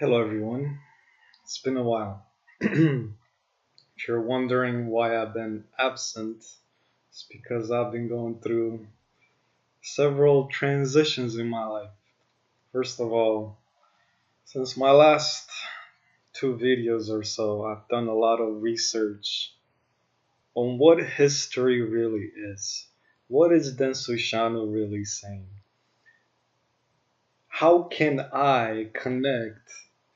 Hello everyone, it's been a while. If you're wondering why I've been absent, it's because I've been going through several transitions in my life. First of all, since my last two videos or so, I've done a lot of research on what history really is. What is Densushano really saying? How can I connect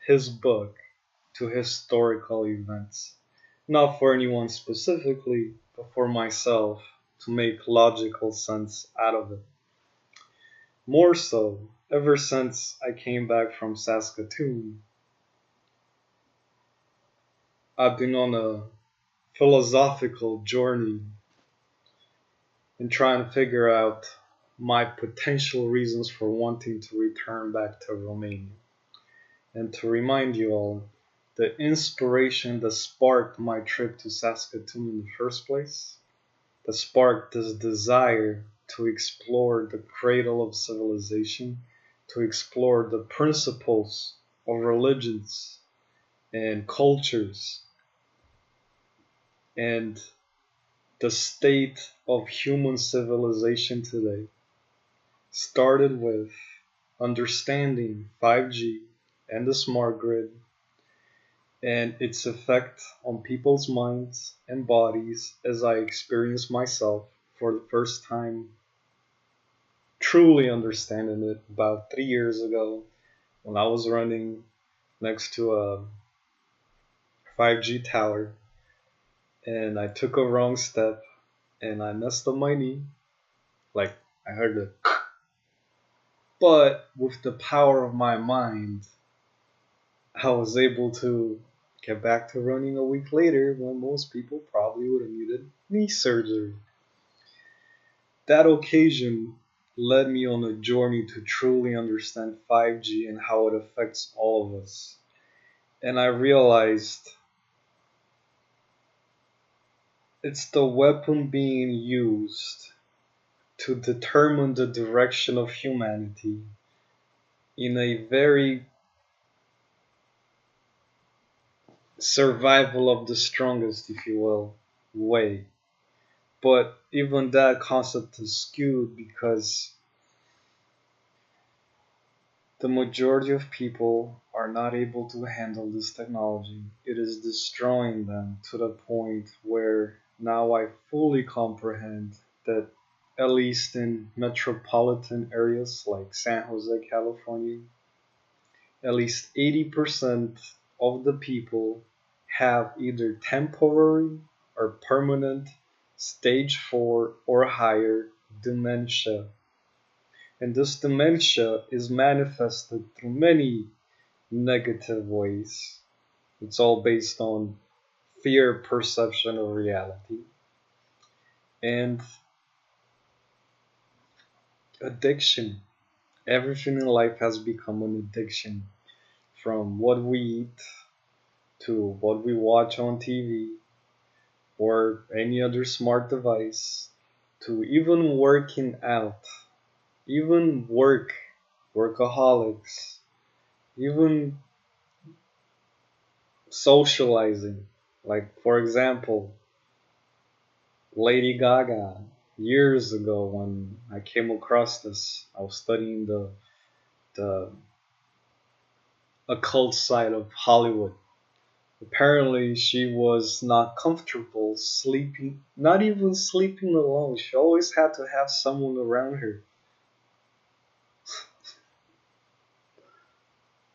his book to historical events? Not for anyone specifically, but for myself to make logical sense out of it. More so, ever since I came back from Saskatoon, I've been on a philosophical journey in trying to figure out my potential reasons for wanting to return back to Romania. And to remind you all, the inspiration that sparked my trip to Saskatoon in the first place, that sparked this desire to explore the cradle of civilization, to explore the principles of religions and cultures, and the state of human civilization today, started with understanding 5G and the smart grid and its effect on people's minds and bodies as I experienced myself for the first time, truly understanding it about 3 years ago when I was running next to a 5G tower and I took a wrong step and I messed up my knee. Like I heard it. But with the power of my mind, I was able to get back to running a week later when most people probably would have needed knee surgery. That occasion led me on a journey to truly understand 5G and how it affects all of us. And I realized it's the weapon being used to determine the direction of humanity in a very survival of the strongest, if you will, way. But even that concept is skewed because the majority of people are not able to handle this technology. It is destroying them to the point where now I fully comprehend that, at least in metropolitan areas like San Jose, California, at least 80% of the people have either temporary or permanent stage 4 or higher dementia. And this dementia is manifested through many negative ways. It's all based on fear perception of reality and addiction. Everything in life has become an addiction, from what we eat to what we watch on TV or any other smart device to even working out, even workaholics, even socializing. Like, for example, Lady Gaga. Years ago, when I came across this, I was studying the occult side of Hollywood. Apparently, she was not comfortable sleeping, not even sleeping alone. She always had to have someone around her.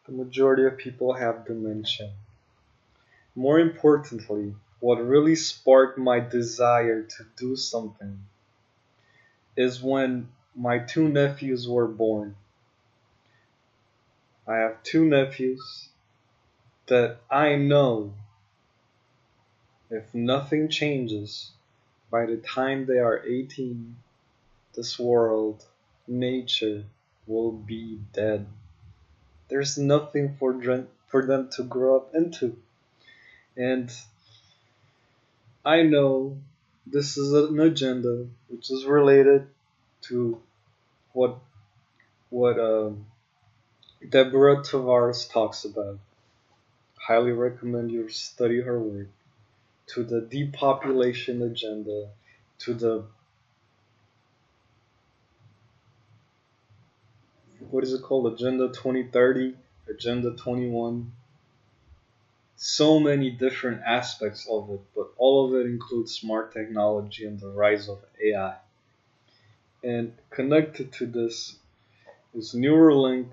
The majority of people have dementia. More importantly, what really sparked my desire to do something is when my two nephews were born. I have two nephews that I know, if nothing changes, by the time they are 18, this world, nature, will be dead. There's nothing for them to grow up into. And I know this is an agenda which is related to what what Deborah Tavares talks about. Highly recommend you study her work. To the depopulation agenda, to the, what is it called, Agenda 2030, Agenda 21. So many different aspects of it, but all of it includes smart technology and the rise of AI. And connected to this is Neuralink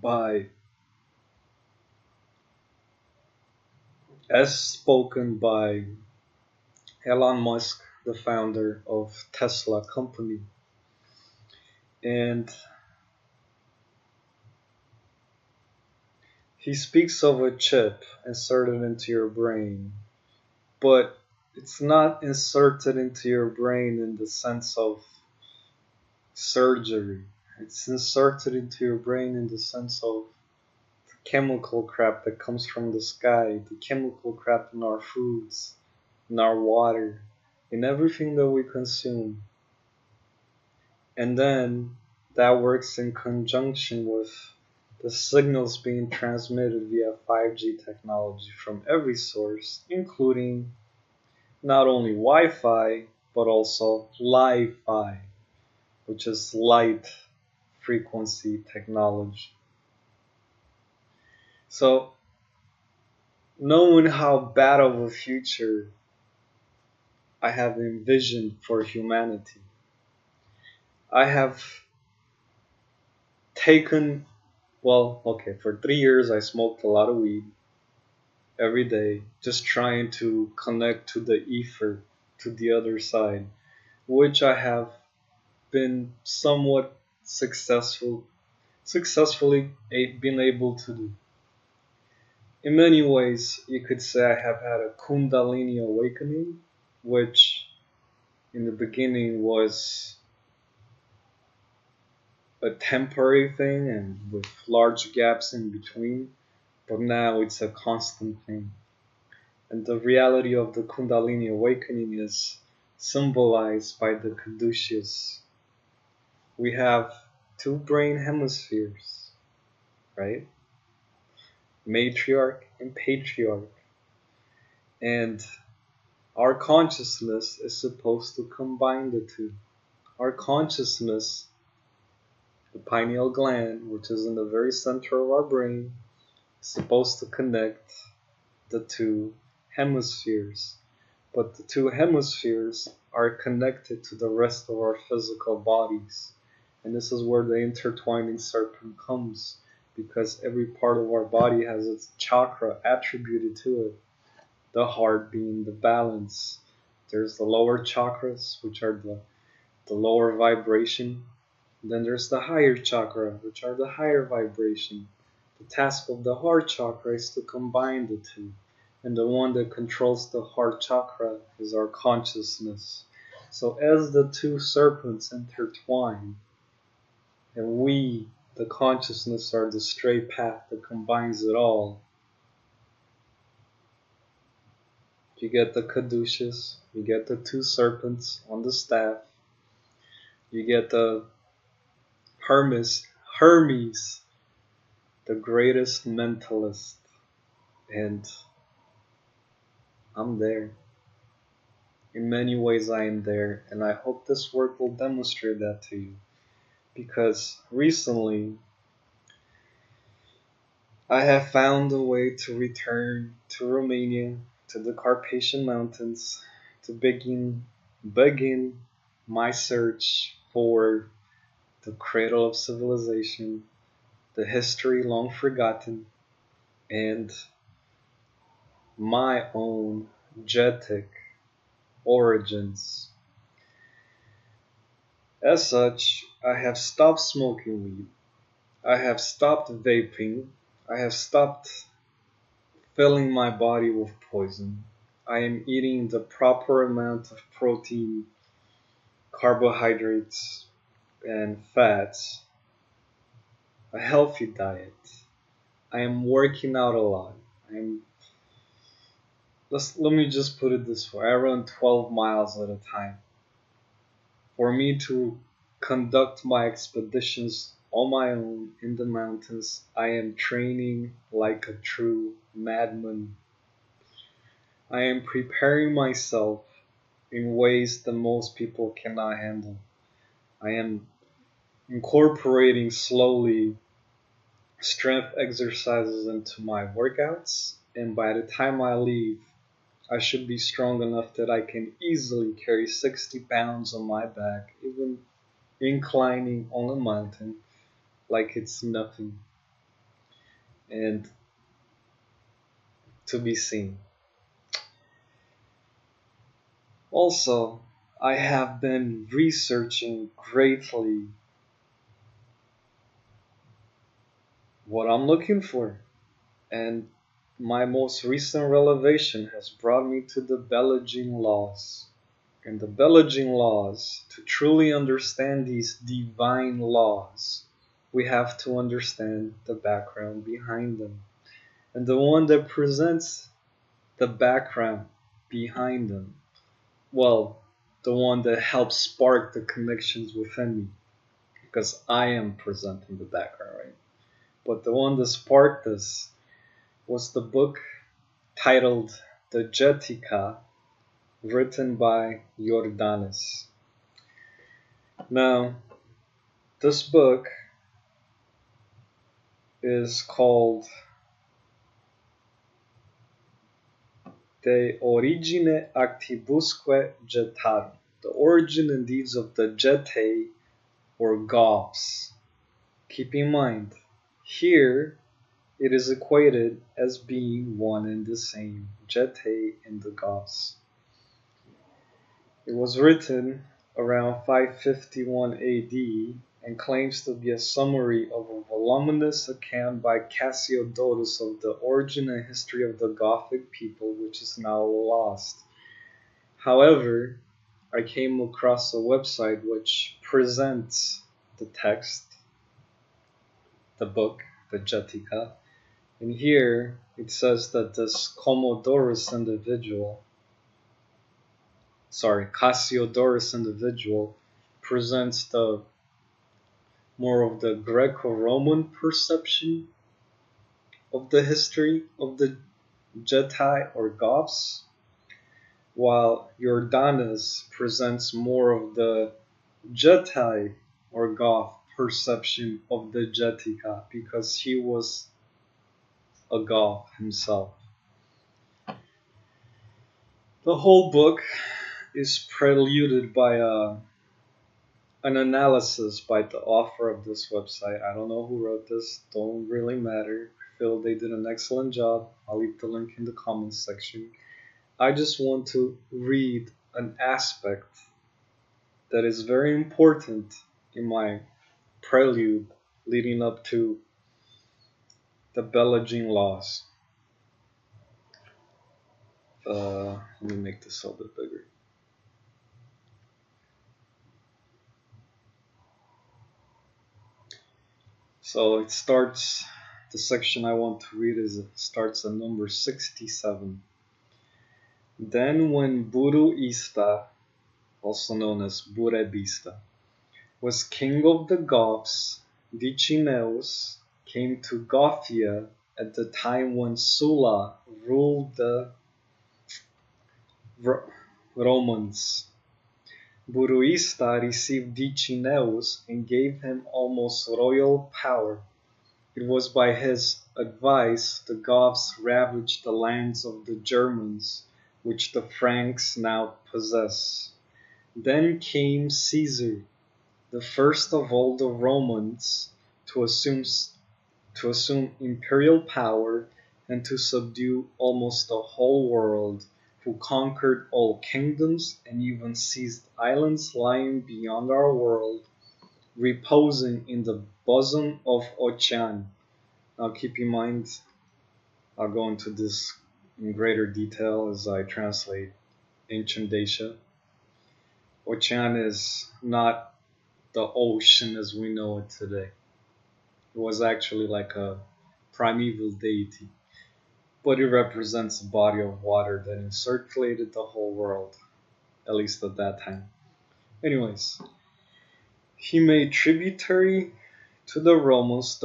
by, as spoken by Elon Musk, the founder of Tesla company. And he speaks of a chip inserted into your brain, but it's not inserted into your brain in the sense of surgery. It's inserted into your brain in the sense of the chemical crap that comes from the sky, the chemical crap in our foods, in our water, in everything that we consume. And then that works in conjunction with the signals being transmitted via 5G technology from every source, including not only Wi-Fi, but also Li-Fi, which is light frequency technology. So, knowing how bad of a future I have envisioned for humanity, I have taken, well, okay, for 3 years I smoked a lot of weed every day, just trying to connect to the ether, to the other side, which I have been somewhat successfully been able to do. In many ways, you could say I have had a Kundalini awakening, which in the beginning was a temporary thing and with large gaps in between, but now it's a constant thing. And the reality of the Kundalini awakening is symbolized by the caduceus. We have two brain hemispheres, right? Matriarch and patriarch. And our consciousness is supposed to combine the two. Our consciousness, the pineal gland, which is in the very center of our brain, is supposed to connect the two hemispheres. But the two hemispheres are connected to the rest of our physical bodies. And this is where the intertwining serpent comes, because every part of our body has its chakra attributed to it. The heart being the balance. There's the lower chakras, which are the lower vibration. Then there's the higher chakra, which are the higher vibration. The task of the heart chakra is to combine the two. And the one that controls the heart chakra is our consciousness. So as the two serpents intertwine, and we, the consciousness, are the straight path that combines it all, you get the caduceus, you get the two serpents on the staff, you get the Hermes, the greatest mentalist, and I'm there. In many ways I am there, and I hope this work will demonstrate that to you. Because recently I have found a way to return to Romania, to the Carpathian Mountains, to begin my search for the cradle of civilization, the history long forgotten, and my own Getic origins. As such, I have stopped smoking weed, I have stopped vaping, I have stopped filling my body with poison. I am eating the proper amount of protein, carbohydrates, and fats, a healthy diet. I am working out a lot. Let me just put it this way. I run 12 miles at a time. For me to conduct my expeditions on my own in the mountains. I am training like a true madman. I am preparing myself in ways that most people cannot handle. I am incorporating slowly strength exercises into my workouts, and by the time I leave, I should be strong enough that I can easily carry 60 pounds on my back, even inclining on a mountain like it's nothing and to be seen. Also, I have been researching greatly what I'm looking for, and my most recent revelation has brought me to the Belagine laws. And the Belagine laws, to truly understand these divine laws, we have to understand the background behind them. And the one that presents the background behind them, well, the one that helps spark the connections within me, because I am presenting the background, right? But the one that sparked this was the book titled The Getica, written by Jordanes. Now, this book is called De Origine Actibusque Getarum, the origin and deeds of the Getae or Goths. Keep in mind, here it is equated as being one and the same, Getae and the Goths. It was written around 551 AD and claims to be a summary of a voluminous account by Cassiodorus of the origin and history of the Gothic people, which is now lost. However, I came across a website which presents the text, the book, the Getica, and here it says that this Cassiodorus individual presents the more of the Greco-Roman perception of the history of the Getae or Goths, while Jordanes presents more of the Getae or Goth perception of the Getica because he was a Goth himself. The whole book is preluded by an analysis by the author of this website. I don't know who wrote this, don't really matter. I feel they did an excellent job. I'll leave the link in the comments section. I just want to read an aspect that is very important in my prelude leading up to the Belagine laws. Let me make this a little bit bigger. So it starts, the section I want to read starts at number 67. Then when Buruista, also known as Burebista, was king of the Goths, Dicineus came to Gothia at the time when Sulla ruled the Romans. Buruista received Dicineus and gave him almost royal power. It was by his advice the Goths ravaged the lands of the Germans, which the Franks now possess. Then came Caesar, the first of all the Romans to assume imperial power and to subdue almost the whole world, who conquered all kingdoms and even seized islands lying beyond our world, reposing in the bosom of Ocean. Now keep in mind, I'll go into this in greater detail as I translate ancient Dacia. Ocean is not the ocean as we know it today. It was actually like a primeval deity, but it represents a body of water that encirculated the whole world, at least at that time. Anyways, he made tributary To the Romans,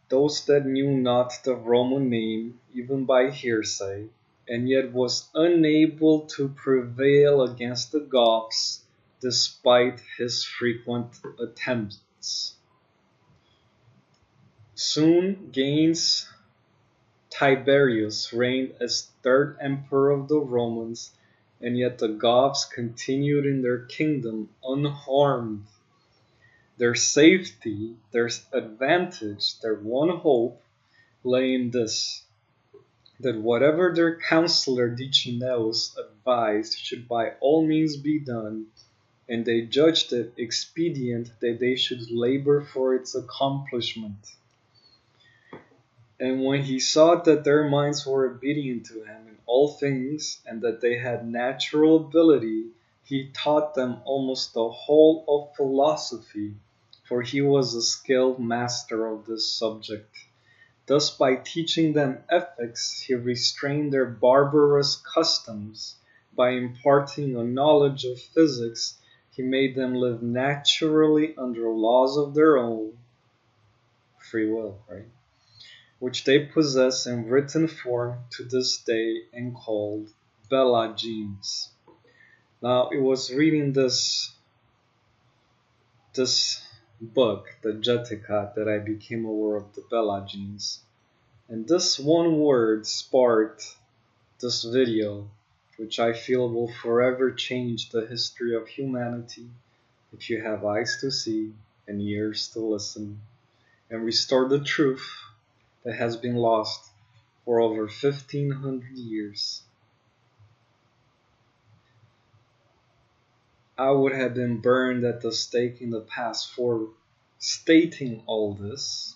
those that knew not the Roman name, even by hearsay, and yet was unable to prevail against the Goths, despite his frequent attempts. Soon Gaius Tiberius reigned as third emperor of the Romans, and yet the Goths continued in their kingdom unharmed. Their safety, their advantage, their one hope lay in this, that whatever their counselor Decineus advised should by all means be done, and they judged it expedient that they should labor for its accomplishment. And when he saw that their minds were obedient to him in all things, and that they had natural ability, he taught them almost the whole of philosophy, for he was a skilled master of this subject. Thus by teaching them ethics, he restrained their barbarous customs. By imparting a knowledge of physics, he made them live naturally under laws of their own, free will, right? Which they possess in written form to this day and called Belagines. Now it was reading this book, the Getica, that I became aware of the Belagines. And this one word sparked this video, which I feel will forever change the history of humanity if you have eyes to see and ears to listen, and restore the truth that has been lost for over 1500 years. I would have been burned at the stake in the past for stating all this.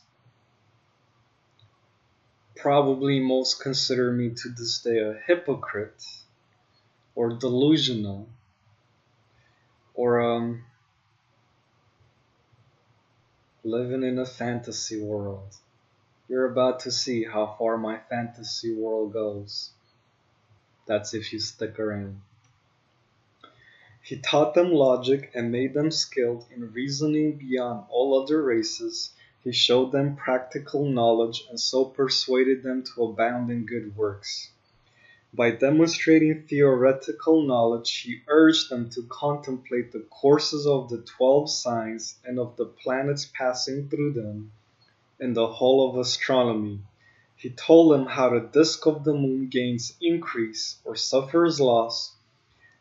Probably most consider me to this day a hypocrite or delusional or living in a fantasy world. You're about to see how far my fantasy world goes. That's if you stick around. He taught them logic and made them skilled in reasoning beyond all other races. He showed them practical knowledge and so persuaded them to abound in good works. By demonstrating theoretical knowledge, he urged them to contemplate the courses of the 12 signs and of the planets passing through them, and the whole of astronomy. He told them how the disk of the moon gains increase or suffers loss,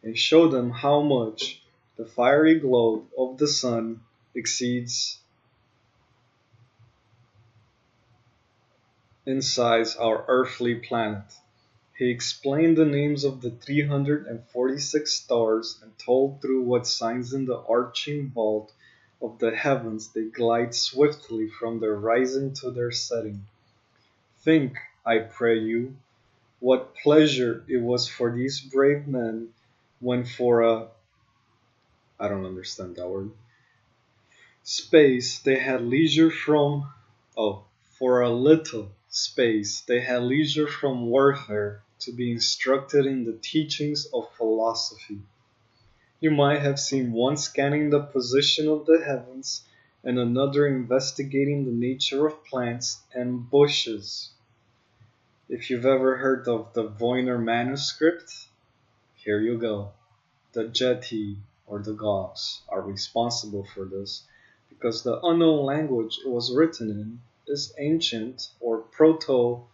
and showed them how much the fiery globe of the sun exceeds in size our earthly planet. He explained the names of the 346 stars and told through what signs in the arching vault of the heavens they glide swiftly from their rising to their setting. Think, I pray you, what pleasure it was for these brave men when for I don't understand that word, space they had leisure from, for a little space they had leisure from warfare to be instructed in the teachings of philosophy. You might have seen one scanning the position of the heavens and another investigating the nature of plants and bushes. If you've ever heard of the Voyner manuscript, here you go. The Getae, or the Goths, are responsible for this because the unknown language it was written in is ancient or Proto-Latin,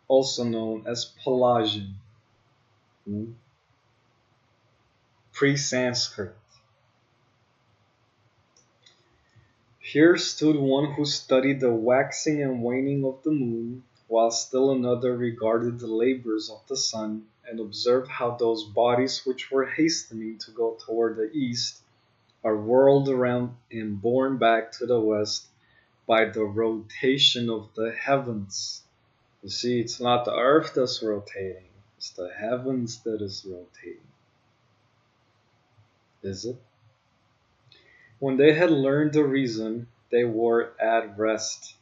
also known as Pelagian, pre-Sanskrit. Here stood one who studied the waxing and waning of the moon, while still another regarded the labors of the sun, and observed how those bodies which were hastening to go toward the east are whirled around and borne back to the west by the rotation of the heavens. You see, it's not the earth that's rotating, it's the heavens that is rotating. Is it? When they had learned the reason, they were at rest.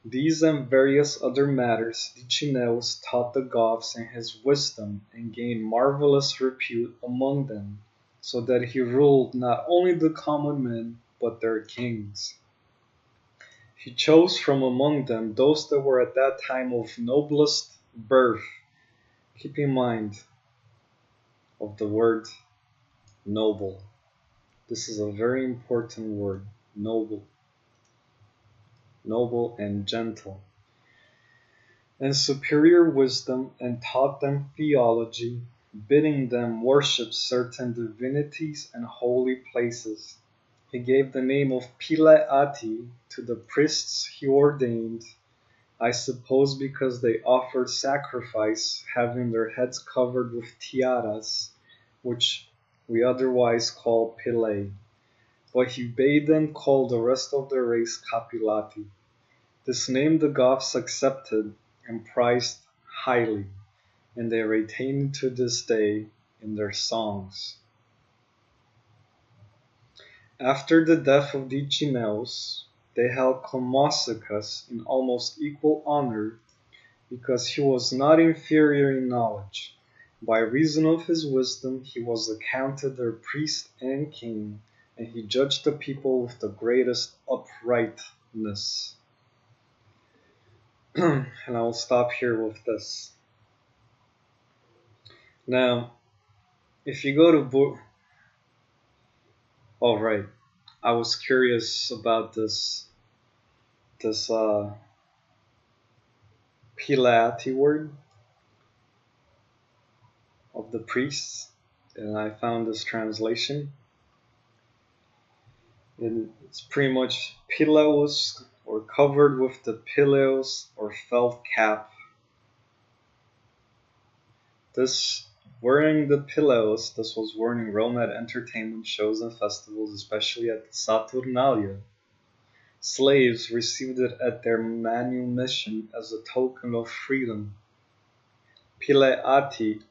These and various other matters Decineus taught the Goths in his wisdom and gained marvelous repute among them, so that he ruled not only the common men, but their kings. He chose from among them those that were at that time of noblest birth. Keep in mind of the word noble. This is a very important word, noble. Noble and gentle. And superior wisdom, and taught them theology, bidding them worship certain divinities and holy places. He gave the name of Pileati to the priests he ordained, I suppose because they offered sacrifice, having their heads covered with tiaras, which we otherwise call pile. But he bade them call the rest of their race Capilati. This name the Goths accepted and prized highly, and they retain it to this day in their songs. After the death of Dicimeus, they held Commosicus in almost equal honor, because he was not inferior in knowledge. By reason of his wisdom he was accounted their priest and king, and he judged the people with the greatest uprightness. And I will stop here with this. Now, if you go to oh, right. I was curious about this Pileati word of the priests, and I found this translation. And it's pretty much pileus, or covered with the pileus or felt cap. This wearing the pileus, this was worn in Rome at entertainment shows and festivals, especially at the Saturnalia. Slaves received it at their manumission as a token of freedom. Pileati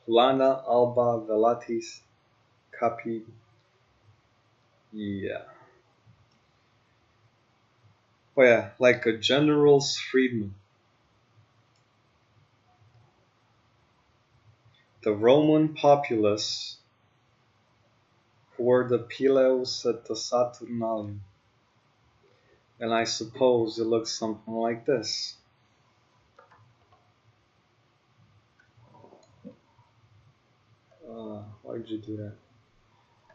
lana alba velatis capi. Yeah. Oh yeah, like a general's freedman. The Roman populace wore the pileus at the Saturnalia. And I suppose it looks something like this. Why'd you do that?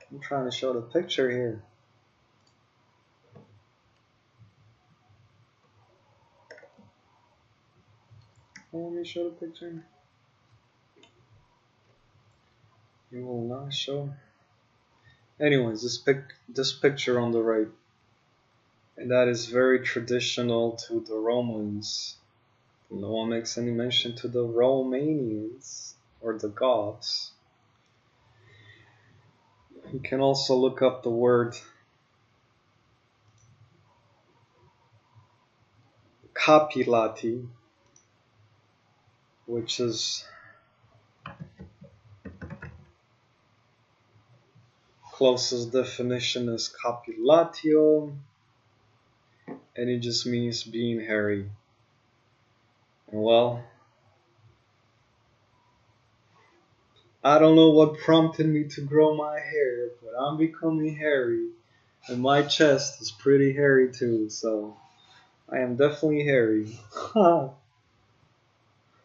I'm trying to show the picture here. Let me show the picture. You will not show. Anyways, this picture on the right, and that is very traditional to the Romans. No one makes any mention to the Romanians or the Goths. You can also look up the word capilati, which is closest definition is capilatio, and it just means being hairy. And well, I don't know what prompted me to grow my hair, but I'm becoming hairy, and my chest is pretty hairy too, so I am definitely hairy.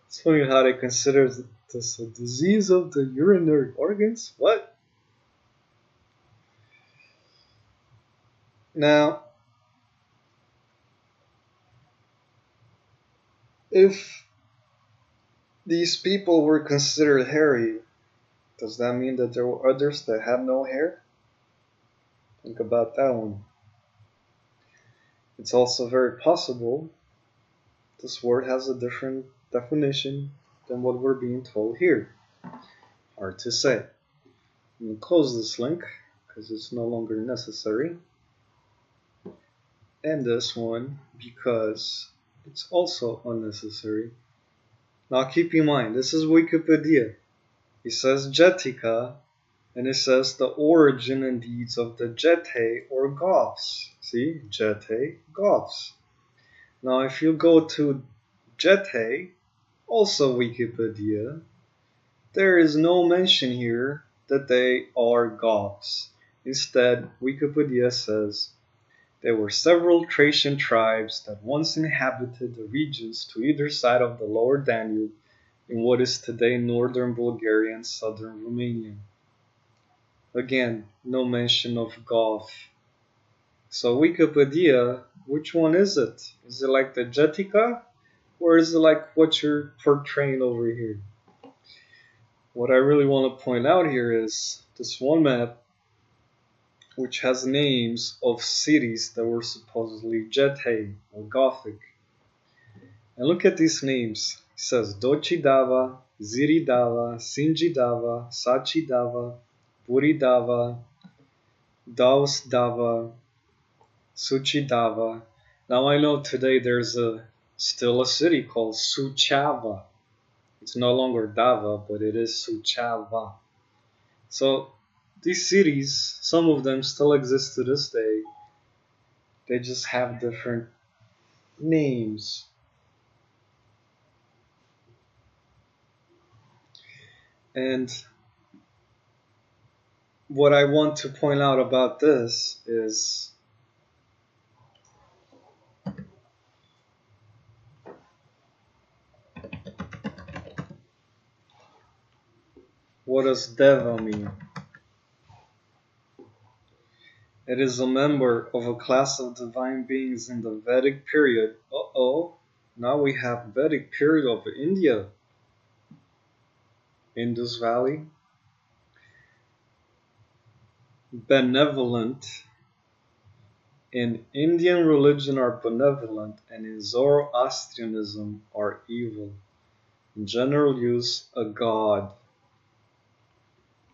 It's funny how they consider this a disease of the urinary organs. What? Now, if these people were considered hairy, does that mean that there were others that have no hair? Think about that one. It's also very possible this word has a different definition than what we're being told here. Hard to say. Let me close this link because it's no longer necessary. And this one because it's also unnecessary. Now keep in mind, this is Wikipedia. It says Getica, and it says the origin and deeds of the Getae or Goths. See, Getae, Goths. Now if you go to Getae, also Wikipedia, there is no mention here that they are Goths. Instead, Wikipedia says there were several Thracian tribes that once inhabited the regions to either side of the lower Danube in what is today northern Bulgaria and southern Romania. Again, no mention of Goth. So Wikipedia, which one is it? Is it like the Getica? Or is it like what you're portraying over here? What I really want to point out here is this one map which has names of cities that were supposedly Getae or Gothic. And look at these names. It says Dochidava, Ziridava, Sinjidava, Sachidava, Puridava, Dausdava, Suchidava. Now I know today there's still a city called Suchava. It's no longer Dava, but it is Suchava. So these cities, some of them still exist to this day. They just have different names. And what I want to point out about this is what does Deva mean? It is a member of a class of divine beings in the Vedic period. Now we have Vedic period of India. Indus Valley. Benevolent. In Indian religion are benevolent, and in Zoroastrianism are evil. In general use, a god.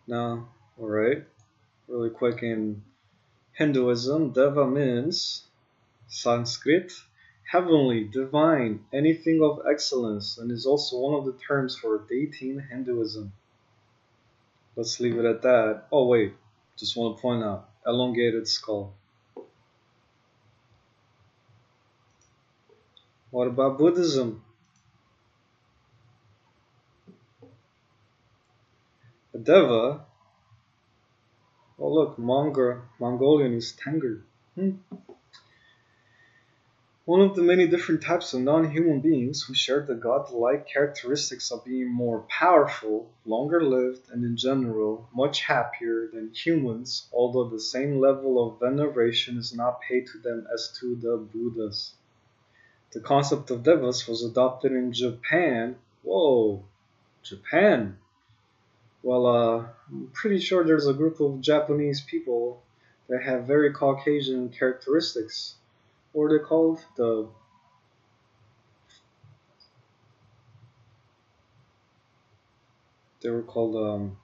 Now, alright, really quick, in Hinduism, Deva means Sanskrit, heavenly, divine, anything of excellence, and is also one of the terms for deity in Hinduism. Let's leave it at that. Oh wait, just want to point out, elongated skull. What about Buddhism? A Deva. Oh look, Mongolian is Tengur. One of the many different types of non-human beings who share the god-like characteristics of being more powerful, longer-lived, and in general much happier than humans, although the same level of veneration is not paid to them as to the Buddhas. The concept of devas was adopted in Japan. Whoa, Japan. Well, I'm pretty sure there's a group of Japanese people that have very Caucasian characteristics. What are they called? They were called,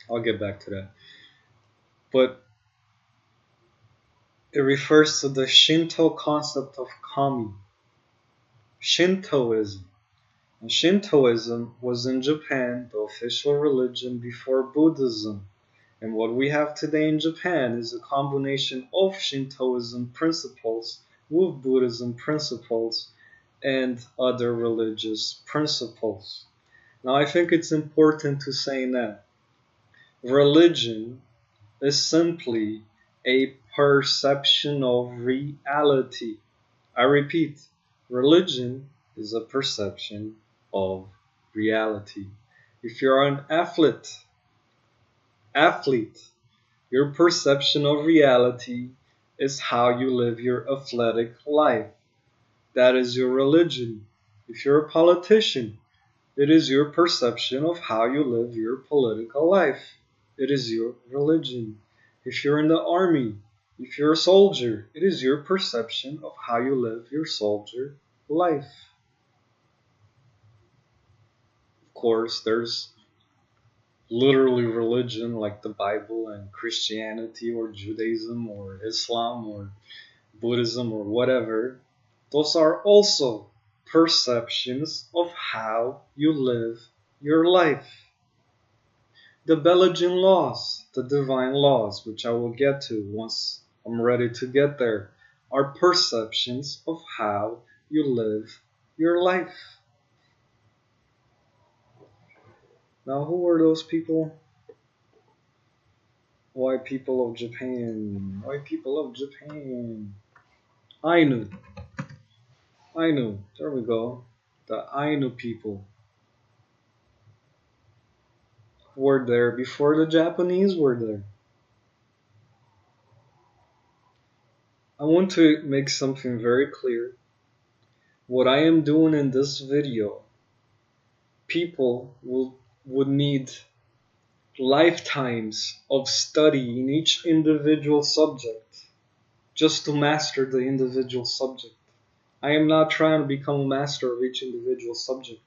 I'll get back to that. But it refers to the Shinto concept of kami. Shintoism. And Shintoism was in Japan the official religion before Buddhism. And what we have today in Japan is a combination of Shintoism principles with Buddhism principles and other religious principles. Now I think it's important to say that religion is simply a perception of reality. I repeat, religion is a perception of reality. If you're an athlete, your perception of reality is how you live your athletic life. That is your religion. If you're a politician, it is your perception of how you live your political life. It is your religion. If you're in the army, if you're a soldier, it is your perception of how you live your soldier life. Of course, there's literally religion like the Bible and Christianity or Judaism or Islam or Buddhism or whatever. Those are also perceptions of how you live your life. The Belagines laws, the divine laws, which I will get to once I'm ready to get there, are perceptions of how you live your life. Now, who were those people? Why people of Japan? Why people of Japan? Ainu. Ainu. There we go. The Ainu people were there before the Japanese were there. I want to make something very clear. What I am doing in this video, people would need lifetimes of study in each individual subject just to master the individual subject. I am not trying to become a master of each individual subject.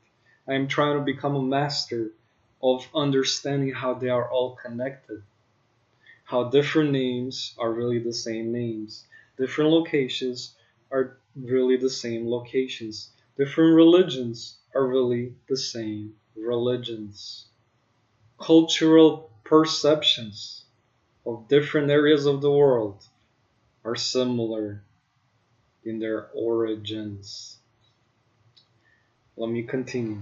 I am trying to become a master of understanding how they are all connected. How different names are really the same names. Different locations are really the same locations. Different religions are really the same religions. Cultural perceptions of different areas of the world are similar in their origins. Let me continue.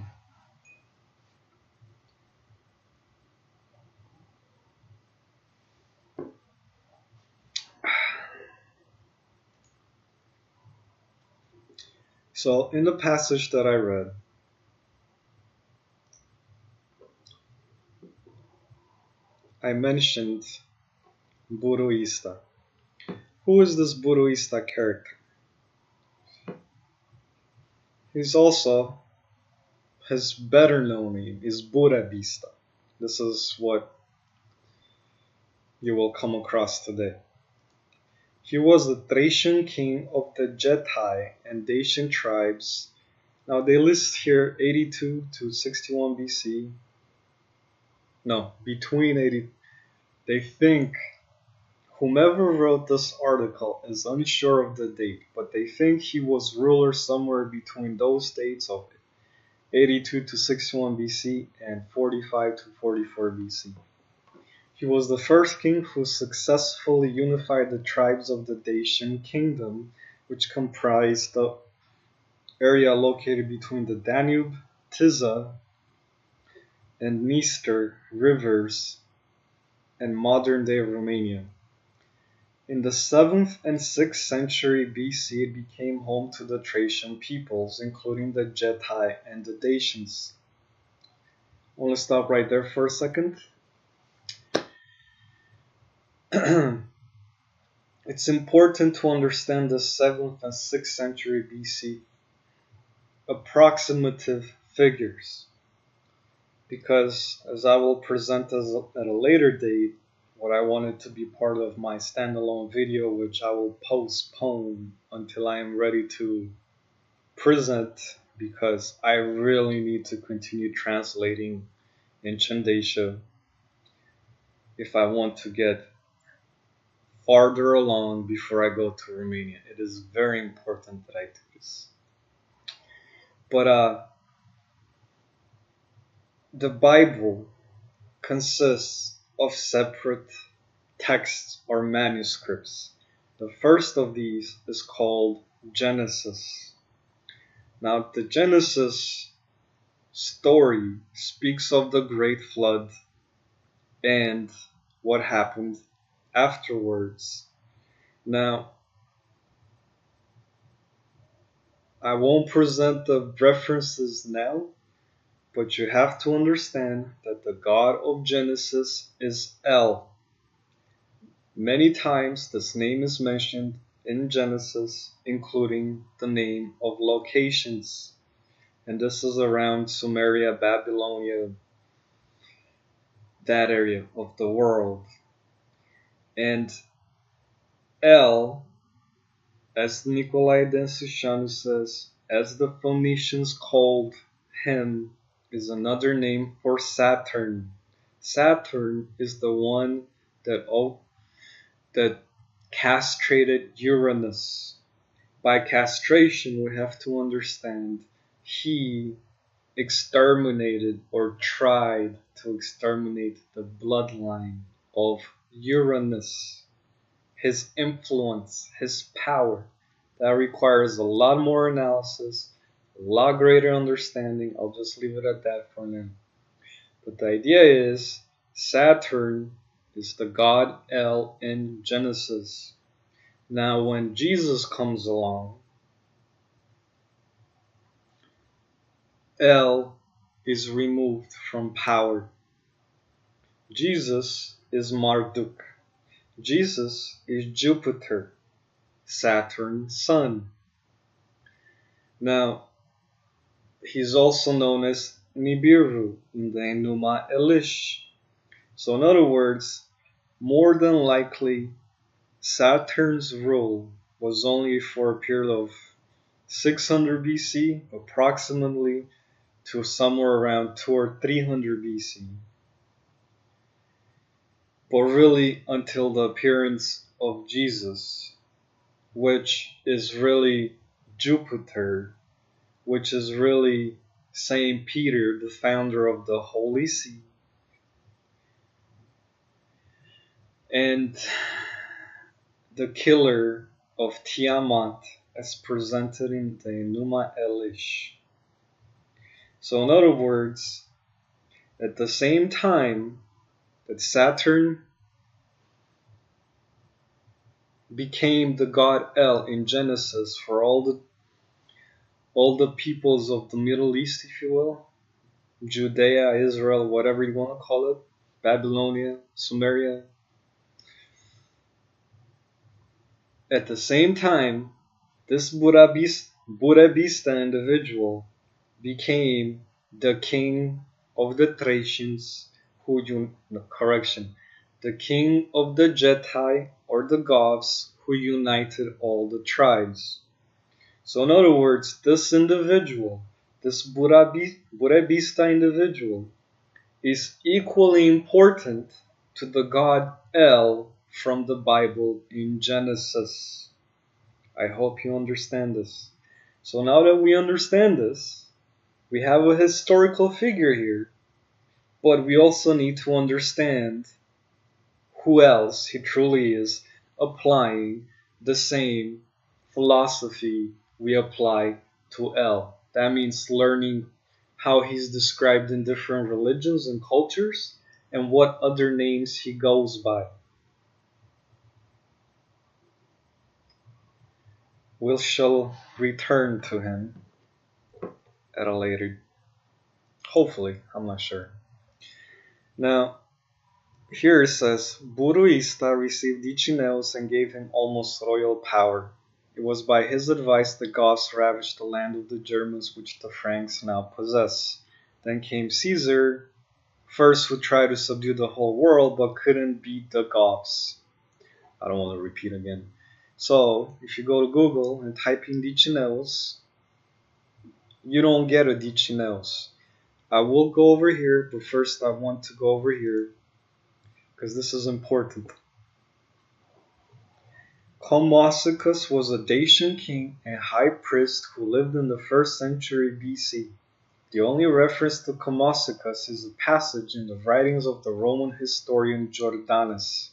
So, in the passage that I read, I mentioned Buruista. Who is this Buruista character? He's also, his better known name is Burebista. This is what you will come across today. He was the Thracian king of the Getae and Dacian tribes. Now they list here 82 to 61 BC. No, between 80. They think whomever wrote this article is unsure of the date, but they think he was ruler somewhere between those dates of 82 to 61 BC and 45 to 44 BC. He was the first king who successfully unified the tribes of the Dacian kingdom, which comprised the area located between the Danube, Tisa, and Dniester rivers and modern-day Romania. In the 7th and 6th century BC, it became home to the Thracian peoples, including the Getae and the Dacians. I want to stop right there for a second. It's important to understand the 7th and 6th century BC approximative figures, because as I will present at a later date, what I wanted to be part of my standalone video, which I will postpone until I am ready to present, because I really need to continue translating ancient Dacia if I want to get farther along before I go to Romania. It is very important that I do this. But the Bible consists of separate texts or manuscripts. The first of these is called Genesis. Now, the Genesis story speaks of the great flood and what happened afterwards. Now, I won't present the references now, but you have to understand that the God of Genesis is El. Many times this name is mentioned in Genesis, including the name of locations. And this is around Sumeria, Babylonia, that area of the world. And El, as Nicolae Densuchanu says, as the Phoenicians called him, is another name for Saturn. Saturn is the one that castrated Uranus. By castration, we have to understand he exterminated or tried to exterminate the bloodline of Uranus. His influence, his power, that requires a lot more analysis, a lot greater understanding. I'll just leave it at that for now. But the idea is Saturn is the god El in Genesis. Now, when Jesus comes along, El is removed from power. Jesus is Marduk. Jesus is Jupiter, Saturn's son. Now, he's also known as Nibiru in the Enuma Elish. So in other words, more than likely, Saturn's rule was only for a period of 600 BC, approximately, to somewhere around 200 or 300 BC. But really until the appearance of Jesus, which is really Jupiter, which is really Saint Peter, the founder of the Holy See. And the killer of Tiamat as presented in the Enuma Elish. So in other words, at the same time that Saturn became the god El in Genesis for all the peoples of the Middle East, if you will, Judea, Israel, whatever you want to call it, Babylonia, Sumeria. At the same time, this Burebista individual became the king of the Thracians, the king of the Getae or the Goths, who united all the tribes. So in other words, this individual, this Burebista individual, is equally important to the god El from the Bible in Genesis. I hope you understand this. So now that we understand this, we have a historical figure here, but we also need to understand who else he truly is, applying the same philosophy we apply to El. That means learning how he's described in different religions and cultures and what other names he goes by. We shall return to him at a later, hopefully, I'm not sure. Now, here it says, Buruista received Ichineus and gave him almost royal power. It was by his advice the Goths ravaged the land of the Germans, which the Franks now possess. Then came Caesar, first who tried to subdue the whole world but couldn't beat the Goths. I don't want to repeat again. So, if you go to Google and type in Dicineus, you don't get a Dicineus. I will go over here, but first I want to go over here because this is important. Commosicus was a Dacian king and high priest who lived in the 1st century BC. The only reference to Commosicus is a passage in the writings of the Roman historian Jordanus.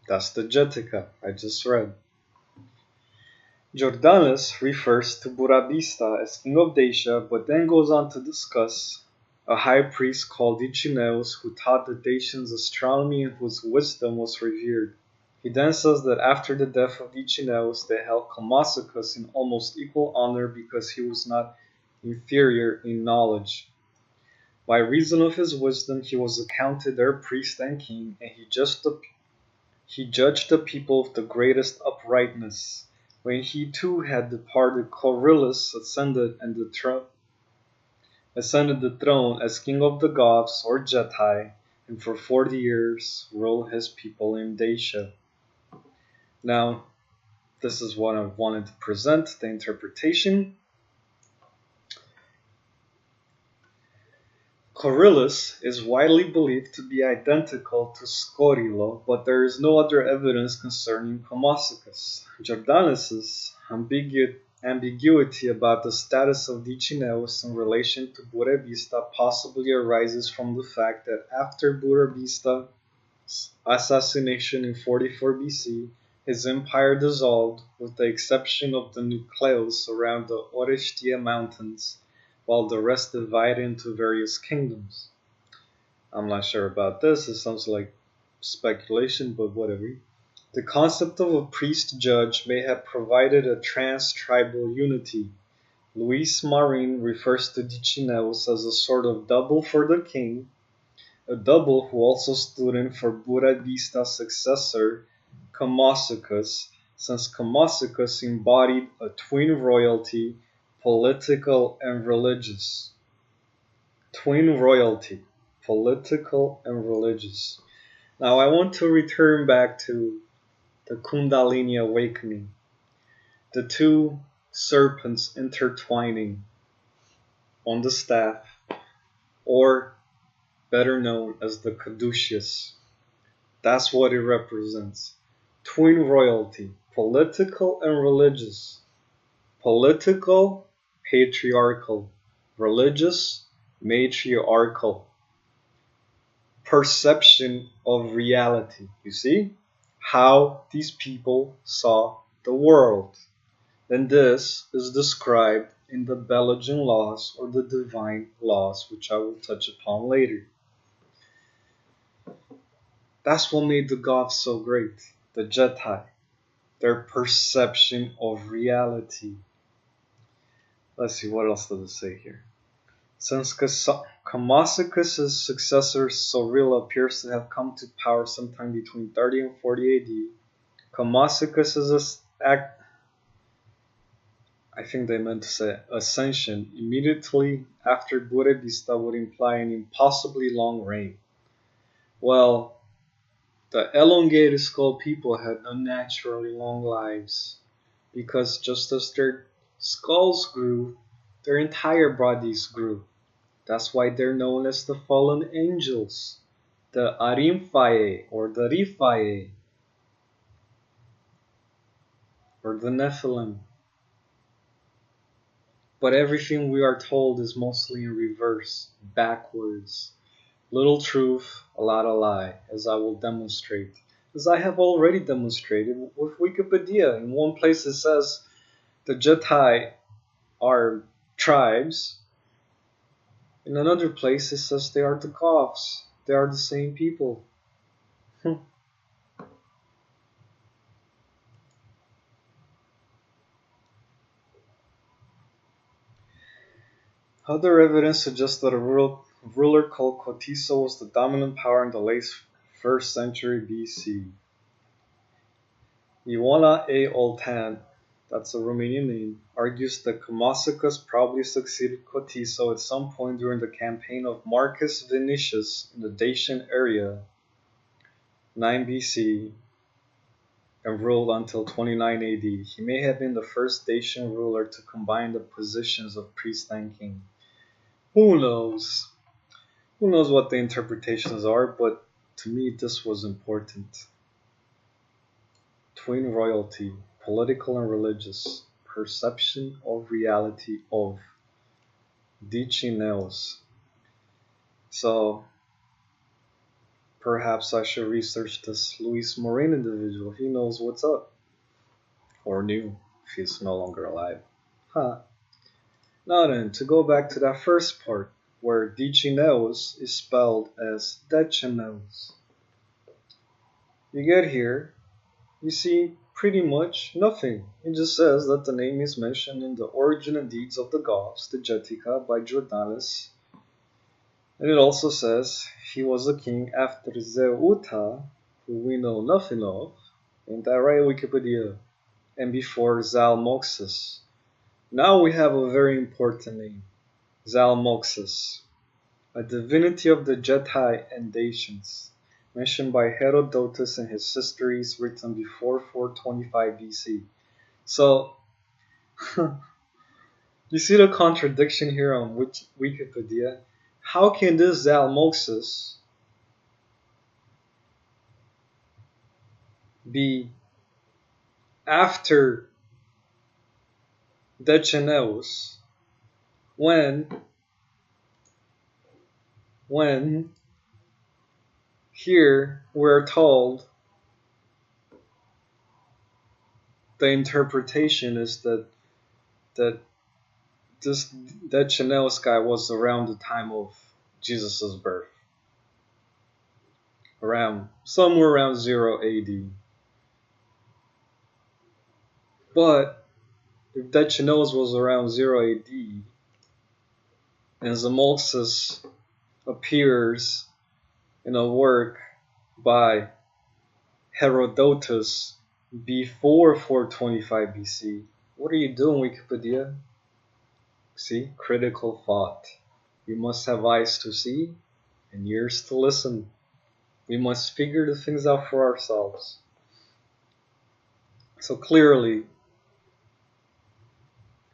That's the Getica I just read. Jordanus refers to Burebista as king of Dacia, but then goes on to discuss a high priest called Ichineus who taught the Dacians astronomy and whose wisdom was revered. He then says that after the death of Ichineus, they held Commosicus in almost equal honor because he was not inferior in knowledge. By reason of his wisdom, he was accounted their priest and king, and he judged the people with the greatest uprightness. When he too had departed, Corylus ascended the throne as king of the Goths or Getae, and for 40 years ruled his people in Dacia. Now, this is what I wanted to present, the interpretation. Corylus is widely believed to be identical to Scorilo, but there is no other evidence concerning Commosicus. Jordanus' ambiguity about the status of Dicineus in relation to Burebista possibly arises from the fact that after Burebista's assassination in 44 BC, his empire dissolved with the exception of the nucleus around the Oreshtia mountains, while the rest divided into various kingdoms. I'm not sure about this. It sounds like speculation, but whatever. The concept of a priest-judge may have provided a trans-tribal unity. Luis Marin refers to Dicineus as a sort of double for the king, a double who also stood in for Budavista's successor, Kamosicus, since Kamosicus embodied a twin royalty, political and religious. Twin royalty, political and religious. Now I want to return back to the Kundalini awakening, the two serpents intertwining on the staff, or better known as the caduceus. That's what it represents. Twin royalty, political and religious. Political, patriarchal. Religious, matriarchal. Perception of reality. You see how these people saw the world. And this is described in the Belagine laws or the divine laws, which I will touch upon later. That's what made the Goths so great, the Getae, their perception of reality. Let's see, what else does it say here? Since Kamosicus' successor Sorilla appears to have come to power sometime between 30 and 40 AD, Kamosicus' I think they meant to say ascension immediately after Burebista would imply an impossibly long reign. Well, the elongated skull people had unnaturally long lives because just as their skulls grew, their entire bodies grew. That's why they're known as the fallen angels, the Arimfae or the Rifae, or the Nephilim. But everything we are told is mostly in reverse, backwards. Little truth, a lot of lie, as I will demonstrate. As I have already demonstrated with Wikipedia. In one place it says the Getae are tribes. In another place it says they are the Goths. They are the same people. Other evidence suggests that a ruler called Cotiso was the dominant power in the late 1st century BC. Ioana A. Oltan, that's a Romanian name, argues that Kamosicus probably succeeded Cotiso at some point during the campaign of Marcus Vinicius in the Dacian area, 9 BC, and ruled until 29 AD. He may have been the first Dacian ruler to combine the positions of priest and king. Who knows? Who knows what the interpretations are, but to me this was important. Twin royalty, political and religious, perception of reality of Dicineus. So perhaps I should research this Luis Marin individual. He knows what's up. Or knew, if he's no longer alive. Now then, to go back to that first part, where Dicineus is spelled as Decineus. You get here, you see pretty much nothing. It just says that the name is mentioned in the Origin and Deeds of the Goths, the Getica by Jordanes. And it also says he was a king after Zeuta, who we know nothing of, ain't that right, Wikipedia? And before Zalmoxis. Now we have a very important name, Zalmoxis, a divinity of the Getae and Dacians, mentioned by Herodotus in his histories written before 425 BC. So, you see the contradiction here on Wikipedia? How can this Zalmoxis be after Decineus when here we're told the interpretation is that this Decineus guy was around the time of Jesus' birth. around somewhere around 0 AD. But if Decinos was around 0 AD and Zamolxus appears in a work by Herodotus before 425 BC, what are you doing, Wikipedia? See, critical thought. We must have eyes to see and ears to listen. We must figure the things out for ourselves. So clearly,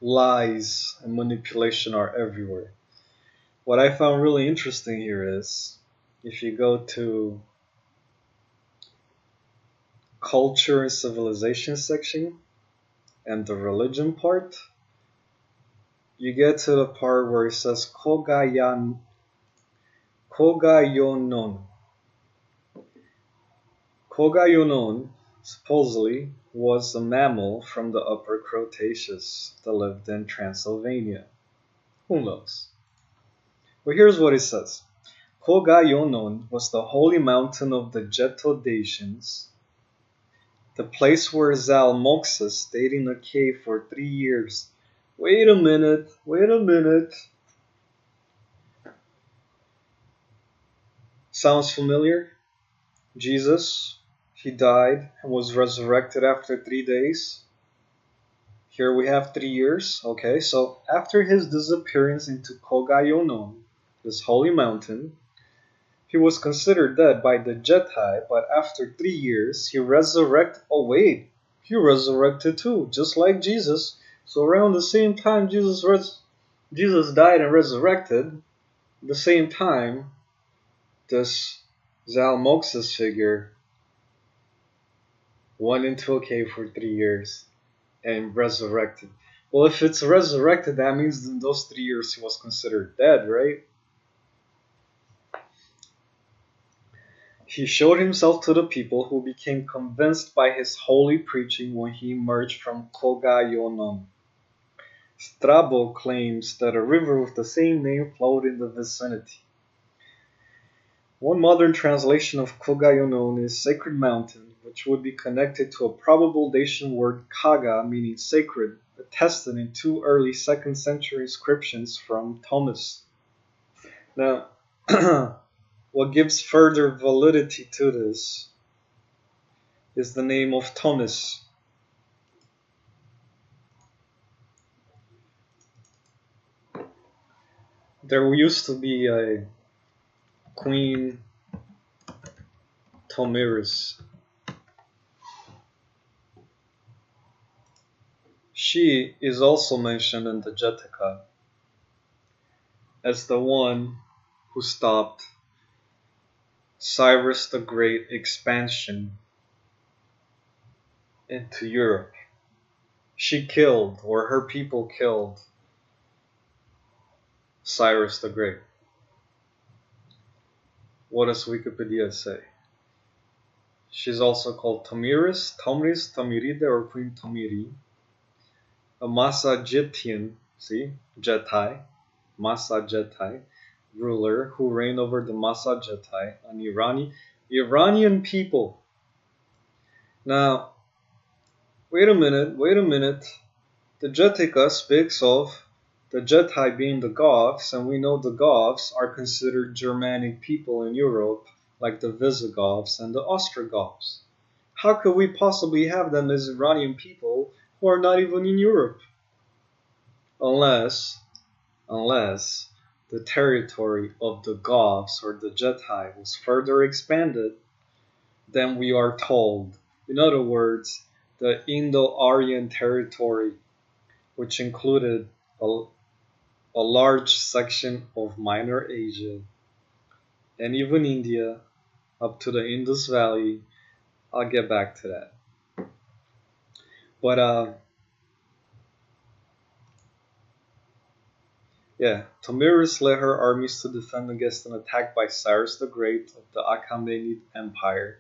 lies and manipulation are everywhere. What I found really interesting here is if you go to culture and civilization section and the religion part, you get to the part where it says Kogayonon. Kogayonon supposedly was a mammal from the Upper Cretaceous that lived in Transylvania. Who knows? But here's what it says. Kogayonon was the holy mountain of the Getae, the place where Zalmoxis stayed in a cave for 3 years. Wait a minute. Sounds familiar? Jesus, he died and was resurrected after 3 days. Here we have 3 years. Okay, so after his disappearance into Kogayonon, this holy mountain, he was considered dead by the Getae, but after 3 years, he resurrected. Oh wait, he resurrected too, just like Jesus. So around the same time Jesus died and resurrected, the same time, this Zalmoxis figure went into a cave for 3 years and resurrected. Well, if it's resurrected, that means in those 3 years he was considered dead, right? He showed himself to the people, who became convinced by his holy preaching when he emerged from Kogayonon. Strabo claims that a river with the same name flowed in the vicinity. One modern translation of Kogayonon is Sacred Mountain, which would be connected to a probable Dacian word Kaga, meaning sacred, attested in 2 early 2nd century inscriptions from Thomas. Now, what gives further validity to this is the name of Thomas. There used to be a Queen Tomiris. She is also mentioned in the Getica as the one who stopped Cyrus the Great expansion into Europe. She killed, or her people killed, Cyrus the Great. What does Wikipedia say? She's also called Tomiris, Tomiride, or Queen Tomiri, a Massagetian, see, Getae, Massagetae, ruler who reigned over the Massagetae, an Iranian people. Now, wait a minute. The Getica speaks of the Getae being the Goths, and we know the Goths are considered Germanic people in Europe, like the Visigoths and the Ostrogoths. How could we possibly have them as Iranian people who are not even in Europe? Unless the territory of the Goths or the Getae was further expanded than we are told. In other words, the Indo-Aryan territory, which included a large section of Minor Asia and even India up to the Indus Valley. I'll get back to that. But Tomiris led her armies to defend against an attack by Cyrus the Great of the Achaemenid Empire,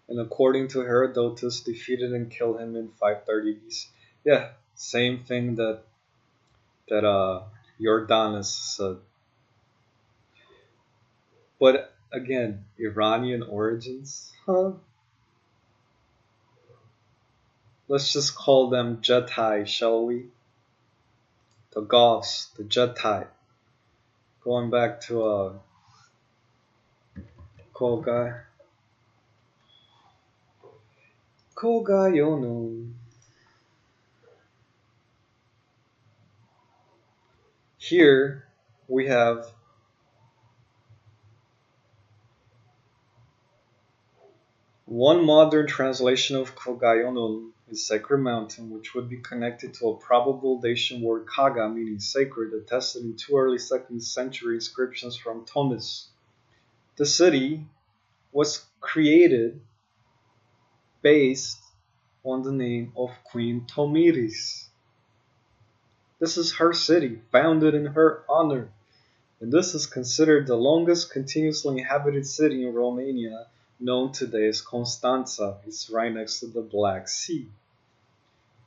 and according to Herodotus, defeated and killed him in 530 BC. Yeah, same thing that Jordanus said. But Again, Iranian origins? Huh? Let's just call them Getae, shall we? The Goths, the Getae. Going back to cool guy. Cool guy, you know. Here we have one modern translation of Kogayonun is Sacred Mountain, which would be connected to a probable Dacian word Kaga, meaning sacred, attested in two early 2nd century inscriptions from Thomas. The city was created based on the name of Queen Tomiris. This is her city, founded in her honor, and this is considered the longest continuously inhabited city in Romania, known today as Constanța. It's right next to the Black Sea. It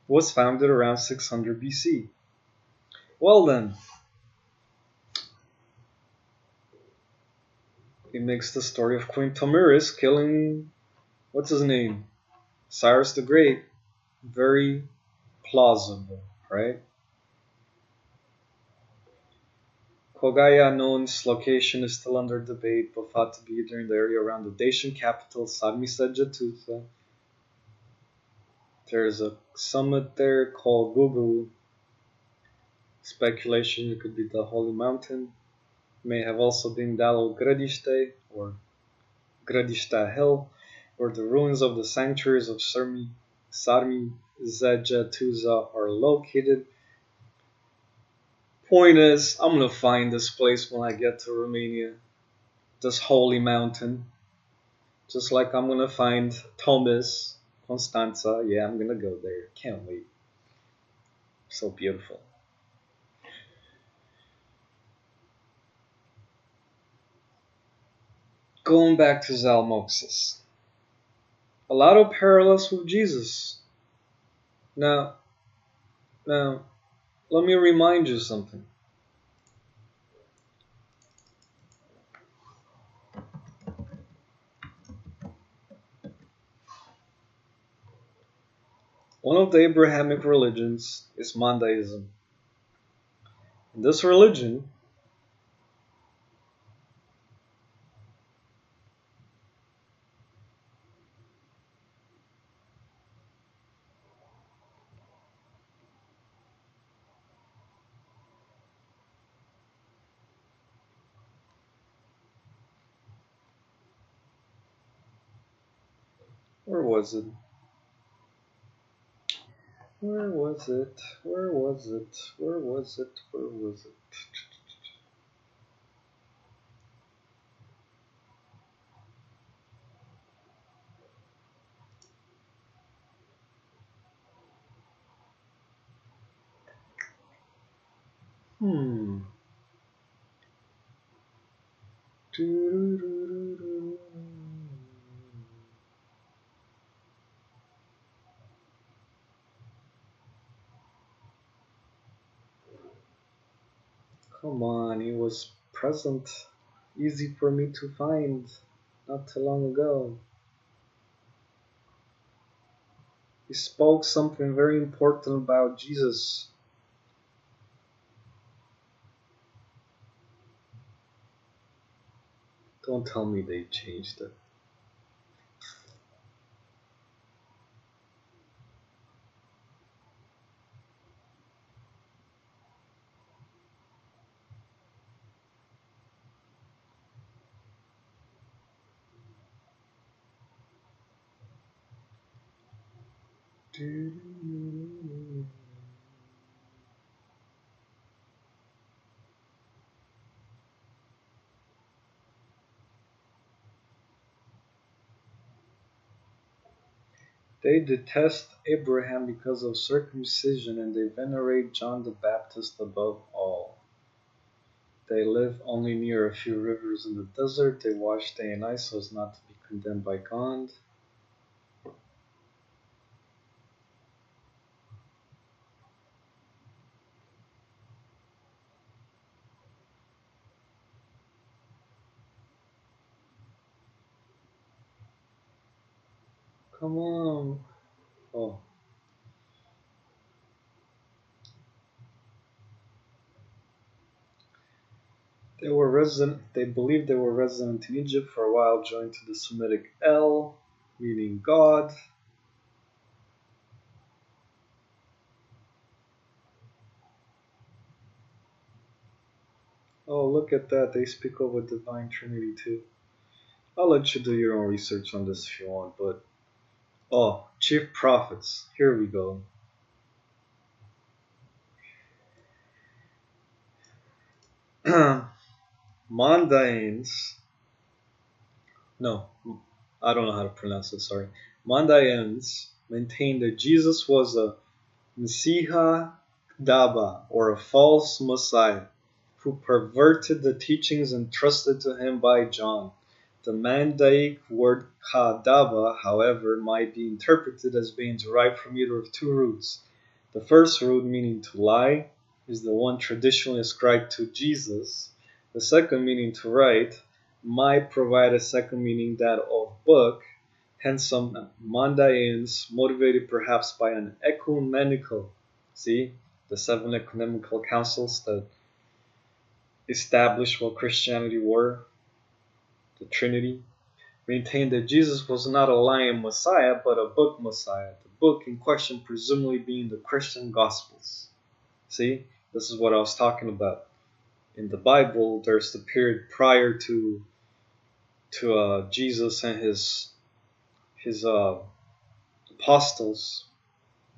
was founded around 600 BC. Well then, it makes the story of Queen Tomiris killing, what's his name? Cyrus the Great, very plausible, right? Cogaianon's location is still under debate, but thought to be either in the area around the Dacian capital, Sarmisegetusa. There's a summit there called Gugu. Speculation it could be the Holy Mountain. May have also been Dalo Gradište or Gradista Hill, where the ruins of the sanctuaries of Sarmizegetusa are located. Point is, I'm gonna find this place when I get to Romania. This holy mountain. Just like I'm gonna find Thomas, Constanța. Yeah, I'm gonna go there. Can't wait. So beautiful. Going back to Zalmoxis. A lot of parallels with Jesus. Now, let me remind you something. One of the Abrahamic religions is Mandaism. In this religion, where was it? Where was it? Where was it? Where was it? Where was it? Hmm. Come on, he was present, easy for me to find not too long ago. He spoke something very important about Jesus. Don't tell me they changed it. They detest Abraham because of circumcision, and they venerate John the Baptist above all. They live only near a few rivers in the desert. They wash day and night so as not to be condemned by God. Come on. Oh. They believed they were resident in Egypt for a while, joined to the Semitic El, meaning God. Oh, look at that. They speak of a divine trinity too. I'll let you do your own research on this if you want, but oh, chief prophets. Here we go. Mandaeans. No, I don't know how to pronounce it, sorry. Mandaeans maintained that Jesus was a Messiah Daba, or a false Messiah, who perverted the teachings entrusted to him by John. The Mandaic word Kadaba, however, might be interpreted as being derived from either of two roots. The first root, meaning to lie, is the one traditionally ascribed to Jesus. The second, meaning to write, might provide a second meaning, that of book. Hence, some Mandaeans, motivated perhaps by an ecumenical, see, the seven ecumenical councils that established what Christianity were, the Trinity, maintained that Jesus was not a lying Messiah, but a book Messiah. The book in question presumably being the Christian Gospels. See, this is what I was talking about. In the Bible, there's the period prior to Jesus and his apostles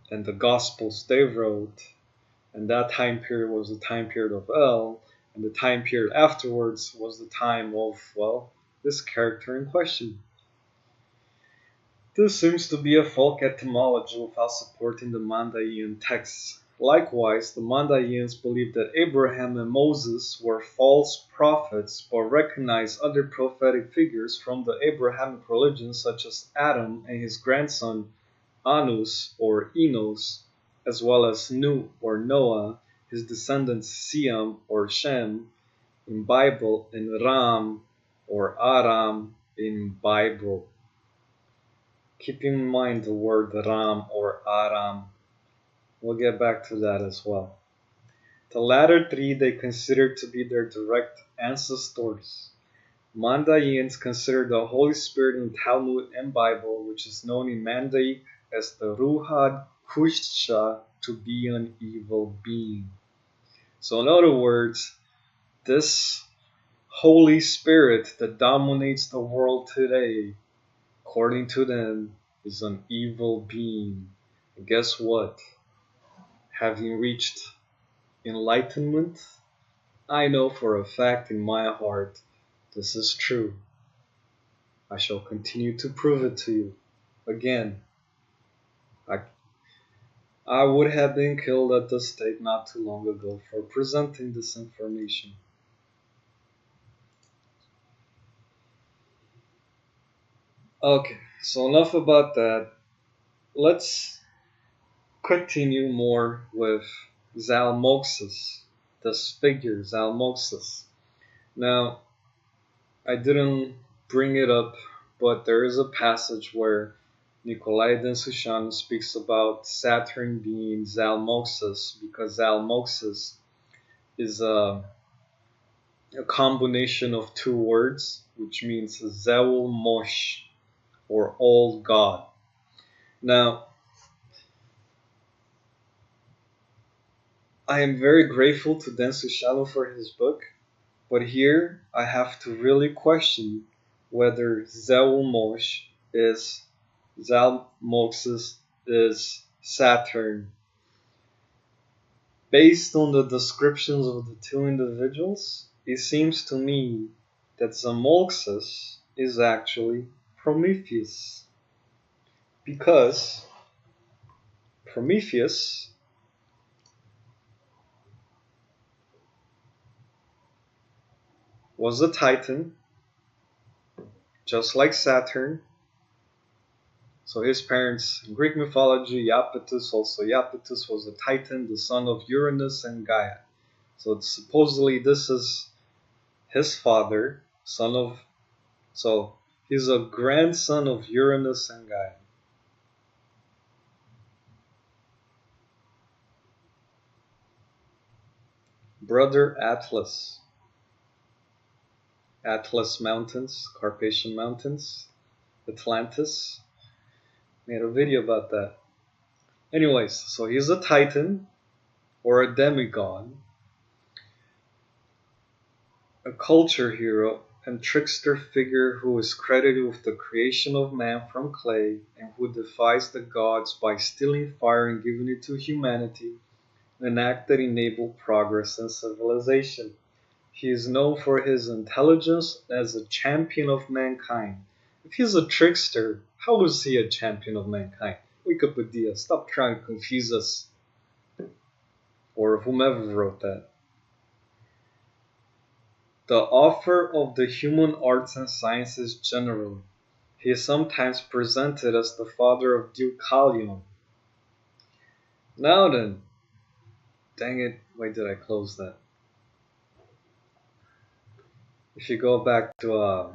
and the Gospels they wrote, and that time period was the time period of El, and the time period afterwards was the time of, well, this character in question. This seems to be a folk etymology without supporting the Mandaean texts. Likewise, the Mandaeans believed that Abraham and Moses were false prophets, but recognized other prophetic figures from the Abrahamic religion, such as Adam and his grandson Anus or Enos, as well as Nu or Noah, his descendants Siam or Shem in Bible, and Ram or Aram in Bible. Keep in mind the word Ram or Aram. We'll get back to that as well. The latter three they considered to be their direct ancestors. Mandaeans consider the Holy Spirit in Talmud and Bible, which is known in Mandaic as the Ruhad Kushcha, to be an evil being. So in other words, this Holy Spirit that dominates the world today, according to them, is an evil being. And guess what? Having reached enlightenment, I know for a fact in my heart this is true. I shall continue to prove it to you. Again, I would have been killed at the stake not too long ago for presenting this information. Okay, so enough about that. Let's continue more with Zalmoxis, this figure, Zalmoxis. Now, I didn't bring it up, but there is a passage where Nicolae Densuchan speaks about Saturn being Zalmoxis, because Zalmoxis is a combination of two words, which means Zeul Mosh, or old god. Now, I am very grateful to Densuchan for his book, but here I have to really question whether Zalmoxis is Saturn. Based on the descriptions of the two individuals, it seems to me that Zalmoxis is actually Prometheus. Because Prometheus was a Titan, just like Saturn. So his parents, in Greek mythology, Iapetus was a Titan, the son of Uranus and Gaia. So supposedly this is his father, so he's a grandson of Uranus and Gaia. Brother Atlas. Atlas Mountains, Carpathian Mountains, Atlantis. Made a video about that. Anyways, so he's a titan or a demigod, a culture hero and trickster figure who is credited with the creation of man from clay and who defies the gods by stealing fire and giving it to humanity, an act that enabled progress and civilization. He is known for his intelligence as a champion of mankind. If he's a trickster, how is he a champion of mankind? Wake up, Adia. Stop trying to confuse us. Or whomever wrote that. The author of the human arts and sciences generally. He is sometimes presented as the father of Deucalion. Now then. Dang it, why did I close that? If you go back to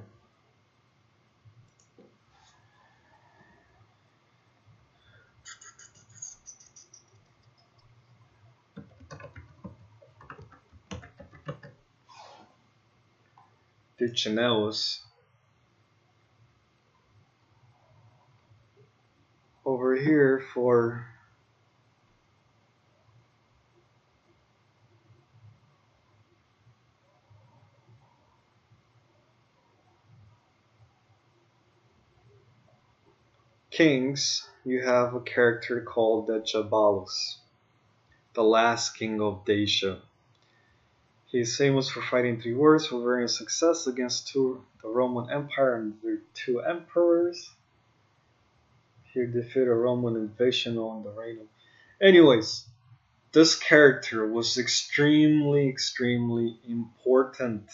Dictionaries, over here for kings, you have a character called Decebalus, the last king of Dacia. He is famous for fighting 3 wars with varying success against the Roman Empire and their 2 emperors. He defeated a Roman invasion on the reign of... Anyways, this character was extremely important.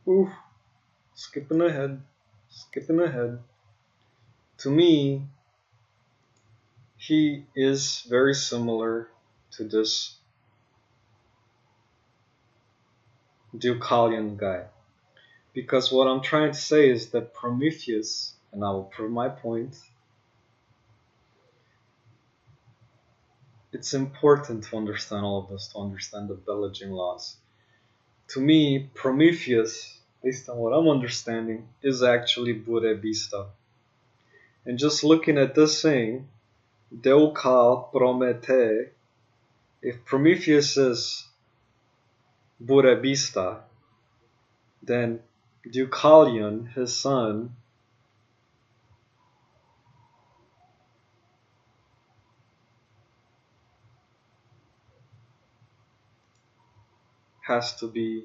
Ooh, skipping ahead. To me, he is very similar to this Deucalion guy. Because what I'm trying to say is that Prometheus, and I will prove my point, it's important to understand all of this, to understand the Belagine laws. To me, Prometheus, based on what I'm understanding, is actually Burebista. And just looking at this thing, Deucal Promete, if Prometheus is Burebista, then Deucalion, his son, has to be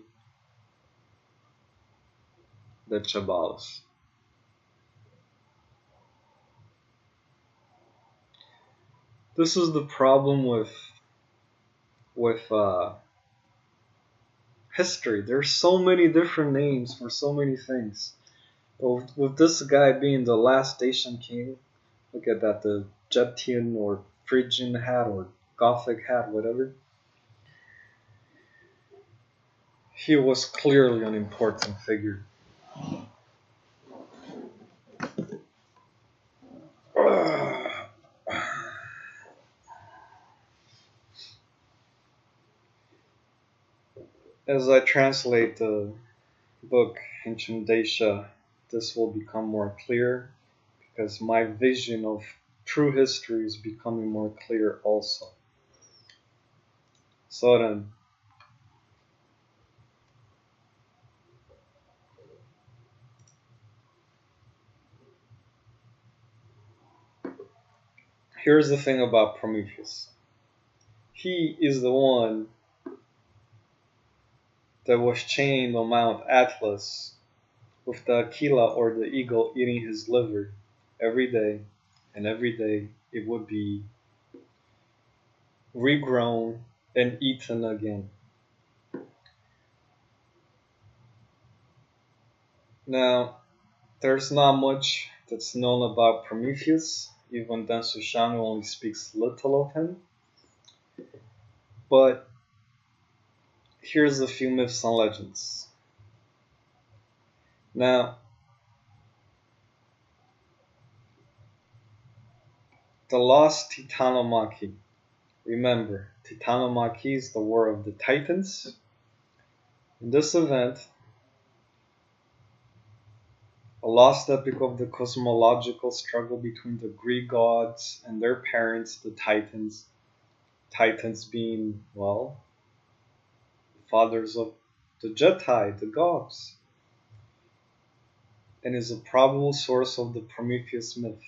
Decebalus. This is the problem with history. There's so many different names for so many things. But with this guy being the last Dacian king, look at that, the Getian or Phrygian hat or Gothic hat, whatever. He was clearly an important figure. As I translate the book Ancient Dacia, this will become more clear because my vision of true history is becoming more clear also. So then, here's the thing about Prometheus. He is the one that was chained on Mount Atlas with the Aquila or the eagle eating his liver every day, and every day it would be regrown and eaten again. Now, there's not much that's known about Prometheus. Even Dan Susano only speaks little of him. But here's a few myths and legends. Now, the lost Titanomachy, Remember, Titanomachy is the war of the Titans. In this event, a lost epic of the cosmological struggle between the Greek gods and their parents, the Titans. Titans being, well, fathers of the Getae, the Goths, and is a probable source of the Prometheus myth.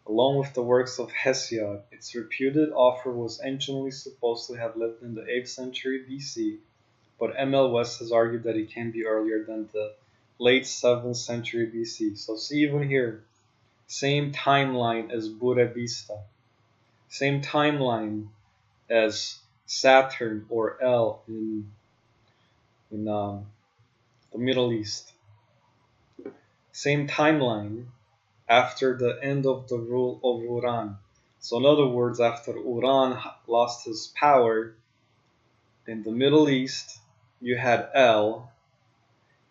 Along with the works of Hesiod, its reputed author was anciently supposed to have lived in the 8th century BC, but M.L. West has argued that it can be earlier than the late 7th century BC. So see, even here, same timeline as Buddha Vista, same timeline as Saturn or El in the Middle East. Same timeline after the end of the rule of Uran. So in other words, after Uran lost his power in the Middle East, you had El,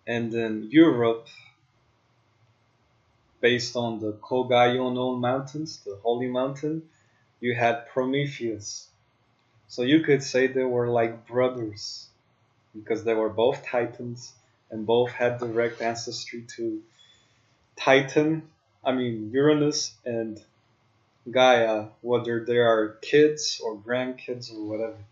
and then Europe, based on the Kogayonon Mountains, the Holy Mountain, you had Prometheus. So you could say they were like brothers, because they were both Titans and both had direct ancestry to Uranus and Gaia, whether they are kids or grandkids or whatever.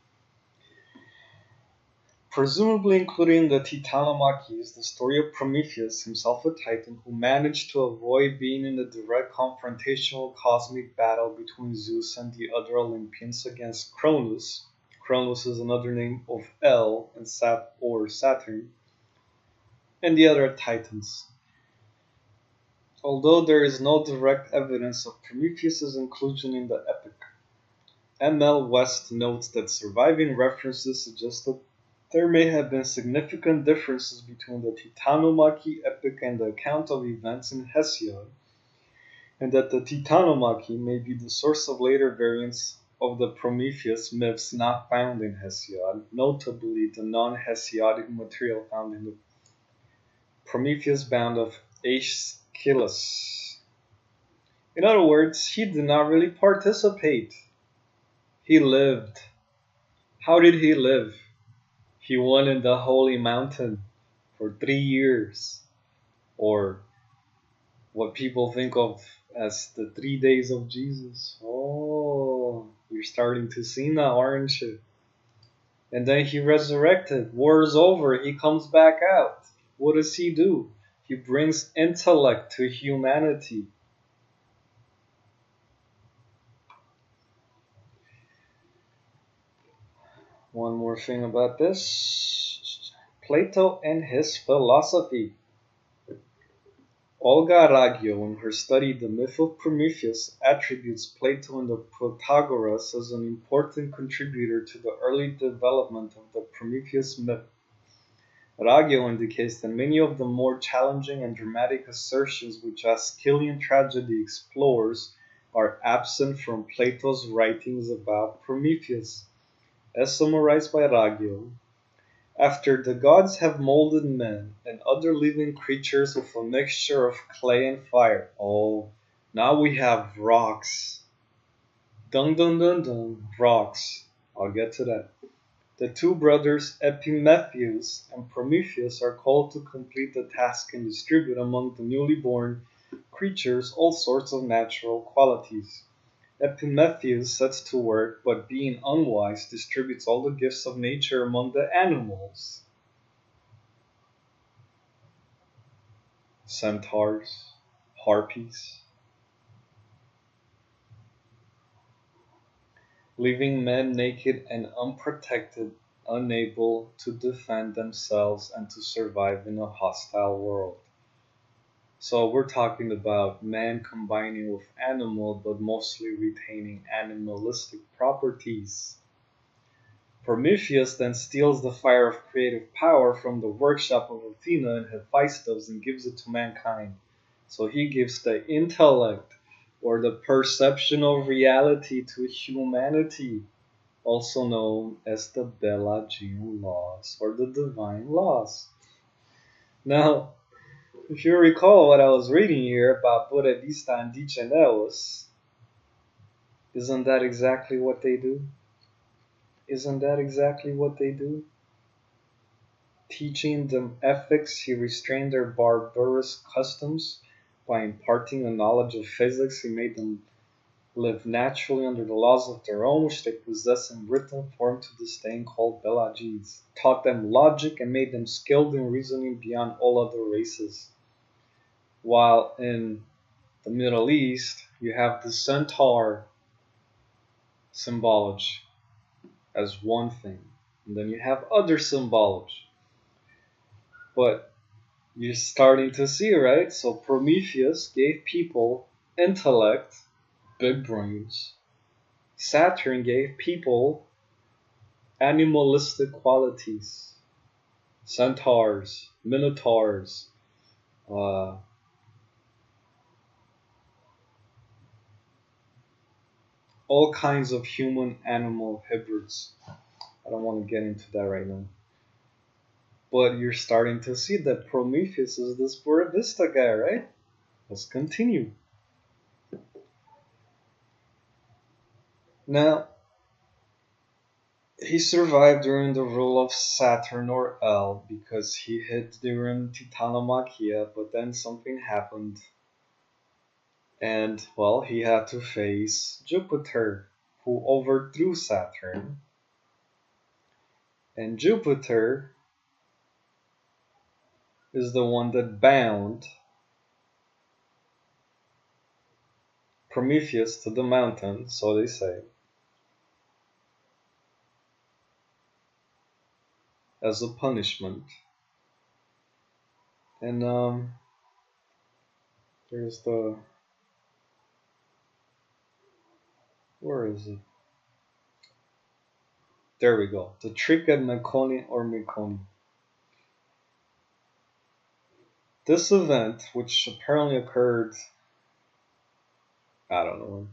Presumably including the Titanomachy is the story of Prometheus, himself a Titan, who managed to avoid being in a direct confrontational cosmic battle between Zeus and the other Olympians against Cronus. Cronus is another name of El and Saturn, and the other Titans. Although there is no direct evidence of Prometheus' inclusion in the epic, M.L. West notes that surviving references suggest that there may have been significant differences between the Titanomachy epic and the account of events in Hesiod, and that the Titanomachy may be the source of later variants of the Prometheus myths not found in Hesiod, notably the non-Hesiodic material found in the Prometheus bound of Aeschylus. In other words, he did not really participate. He lived. How did he live? He went in the Holy Mountain for 3 years, or what people think of as the 3 days of Jesus. Oh, you're starting to see now, aren't you? And then he resurrected. War is over. He comes back out. What does he do? He brings intellect to humanity. One more thing about this. Plato and his philosophy. Olga Raggio, in her study The Myth of Prometheus, attributes Plato and the Protagoras as an important contributor to the early development of the Prometheus myth. Raggio indicates that many of the more challenging and dramatic assertions which Aeschylean tragedy explores are absent from Plato's writings about Prometheus. As summarized by Raggio, after the gods have molded men and other living creatures with a mixture of clay and fire, now we have rocks. Dun dun dun dun, rocks. I'll get to that. The two brothers Epimetheus and Prometheus are called to complete the task and distribute among the newly born creatures all sorts of natural qualities. Epimetheus sets to work, but being unwise, distributes all the gifts of nature among the animals. Centaurs, harpies, leaving men naked and unprotected, unable to defend themselves and to survive in a hostile world. So we're talking about man combining with animal, but mostly retaining animalistic properties. Prometheus then steals the fire of creative power from the workshop of Athena and Hephaestus and gives it to mankind. So he gives the intellect, or the perception of reality, to humanity, also known as the Belagines laws, or the divine laws. Now, if you recall what I was reading here about Buddha Vista and Diceneus, isn't that exactly what they do? Isn't that exactly what they do? Teaching them ethics, he restrained their barbarous customs. By imparting a knowledge of physics, he made them live naturally under the laws of their own, which they possess in written form to this day, called Belagines. Taught them logic and made them skilled in reasoning beyond all other races. While in the Middle East, you have the centaur symbology as one thing, and then you have other symbology. But you're starting to see, right? So Prometheus gave people intellect, big brains. Saturn gave people animalistic qualities. Centaurs, minotaurs, uh, all kinds of human animal hybrids. I don't want to get into that right now. But you're starting to see that Prometheus is this Buena Vista guy, right? Let's continue. Now, he survived during the rule of Saturn or El because he hid during Titanomachia, but then something happened. And, well, he had to face Jupiter, who overthrew Saturn. And Jupiter is the one that bound Prometheus to the mountain, so they say, as a punishment. And there's the, where is it? There we go. The trick at Mekoni or Mekoni. This event, which apparently occurred, I don't know,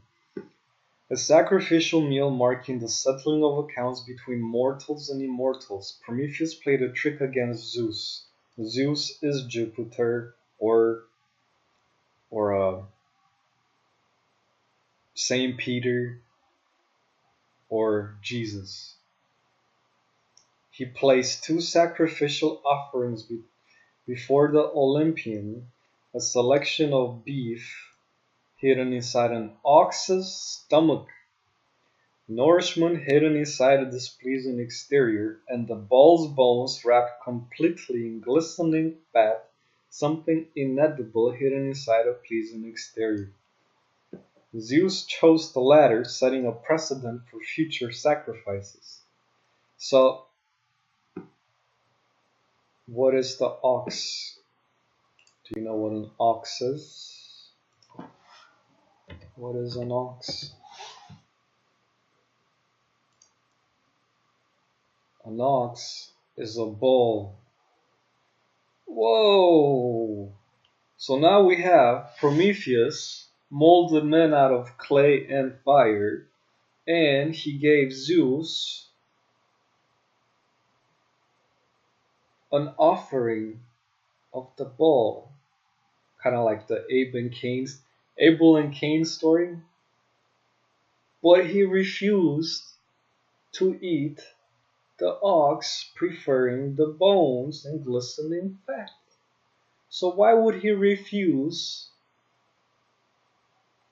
a sacrificial meal marking the settling of accounts between mortals and immortals. Prometheus played a trick against Zeus. Zeus is Jupiter or Saint Peter or Jesus. He placed two sacrificial offerings before the Olympian, a selection of beef hidden inside an ox's stomach, nourishment hidden inside a displeasing exterior, and the bull's bones wrapped completely in glistening fat, something inedible hidden inside a pleasing exterior. Zeus chose the latter, setting a precedent for future sacrifices. So, what is the ox? Do you know what an ox is? What is an ox? An ox is a bull. Whoa! So now we have Prometheus molded men out of clay and fire, and he gave Zeus an offering of the bull, kind of like the Abel and Cain story. But he refused to eat the ox, preferring the bones and glistening fat. So why would he refuse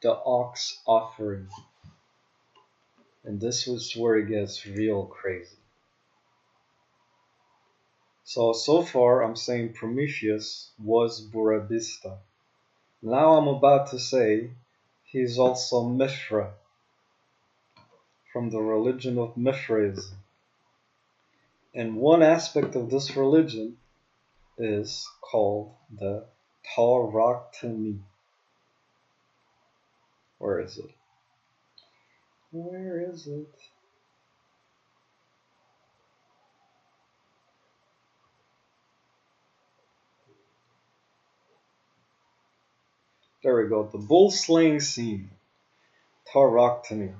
the ox offering? And this was where it gets real crazy. So far I'm saying Prometheus was Buena Vista. Now I'm about to say he's also Mithra, from the religion of Mithraism. And one aspect of this religion is called the Tauroctony. Where is it? Where is it? There we go. The bull slaying scene. Tauroctony.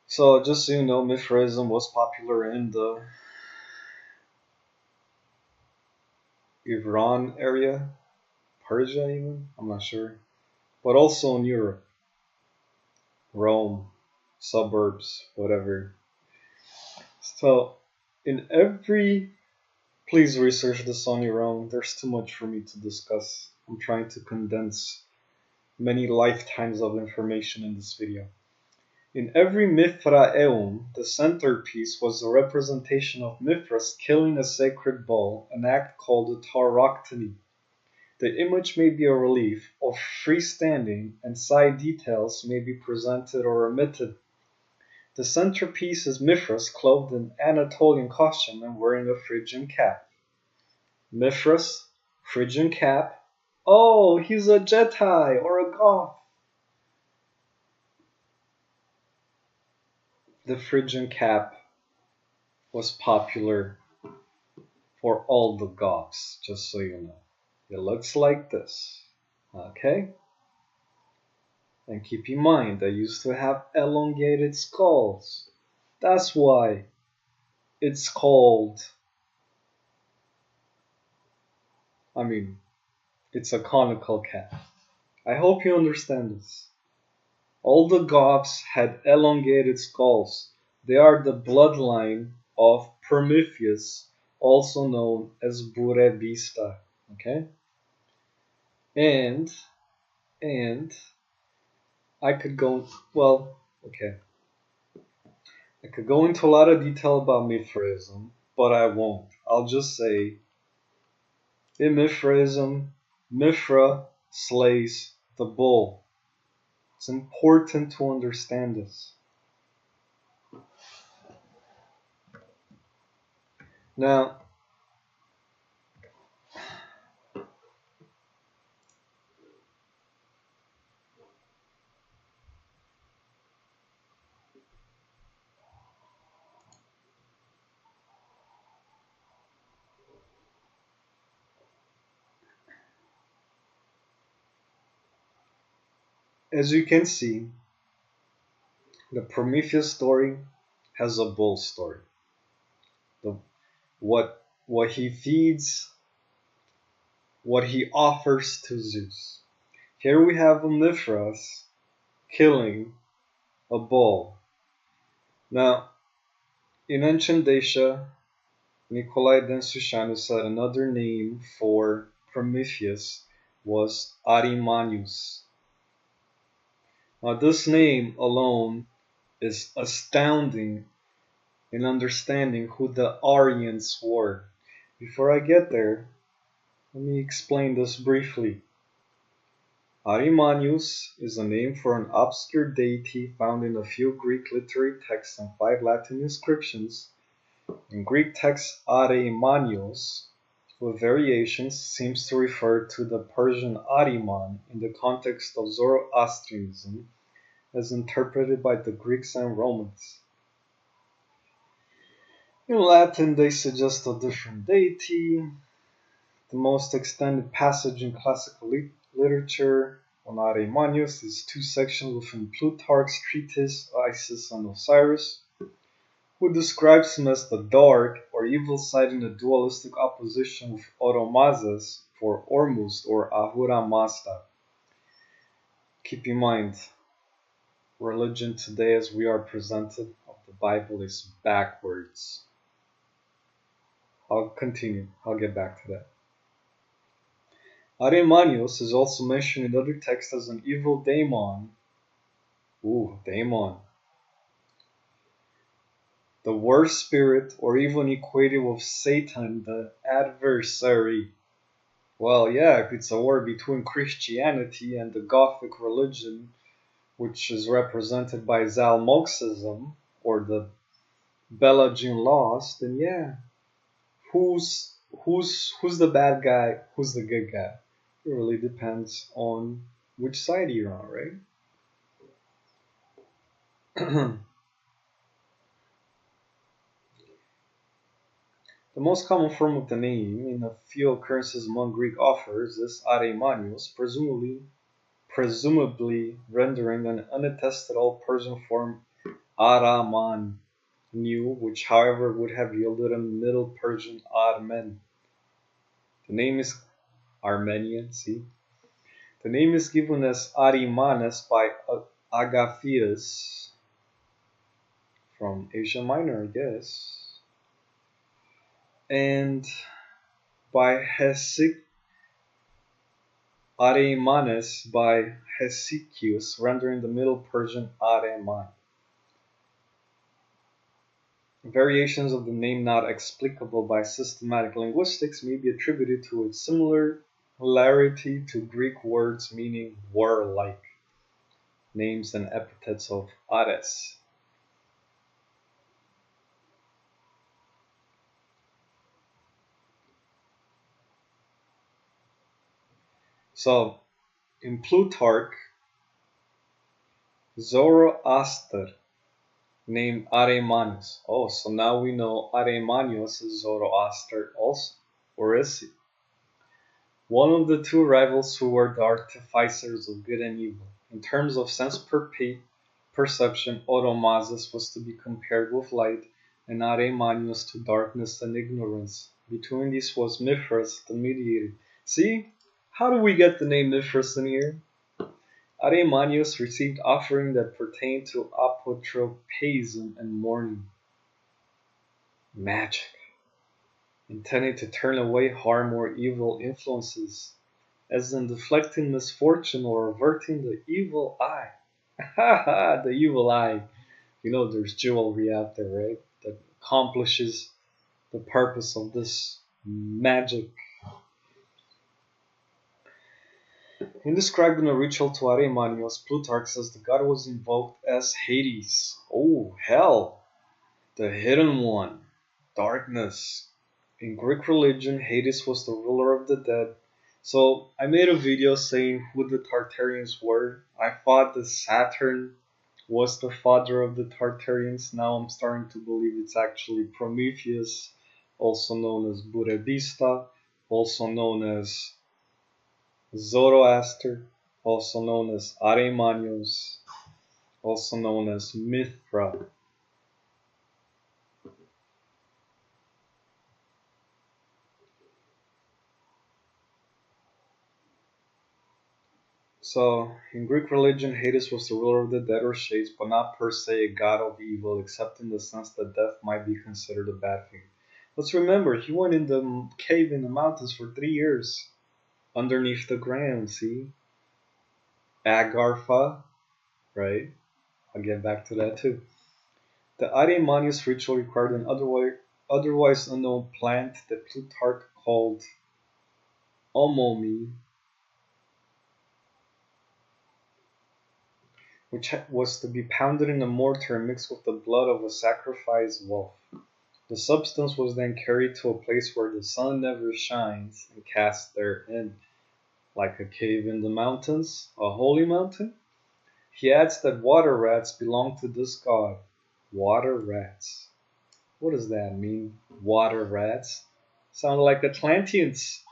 So just so you know, Mithraism was popular in the Iran area, Persia even, I'm not sure, but also in Europe, Rome, suburbs, whatever. So, in every, please research this on your own. There's too much for me to discuss. I'm trying to condense many lifetimes of information in this video. In every Mithraeum, the centerpiece was a representation of Mithras killing a sacred bull, an act called a tauroctony. The image may be a relief of freestanding, and side details may be presented or omitted. The centerpiece is Mithras clothed in Anatolian costume and wearing a Phrygian cap. Mithras, Phrygian cap. Oh, he's a Getae or a Goth. The Phrygian cap was popular for all the Goths, just so you know. It looks like this. Okay? And keep in mind, they used to have elongated skulls. That's why it's called, it's a conical cap. I hope you understand this. All the Goths had elongated skulls. They are the bloodline of Prometheus, also known as Burebista. Okay? And I could go, I could go into a lot of detail about Mithraism, but I won't. I'll just say, in Mithraism, Mithra slays the bull. It's important to understand this. Now, as you can see, the Prometheus story has a bull story. What he feeds, what he offers to Zeus. Here we have a Mithras killing a bull. Now, in ancient Dacia, Nicolae Densuchanu said another name for Prometheus was Arimanius. Now, this name alone is astounding in understanding who the Aryans were. Before I get there, let me explain this briefly. Arimanius is a name for an obscure deity found in a few Greek literary texts and 5 Latin inscriptions. In Greek text, Arimanios, with variations, seems to refer to the Persian Ahriman in the context of Zoroastrianism, as interpreted by the Greeks and Romans. In Latin, they suggest a different deity. The most extended passage in classical literature on Arimanius is 2 sections within Plutarch's treatise Isis and Osiris, who describes him as the dark or evil side in a dualistic opposition with Oromazes for Ormuzd or Ahura Mazda. Keep in mind, religion today as we are presented of the Bible is backwards. I'll continue. I'll get back to that. Arimanios is also mentioned in other texts as an evil daemon. Daemon. The worst spirit, or even equated with Satan, the adversary. Well, yeah, if it's a war between Christianity and the Gothic religion, which is represented by Zalmoxism, or the Belagine laws, then yeah. Who's the bad guy? Who's the good guy? It really depends on which side you're on, right? The most common form of the name in a few occurrences among Greek authors is Arimanios, presumably rendering an unattested Old Persian form Araman, which however would have yielded a Middle Persian Armen. The name is Armenian, see? The name is given as Arimanes by Agathias from Asia Minor, I guess. And by Aremanes by Hesychius, rendering the Middle Persian Areman. Variations of the name not explicable by systematic linguistics may be attributed to its similarity to Greek words meaning warlike, names and epithets of Ares. So, in Plutarch, Zoroaster named Aremanius. Oh, so now we know Aremanius is Zoroaster also, or is he? One of the two rivals who were the artificers of good and evil. In terms of sense perception, Oromazus was to be compared with light, and Aremanius to darkness and ignorance. Between these was Mithras, the mediator. See? How do we get the name Mithras in here? Aremanius received offering that pertained to apotropaism and mourning. Magic. Intended to turn away harm or evil influences, as in deflecting misfortune or averting the evil eye. Ha ha, the evil eye. You know there's jewelry out there, right? That accomplishes the purpose of this magic. In describing a ritual to Aremanius, Plutarch says the god was invoked as Hades. Oh, hell! The hidden one. Darkness. In Greek religion, Hades was the ruler of the dead. So I made a video saying who the Tartarians were. I thought that Saturn was the father of the Tartarians. Now I'm starting to believe it's actually Prometheus, also known as Burebista, also known as Zoroaster, also known as Aremanius, also known as Mithra. So, in Greek religion, Hades was the ruler of the dead or shades, but not per se a god of evil, except in the sense that death might be considered a bad thing. Let's remember, he went in the cave in the mountains for 3 years. Underneath the ground, see? Agartha, right? I'll get back to that too. The Aremanius ritual required an otherwise unknown plant that Plutarch called omomi, which was to be pounded in a mortar and mixed with the blood of a sacrificed wolf. The substance was then carried to a place where the sun never shines and cast therein, like a cave in the mountains, a holy mountain. He adds that water rats belong to this god. Water rats. What does that mean? Water rats? Sound like Atlanteans.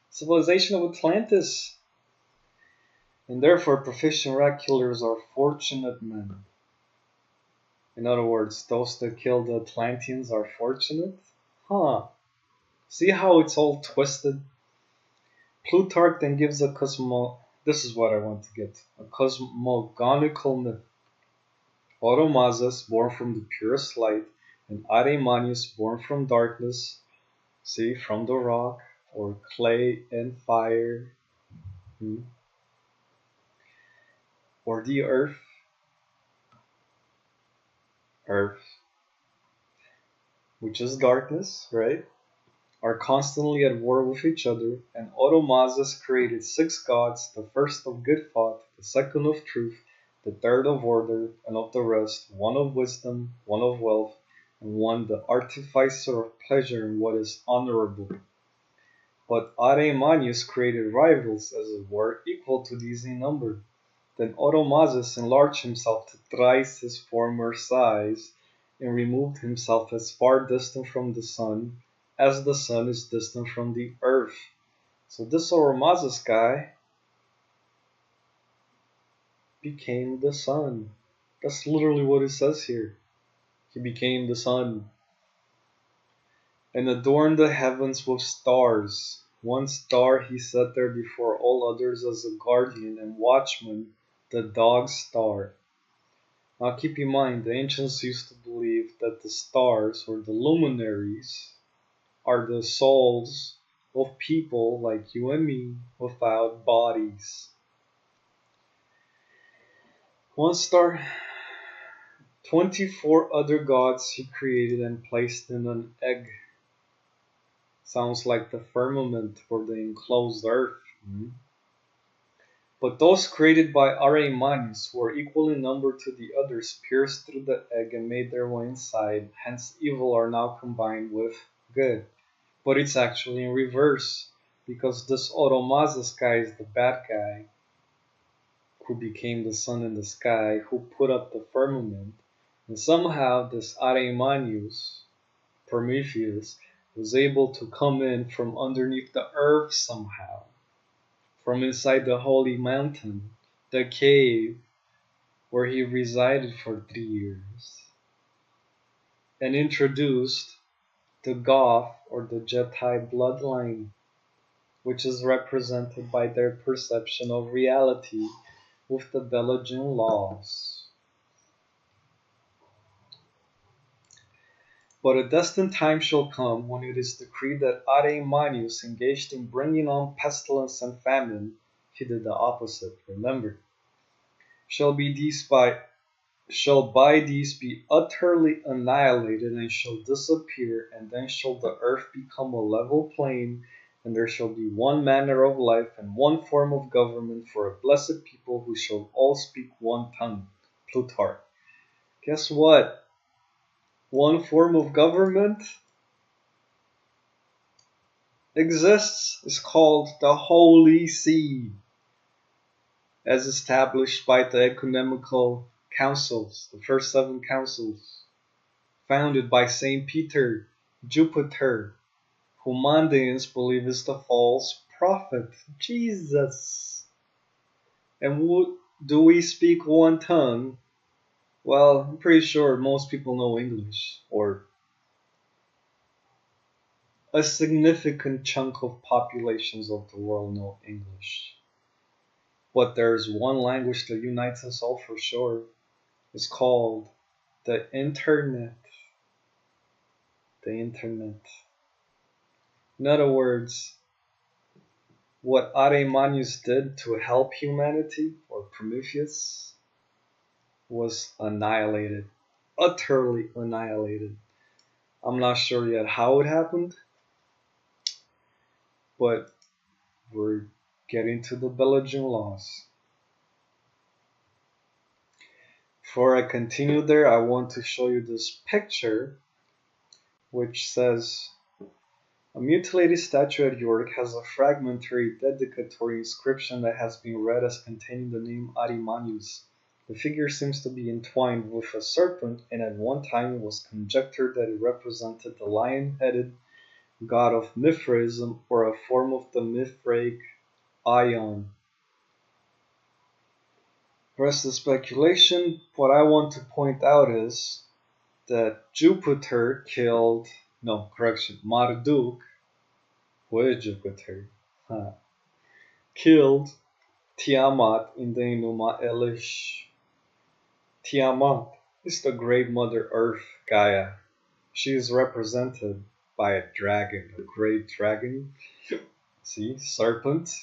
Civilization of Atlantis. And therefore proficient rat killers are fortunate men. In other words, those that kill the Atlanteans are fortunate? Huh. See how it's all twisted? Plutarch then gives this is what I want to get. A cosmogonical myth. Oromazus, born from the purest light, and Aremanius, born from darkness, see, from the rock, or clay and fire, or the earth, which is darkness, right, are constantly at war with each other, and Oromazus created 6 gods, the first of good thought, the second of truth, the third of order, and of the rest, one of wisdom, one of wealth, and one the artificer of pleasure in what is honorable. But Aremanius created rivals, as it were, equal to these in number. Then Oromazus enlarged himself to thrice his former size, and removed himself as far distant from the sun as the sun is distant from the earth. So this Oromazus guy became the sun. That's literally what it says here. He became the sun. And adorned the heavens with stars. One star he set there before all others as a guardian and watchman, the dog star. Now keep in mind, the ancients used to believe believe that the stars or the luminaries are the souls of people like you and me without bodies. One star, 24 other gods he created and placed in an egg. Sounds like the firmament or the enclosed earth. But those created by Aryan, who were equal in number to the others, pierced through the egg and made their way inside. Hence, evil are now combined with good. But it's actually in reverse, because this Oromazes guy is the bad guy, who became the sun in the sky, who put up the firmament, and somehow this Areimanius, Prometheus, was able to come in from underneath the earth somehow, from inside the holy mountain, the cave where he resided for 3 years, and introduced the Goth or the Getae bloodline, which is represented by their perception of reality with the Belagine laws. But a destined time shall come when it is decreed that Areimanius, engaged in bringing on pestilence and famine, he did the opposite, remember, shall by these be utterly annihilated and shall disappear, and then shall the earth become a level plain, and there shall be one manner of life and one form of government for a blessed people who shall all speak one tongue. Plutarch. Guess what? One form of government exists, is called the Holy See, as established by the ecumenical councils, the first 7 councils, founded by Saint Peter, Jupiter, who Mandaeans believe is the false prophet, Jesus. And do we speak one tongue? Well, I'm pretty sure most people know English, or a significant chunk of populations of the world know English. But there's one language that unites us all for sure. It's called the Internet. The Internet. In other words, what Areimanius did to help humanity, or Prometheus, was annihilated. Utterly annihilated. I'm not sure yet how it happened, but we're getting to the Belagine laws. Before I continue there, I want to show you this picture, which says, a mutilated statue at York has a fragmentary dedicatory inscription that has been read as containing the name Areimanius. The figure seems to be entwined with a serpent, and at one time it was conjectured that it represented the lion-headed god of Mithraism, or a form of the Mithraic Aryan. The rest of the speculation, what I want to point out is that Marduk, who is Jupiter, killed Tiamat in the Enuma Elish. Tiamat is the great Mother Earth, Gaia. She is represented by a dragon, a great dragon. See, serpent.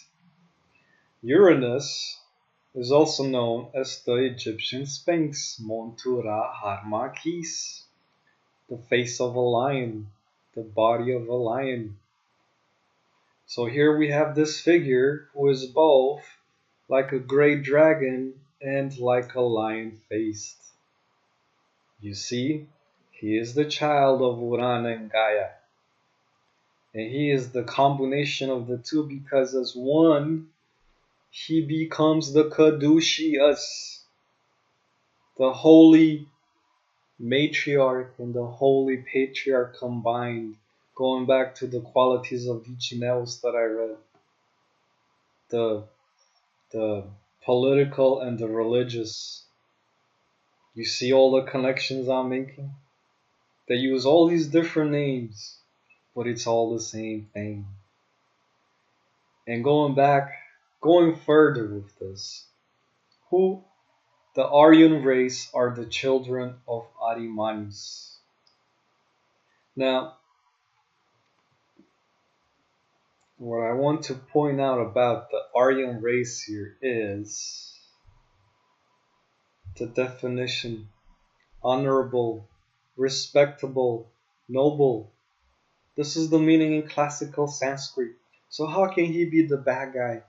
Uranus is also known as the Egyptian Sphinx, Montura Harmakis, the face of a lion, the body of a lion. So here we have this figure who is both like a great dragon and like a lion faced. You see, he is the child of Urana and Gaia. And he is the combination of the two, because as one, he becomes the Caduceus, the holy matriarch and the holy patriarch combined, going back to the qualities of Vicinelus that I read. The political and the religious. You see all the connections I'm making? They use all these different names, but it's all the same thing. And going further with this, the The Aryan race are the children of Arimanes. Now, what I want to point out about the Aryan race here is the definition: honorable, respectable, noble. This is the meaning in classical Sanskrit. So how can he be the bad guy?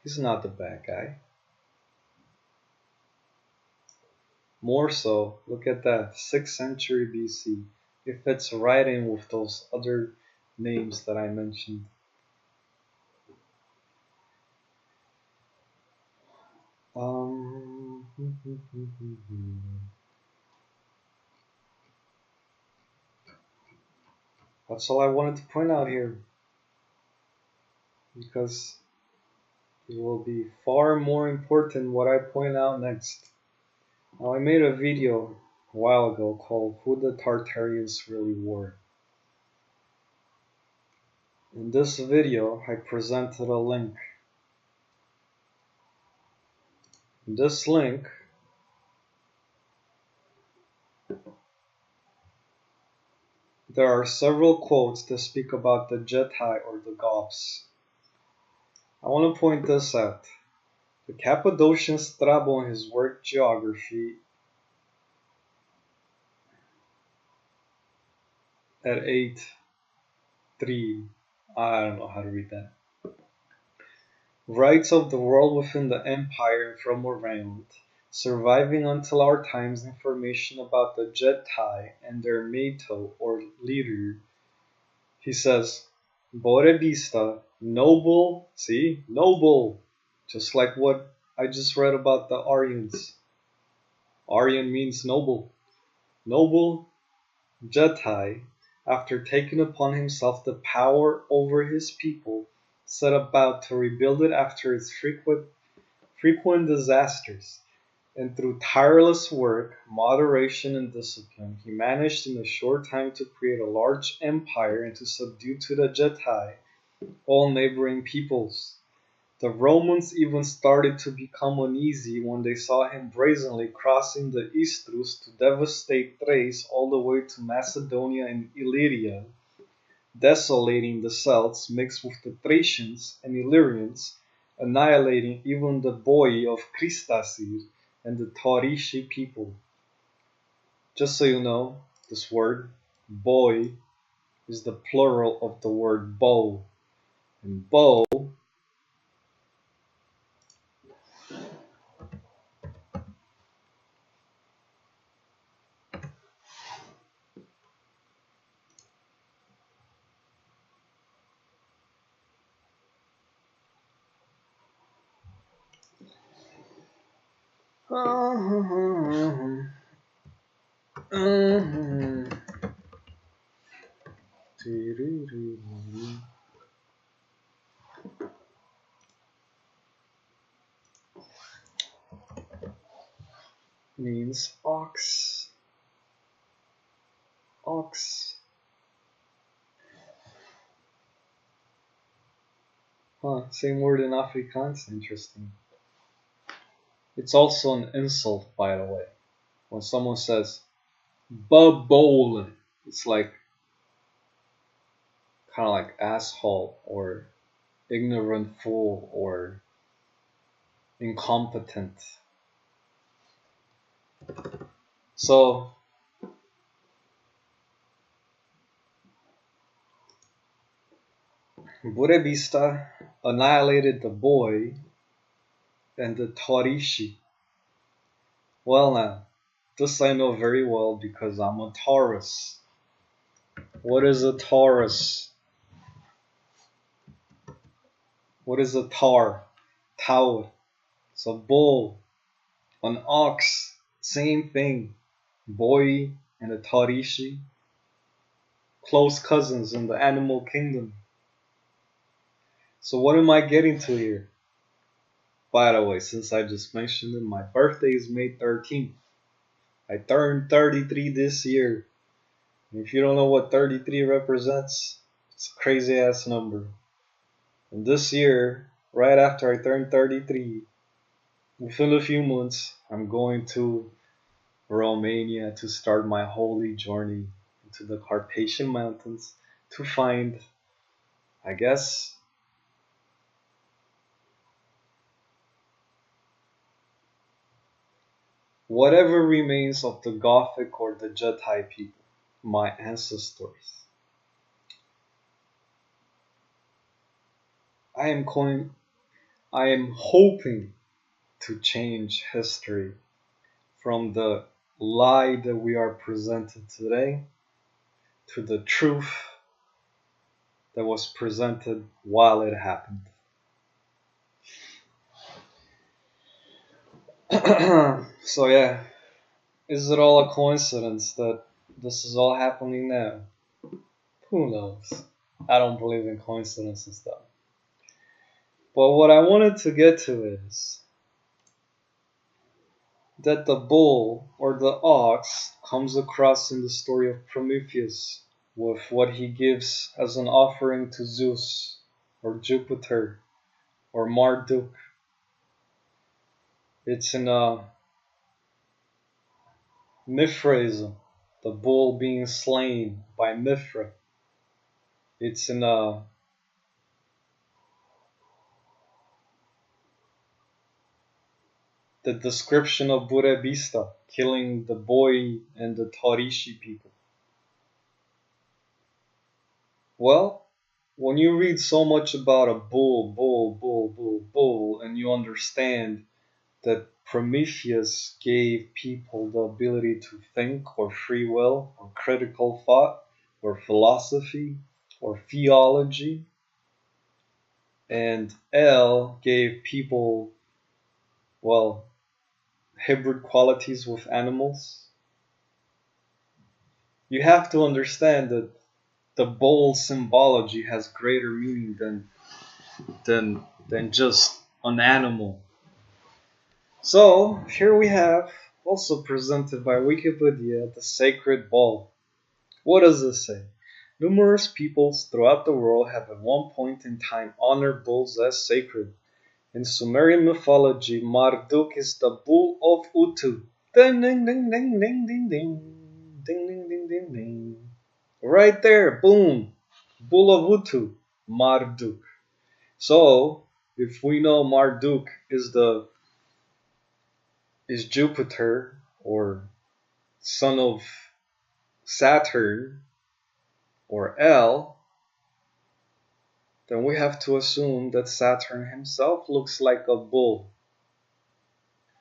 He's not the bad guy. More so, look at that, 6th century BC. It fits right in with those other names that I mentioned. That's all I wanted to point out here, because it will be far more important what I point out next. Now, I made a video a while ago called Who the Tartarians Really Were. In this video, I presented a link. In this link, there are several quotes that speak about the Getae or the Goths. I want to point this out. The Cappadocian Strabo in his work Geography at 8.3, I don't know how to read that, writes of the world within the empire and from around, surviving until our times information about the Getae and their Meto or leader. He says, Bore vista, noble, see, noble, just like what I just read about the Aryans. Aryan means noble. Noble Getae, after taking upon himself the power over his people, set about to rebuild it after its frequent disasters, and through tireless work, moderation, and discipline, he managed in a short time to create a large empire and to subdue to the Getae all neighboring peoples. The Romans even started to become uneasy when they saw him brazenly crossing the Istrus to devastate Thrace all the way to Macedonia and Illyria, desolating the Celts mixed with the Thracians and Illyrians, annihilating even the Boii of Christasir and the Taurishi people. Just so you know, this word, boy, is the plural of the word bow. And bow means ox. Ox. Same word in Afrikaans. Interesting. It's also an insult, by the way. When someone says "babolen," it's like kind of like asshole or ignorant fool or incompetent. So Burebista annihilated the boy and the Taurishi. Well now, this I know very well because I'm a Taurus. What is a Taurus? What is a tar? Tower. It's a bull. An ox. Same thing. Boy and a Taurishi. Close cousins in the animal kingdom. So what am I getting to here? By the way, since I just mentioned it, my birthday is May 13th. I turned 33 this year. And if you don't know what 33 represents, it's a crazy ass number. And this year, right after I turned 33, Within a few months, I'm going to Romania to start my holy journey into the Carpathian Mountains to find, I guess, whatever remains of the Gothic or the Getae people, my ancestors. I am going, I am hoping to change history from the lie that we are presented today to the truth that was presented while it happened. So yeah, is it all a coincidence that this is all happening now? Who knows? I don't believe in coincidences though. But what I wanted to get to is that the bull or the ox comes across in the story of Prometheus with what he gives as an offering to Zeus or Jupiter or Marduk. It's in Mithraism, the bull being slain by Mithra. It's in the description of Burebista killing the boy and the Tarishi people. Well, when you read so much about a bull, and you understand that Prometheus gave people the ability to think, or free will, or critical thought, or philosophy, or theology, and El gave people, well, hybrid qualities with animals. You have to understand that the bull symbology has greater meaning than just an animal. So here we have, also presented by Wikipedia, the sacred bull. What does this say? Numerous peoples throughout the world have at one point in time honored bulls as sacred. In Sumerian mythology, Marduk is the bull of Utu. Ding ding ding ding ding ding ding. Ding ding ding ding ding. Right there, boom. Bull of Utu, Marduk. So, if we know Marduk is Jupiter or son of Saturn or El, then we have to assume that Saturn himself looks like a bull.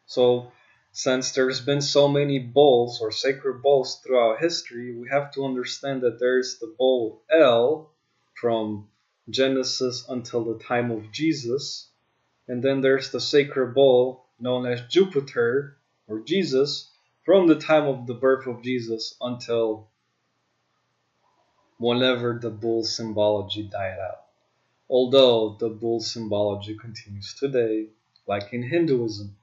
So, since there's been so many bulls or sacred bulls throughout history, we have to understand that there's the bull El from Genesis until the time of Jesus, and then there's the sacred bull known as Jupiter or Jesus from the time of the birth of Jesus until whenever the bull symbology died out. Although the bull symbology continues today, like in Hinduism.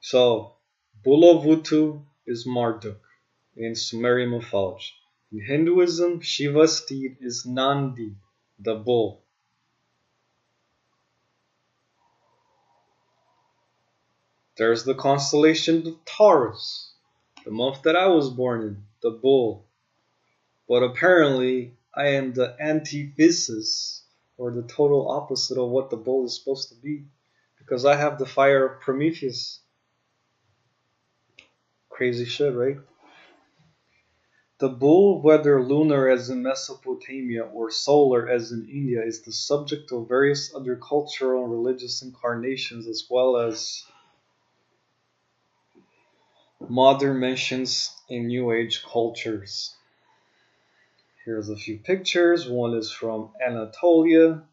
So, Bulovutu is Marduk in Sumerian mythology. In Hinduism, Shiva's steed is Nandi, the bull. There's the constellation of Taurus, the month that I was born in, the bull. But apparently, I am the antithesis, or the total opposite of what the bull is supposed to be, because I have the fire of Prometheus. Crazy shit, right? The bull, whether lunar as in Mesopotamia or solar as in India, is the subject of various other cultural and religious incarnations as well as modern mentions in New Age cultures. Here's a few pictures. One is from Anatolia,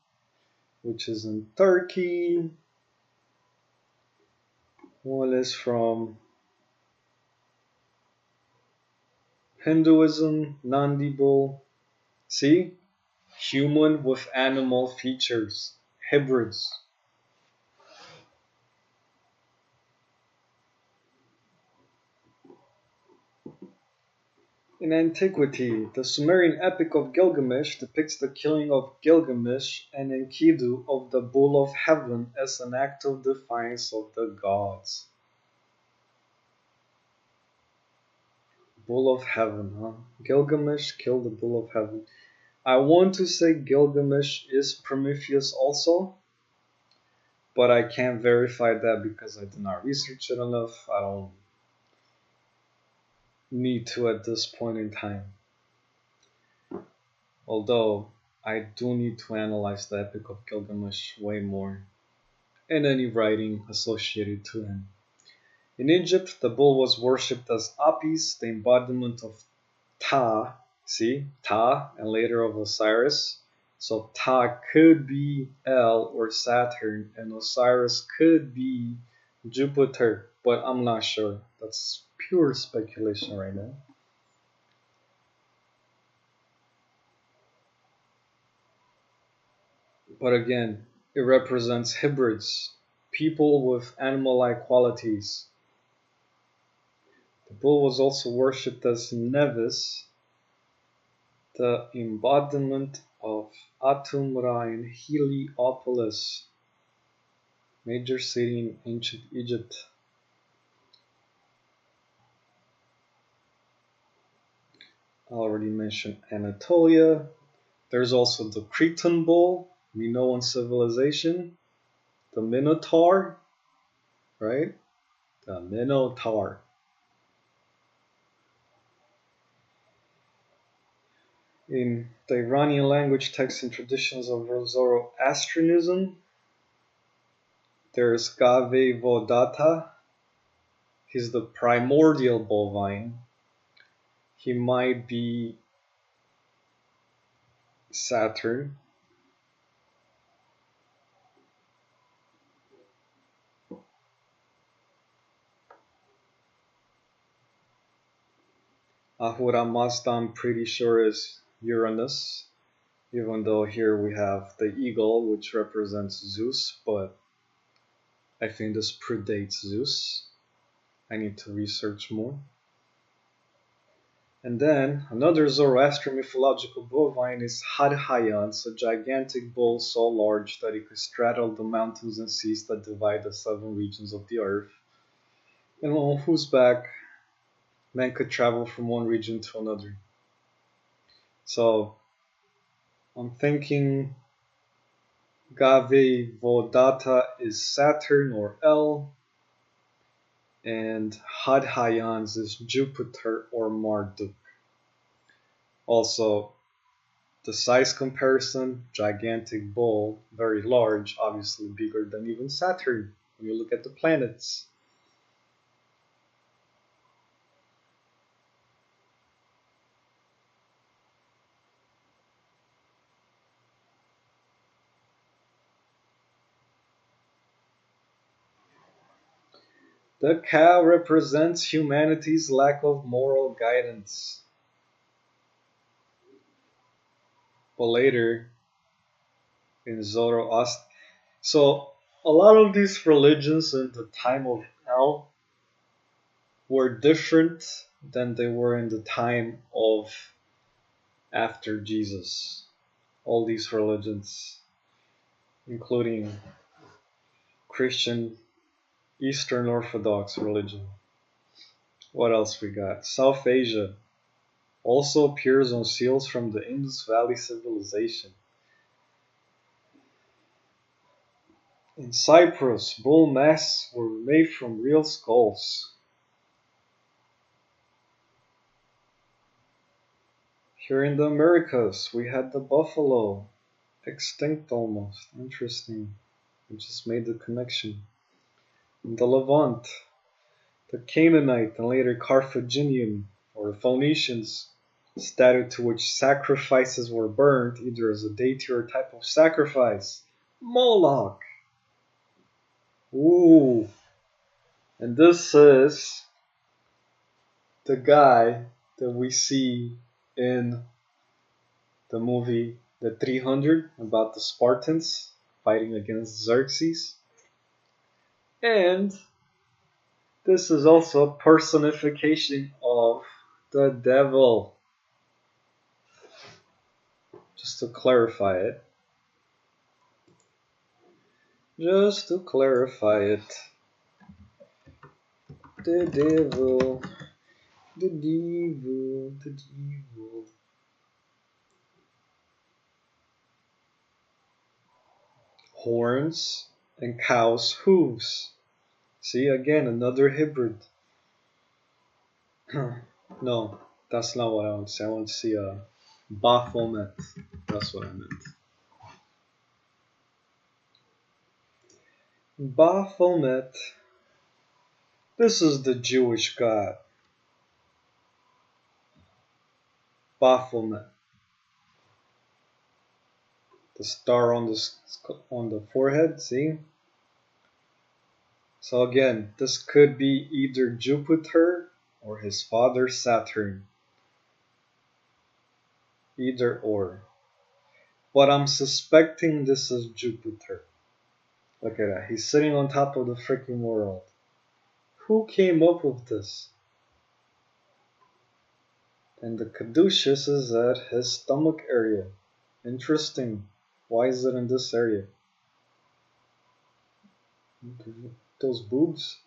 which is in Turkey. One is from Hinduism, Nandi bull. See? Human with animal features. Hybrids. In antiquity, the Sumerian epic of Gilgamesh depicts the killing of Gilgamesh and Enkidu of the Bull of Heaven as an act of defiance of the gods. Bull of Heaven, huh? Gilgamesh killed the Bull of Heaven. I want to say Gilgamesh is Prometheus also, but I can't verify that because I did not research it enough. I don't need to at this point in time. Although I do need to analyze the Epic of Gilgamesh way more and any writing associated to him. In Egypt, the bull was worshipped as Apis, the embodiment of Ta, see, Ta, and later of Osiris. So Ta could be El or Saturn, and Osiris could be Jupiter, but I'm not sure. That's pure speculation right now. But again, it represents hybrids, people with animal-like qualities. The bull was also worshipped as Nevis, the embodiment of Atum-Ra in Heliopolis, major city in ancient Egypt. I already mentioned Anatolia. There's also the Cretan bull, Minoan civilization, the Minotaur, right? The Minotaur. In the Iranian language texts and traditions of Zoroastrianism, there's Gave Vodata. He's the primordial bovine. He might be Saturn. Ahura Mazda, I'm pretty sure, is Uranus, even though here we have the eagle, which represents Zeus, but I think this predates Zeus. I need to research more. And then another Zoroastrian mythological bovine is Hadhayans, a gigantic bull so large that it could straddle the mountains and seas that divide the 7 regions of the earth, and on whose back man could travel from one region to another. So I'm thinking Gave Vodata is Saturn or El, and Hadhayans is Jupiter or Marduk. Also, the size comparison, gigantic bull, very large, obviously bigger than even Saturn when you look at the planets. The cow represents humanity's lack of moral guidance. But later, in Zoroaster, so a lot of these religions in the time of El were different than they were in the time of after Jesus. All these religions, including Christian, Eastern Orthodox religion. What else we got? South Asia also appears on seals from the Indus Valley civilization. In Cyprus, bull masks were made from real skulls. Here in the Americas, we had the buffalo, extinct almost. Interesting. I just made the connection. In the Levant, the Canaanite and later Carthaginian or Phoenicians statue to which sacrifices were burned either as a deity or a type of sacrifice. Moloch. Ooh. And this is the guy that we see in the movie The 300 about the Spartans fighting against Xerxes. And this is also a personification of the devil. just to clarify it. Just to clarify it. The devil, the devil, the devil. Horns and cow's hooves. See, again, another hybrid. No, that's not what I want to see. I want to see a Baphomet. That's what I meant. Baphomet. This is the Jewish god. Baphomet. The star on the forehead, see? So again, this could be either Jupiter or his father Saturn. Either or. But I'm suspecting this is Jupiter. Look at that. He's sitting on top of the freaking world. Who came up with this? And the caduceus is at his stomach area. Interesting. Why is it in this area? Those boobs?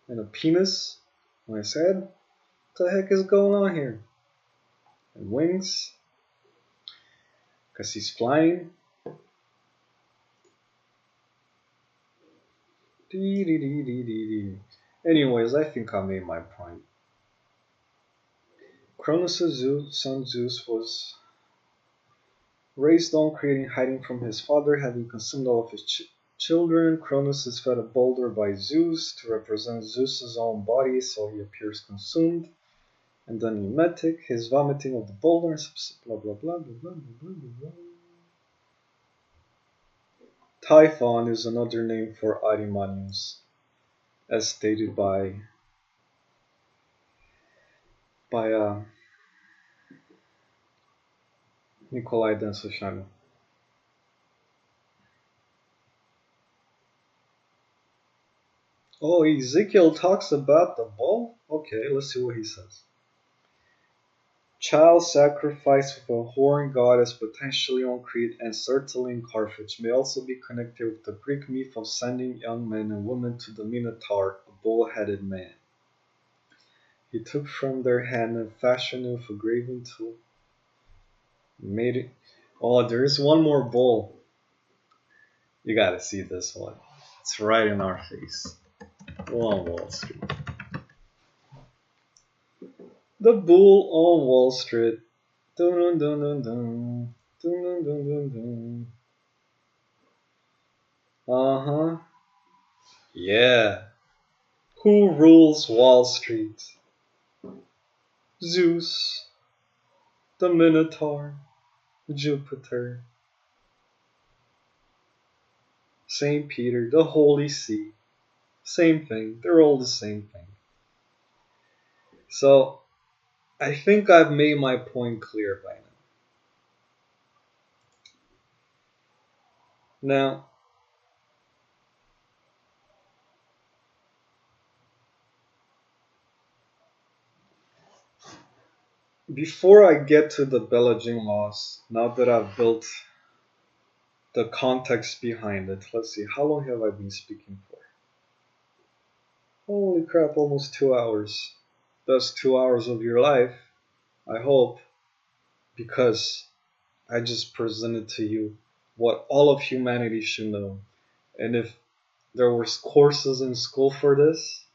And a penis? When I said, what the heck is going on here? And wings? Because he's flying. Anyways, I think I made my point. Cronus' son Zeus was raised on creating hiding from his father, having consumed all of his children. Cronus is fed a boulder by Zeus to represent Zeus's own body, so he appears consumed. And then emetic, his vomiting of the boulder, blah blah blah blah blah blah blah blah. Typhon is another name for Arimanes, as stated by Nikolai Densoshanu. Oh, Ezekiel talks about the bull? Okay, let's see what he says. Child sacrifice with a horned goddess, potentially on Crete and certainly in Carthage, may also be connected with the Greek myth of sending young men and women to the Minotaur, a bull-headed man. He took from their hand and fashioned it with a graving tool. Made it. Oh, there's one more bull. You gotta see this one. It's right in our face. On Wall Street. The bull on Wall Street. Dun dun dun dun dun. Dun dun dun dun dun. Yeah. Who rules Wall Street? Zeus. The Minotaur. Jupiter. St. Peter. The Holy See. Same thing. They're all the same thing. So, I think I've made my point clear by now. Now, before I get to the Belagines laws, now that I've built the context behind it, let's see, how long have I been speaking for? Holy crap, almost 2 hours. That's 2 hours of your life, I hope, because I just presented to you what all of humanity should know. And if there were courses in school for this,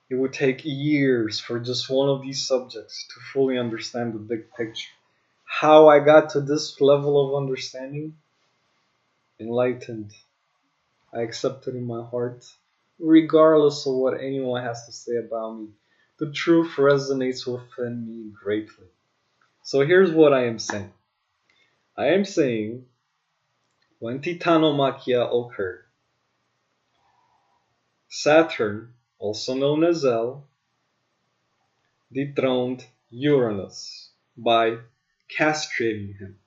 it would take years for just one of these subjects to fully understand the big picture. How I got to this level of understanding? Enlightened. I accept it in my heart, regardless of what anyone has to say about me. The truth resonates within me greatly. So here's what I am saying. I am saying, when Titanomachia occurred, Saturn, also known as El, dethroned Uranus by castrating him.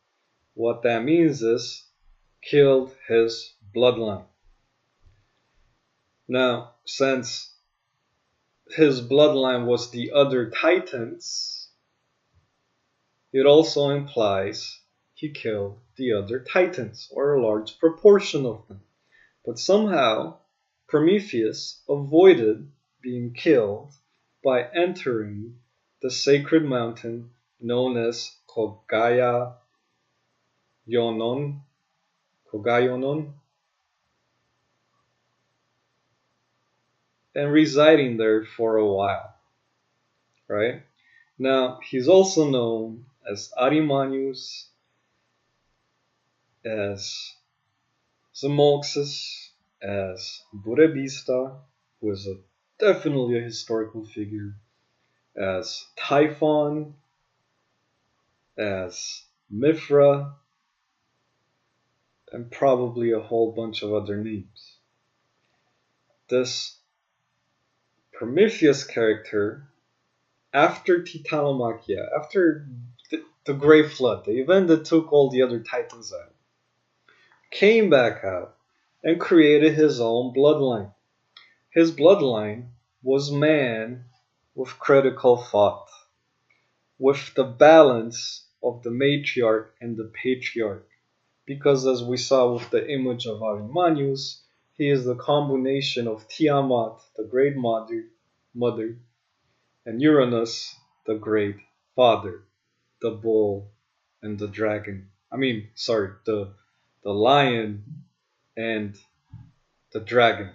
What that means is, killed his bloodline. Now, since his bloodline was the other Titans, it also implies he killed the other titans, or a large proportion of them. But somehow Prometheus avoided being killed by entering the sacred mountain known as Yonon, Kogayonon, and residing there for a while, right? Now, he's also known as Arimanes, as Zamolxis, as Burebista, who is definitely a historical figure, as Typhon, as Mithra, and probably a whole bunch of other names. This Prometheus character, after Titanomachia, after the Great Flood, the event that took all the other titans out, came back out and created his own bloodline. His bloodline was man with critical thought, with the balance of the matriarch and the patriarch. Because as we saw with the image of Arimanes, he is the combination of Tiamat, the great mother, and Uranus, the great father, the bull and the dragon. The lion and the dragon.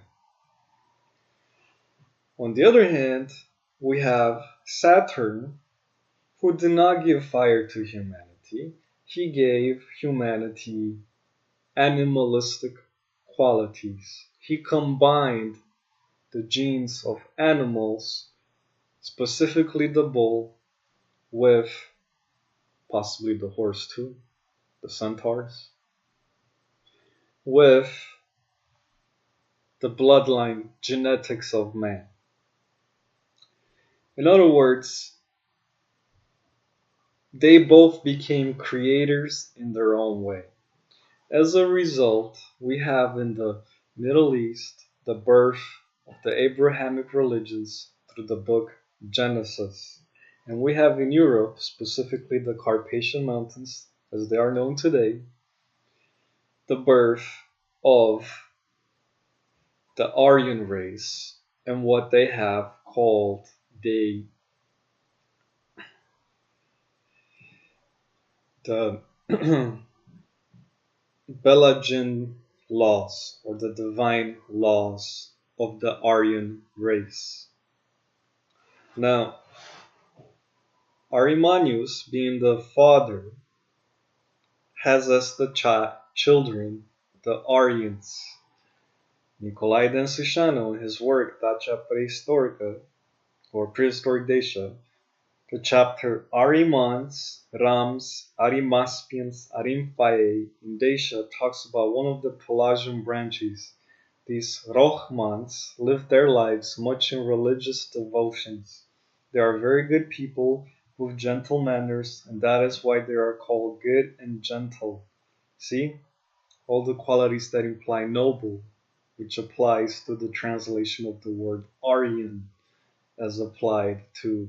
On the other hand, we have Saturn, who did not give fire to humanity. He gave humanity animalistic qualities. He combined the genes of animals, specifically the bull, with possibly the horse too, the centaurs, with the bloodline genetics of man. In other words, they both became creators in their own way. As a result, we have in the Middle East the birth of the Abrahamic religions through the book Genesis. And we have in Europe, specifically the Carpathian Mountains, as they are known today, the birth of the Aryan race and what they have called the Belagine laws, or the divine laws of the Aryan race. Now, Arimanes, being the father, has as the children the Aryans. Nicolae Densușanu, in his work Dacia Prehistorica, or Prehistoric Dacia, the chapter Arimans, Rams, Arimaspians, Arimphae in Dacia talks about one of the Pelagian branches. These Rohmans live their lives much in religious devotions. They are very good people with gentle manners, and that is why they are called good and gentle. See? All the qualities that imply noble, which applies to the translation of the word Aryan as applied to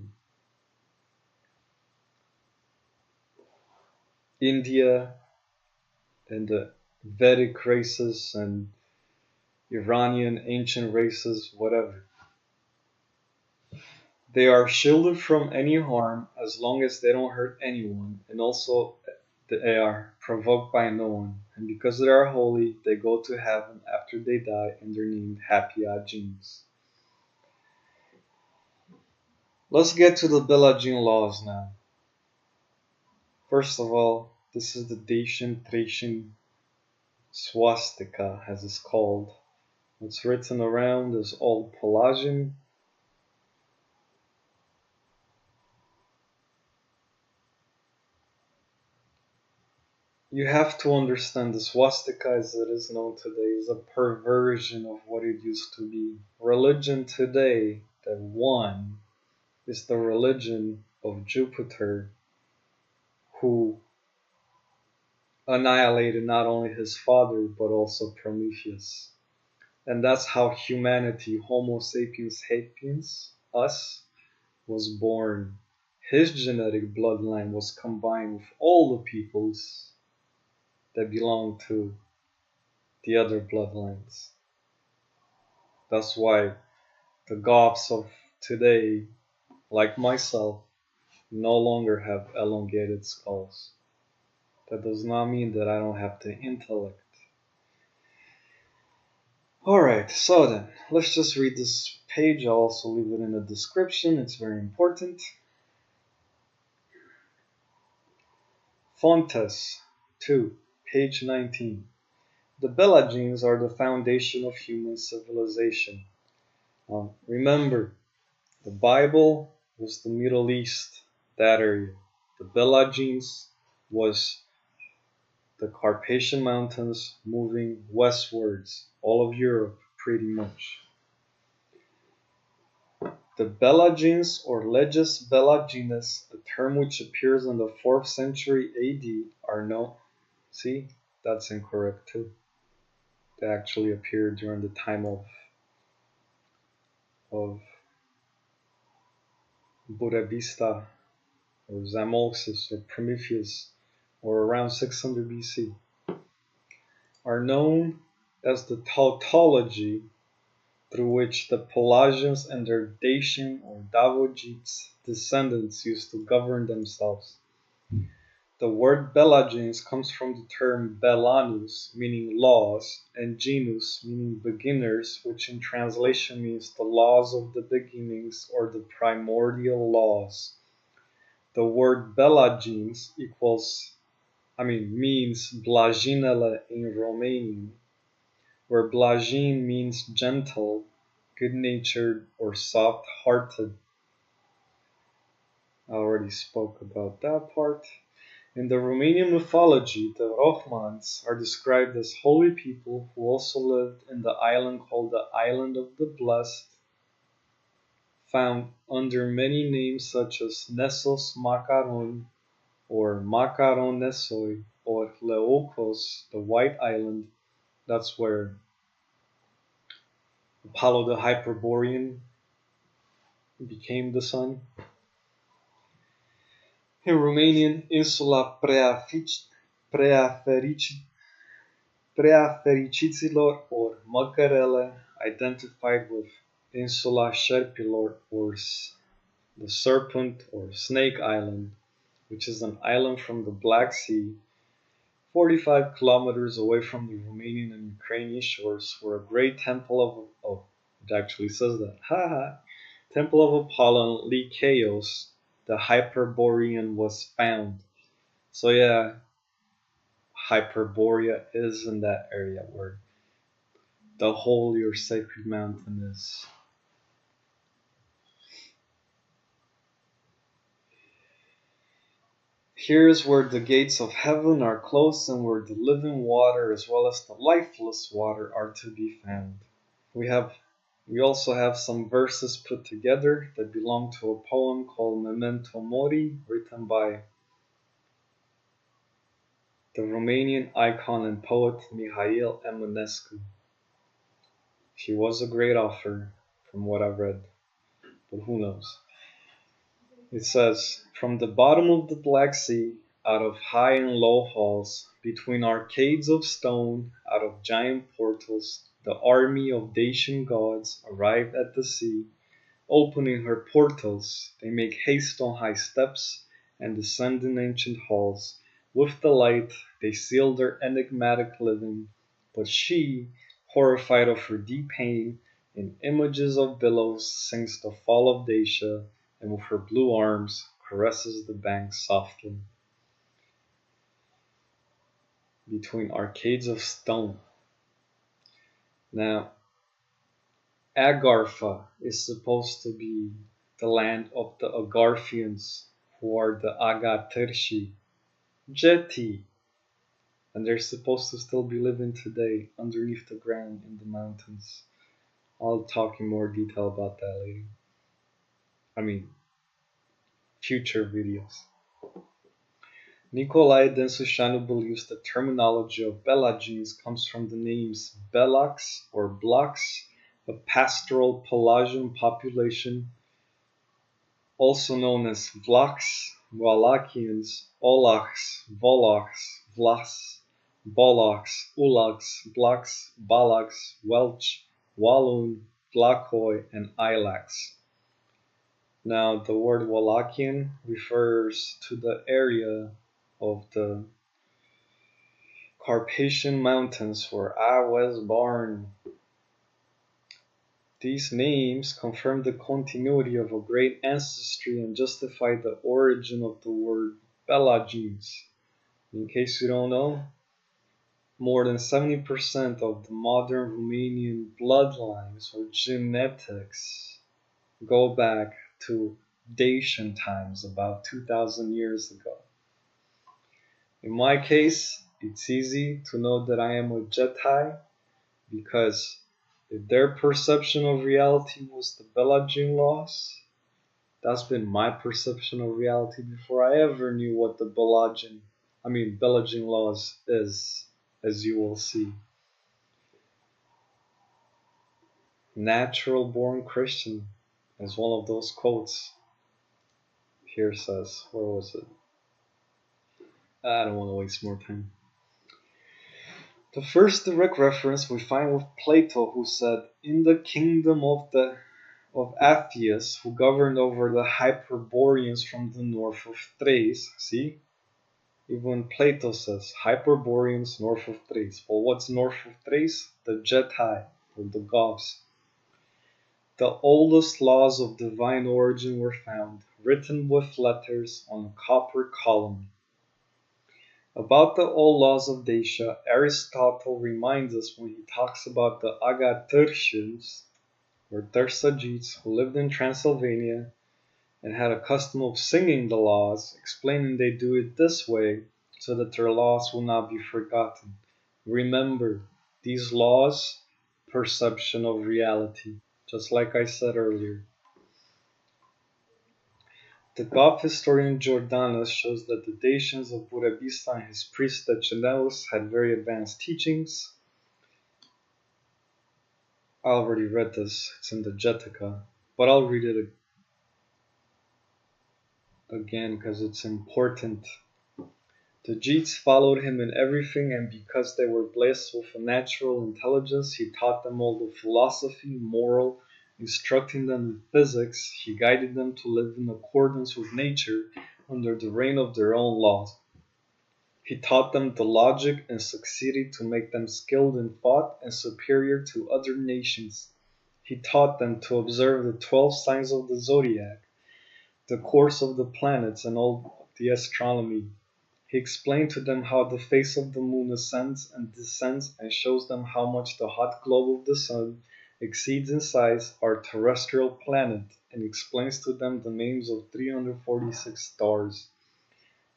India and the Vedic races and Iranian ancient races, whatever. They are shielded from any harm as long as they don't hurt anyone, and also they are provoked by no one. And because they are holy, they go to heaven after they die, and they're named Happy Genes. Let's get to the Belagine laws now. First of all, this is the Dacian Thracian swastika, as it's called. It's written around as Old Pelagian. You have to understand the swastika as it is known today is a perversion of what it used to be. Religion today that won is the religion of Jupiter, who annihilated not only his father but also Prometheus. And that's how humanity, Homo sapiens sapiens, us, was born. his genetic bloodline was combined with all the peoples that belong to the other bloodlines. That's why the Goths of today, like myself, no longer have elongated skulls. That does not mean that I don't have the intellect. Alright, so then, let's just read this page. I'll also leave it in the description, it's very important. Fontes 2, page 19. The Belagines are the foundation of human civilization. Remember, the Bible was the Middle East, that area. The Belagines was the Carpathian Mountains moving westwards, all of Europe pretty much. The Belagines or Leges Belagines, a term which appears in the 4th century AD, are known. See, that's incorrect too. They actually appeared during the time of Burebista or Zamolxis or Prometheus or around 600 BC, are known as the tautology through which the Pelagians and their Dacian or Davogits descendants used to govern themselves. The word Belagines comes from the term Belanus, meaning laws, and genus, meaning beginners, which in translation means the laws of the beginnings or the primordial laws. The word Belagines means Blaginele in Romanian, where Blagin means gentle, good-natured, or soft-hearted. I already spoke about that part. In the Romanian mythology, the Rohmans are described as holy people who also lived in the island called the Island of the Blessed, found under many names such as Nessos Makaron or Makaron Nessoi or Leokos, the White Island. That's where Apollo the Hyperborean became the sun. In Romanian, Insula Preafericiților or Măcărele, identified with Insula Șerpilor or the Serpent or Snake Island, which is an island from the Black Sea, 45 kilometers away from the Romanian and Ukrainian shores, where a great temple it actually says that, temple of Apollon Lycaeus, the Hyperborean, was found. So yeah, Hyperborea is in that area where the holy or sacred mountain is. Here is where the gates of heaven are closed and where the living water as well as the lifeless water are to be found. We also have some verses put together that belong to a poem called Memento Mori, written by the Romanian icon and poet Mihail Eminescu. He was a great author, from what I've read, but who knows. It says, from the bottom of the Black Sea, out of high and low halls, between arcades of stone, out of giant portals, the army of Dacian gods arrived at the sea. Opening her portals, they make haste on high steps and descend in ancient halls. With the light, they seal their enigmatic living. But she, horrified of her deep pain, in images of billows sings the fall of Dacia, and with her blue arms caresses the banks softly. Between arcades of stone. Now, Agartha is supposed to be the land of the Agarthians, who are the Agatershi, Getae, and they're supposed to still be living today underneath the ground in the mountains. I'll talk in more detail about that later. Future videos. Nicolae Densușanu believes the terminology of Belagines comes from the names Belax or Blocks, a pastoral Pelagian population, also known as Vlachs, Wallachians, Olachs, Volachs, Vlas, Bolachs, Ulachs, Blachs, Balachs, Welch, Walloon, Vlachoi, and Ilax. Now, the word Wallachian refers to the area of the Carpathian Mountains where I was born. These names confirm the continuity of a great ancestry and justify the origin of the word Belagines. In case you don't know, more than 70% of the modern Romanian bloodlines or genetics go back to Dacian times, about 2000 years ago. In my case, it's easy to know that I am a Getae because if their perception of reality was the Belagine laws, that's been my perception of reality before I ever knew what the Belagine laws is, as you will see. Natural born Christian, as one of those quotes here says. Where was it? I don't want to waste more time. The first direct reference we find with Plato, who said, "In the kingdom of Atheius, who governed over the Hyperboreans from the north of Thrace." See? Even Plato says, Hyperboreans north of Thrace. Well, what's north of Thrace? The Getae, or the Goths. The oldest laws of divine origin were found, written with letters on a copper column. About the old laws of Dacia, Aristotle reminds us when he talks about the Agathyrsians, or Thersagites, who lived in Transylvania and had a custom of singing the laws, explaining they do it this way so that their laws will not be forgotten. Remember, these laws, perception of reality, just like I said earlier. The Goth historian Jordanus shows that the Dacians of Burebista and his priest Decenellus had very advanced teachings. I already read this, it's in the Getica, but I'll read it again because it's important. The Getes followed him in everything, and because they were blessed with a natural intelligence, he taught them all the philosophy, moral, instructing them in physics. He guided them to live in accordance with nature under the reign of their own laws. He taught them the logic and succeeded to make them skilled in thought and superior to other nations. He taught them to observe the 12 signs of the zodiac, the course of the planets, and all the astronomy. He explained to them how the face of the moon ascends and descends and shows them how much the hot globe of the sun exceeds in size our terrestrial planet, and explains to them the names of 346 stars.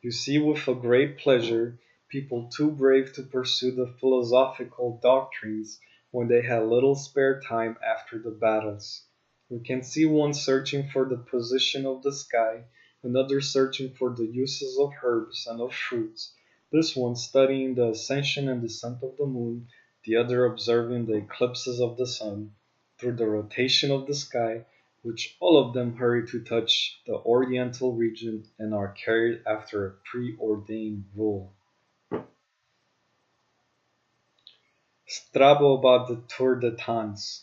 You see with a great pleasure people too brave to pursue the philosophical doctrines when they had little spare time after the battles. We can see one searching for the position of the sky, another searching for the uses of herbs and of fruits, this one studying the ascension and descent of the moon, the other observing the eclipses of the sun, through the rotation of the sky, which all of them hurry to touch the oriental region and are carried after a preordained rule. Strabo about the Turdetans.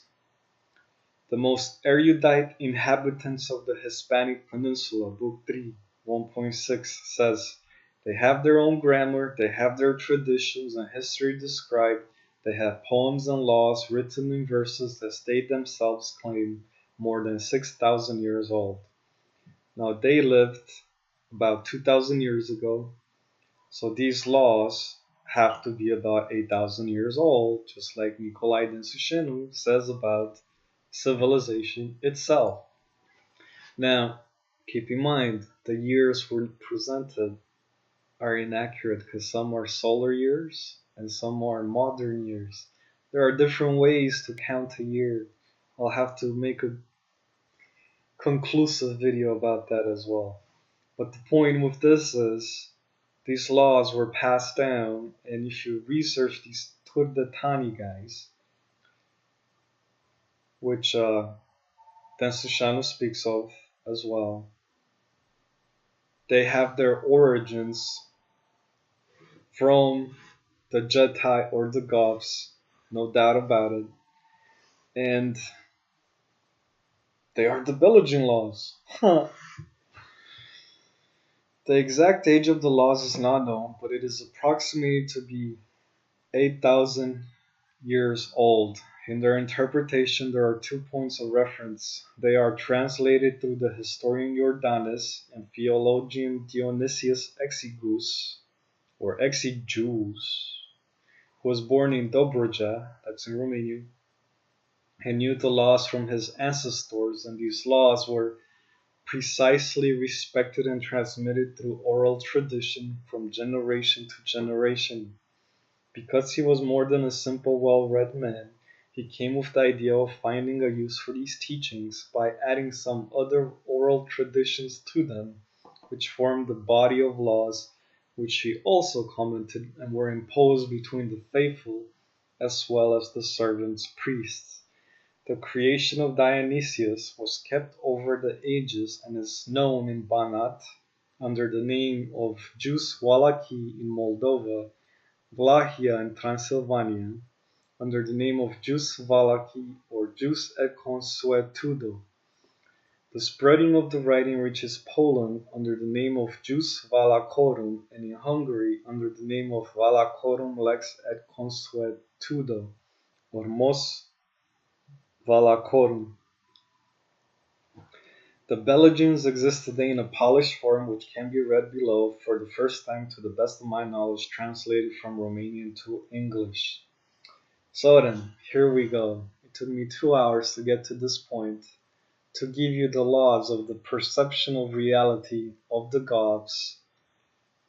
The most erudite inhabitants of the Hispanic Peninsula, Book 3, 1.6 says, they have their own grammar, they have their traditions and history described, they have poems and laws written in verses that they themselves claim more than 6,000 years old. Now they lived about 2,000 years ago, so these laws have to be about 8,000 years old, just like Nicolae din Sushenu says about civilization itself. Now, keep in mind, the years were presented are inaccurate because some are solar years and some are modern years. There are different ways to count a year. I'll have to make a conclusive video about that as well. But the point with this is, these laws were passed down, and if you research these Turdetani guys, which Dan Sushanu speaks of as well, They have their origins from the Getae or the Goths, no doubt about it. And they are the Belagine laws. Huh. The exact age of the laws is not known, but it is approximated to be 8,000 years old. In their interpretation, there are 2 points of reference. They are translated through the historian Jordanes and theologian Dionysius Exiguus, or Exiguus, who was born in Dobruja, that's in Romania, and knew the laws from his ancestors, and these laws were precisely respected and transmitted through oral tradition from generation to generation. Because he was more than a simple, well-read man, he came with the idea of finding a use for these teachings by adding some other oral traditions to them, which formed the body of laws, which he also commented and were imposed between the faithful as well as the servants' priests. The creation of Dionysius was kept over the ages and is known in Banat under the name of Jus Wallachii in Moldova, Vlachia in Transylvania, under the name of Jus Wallachii or Jus et Consuetudo. The spreading of the writing reaches Poland under the name of Jus Wallachorum, and in Hungary under the name of Wallachorum Lex et Consuetudo, or Mos Wallachorum. The Belagines exist today in a polished form which can be read below, for the first time to the best of my knowledge translated from Romanian to English. So then, here we go. It took me 2 hours to get to this point, to give you the laws of the perception of reality of the Goths,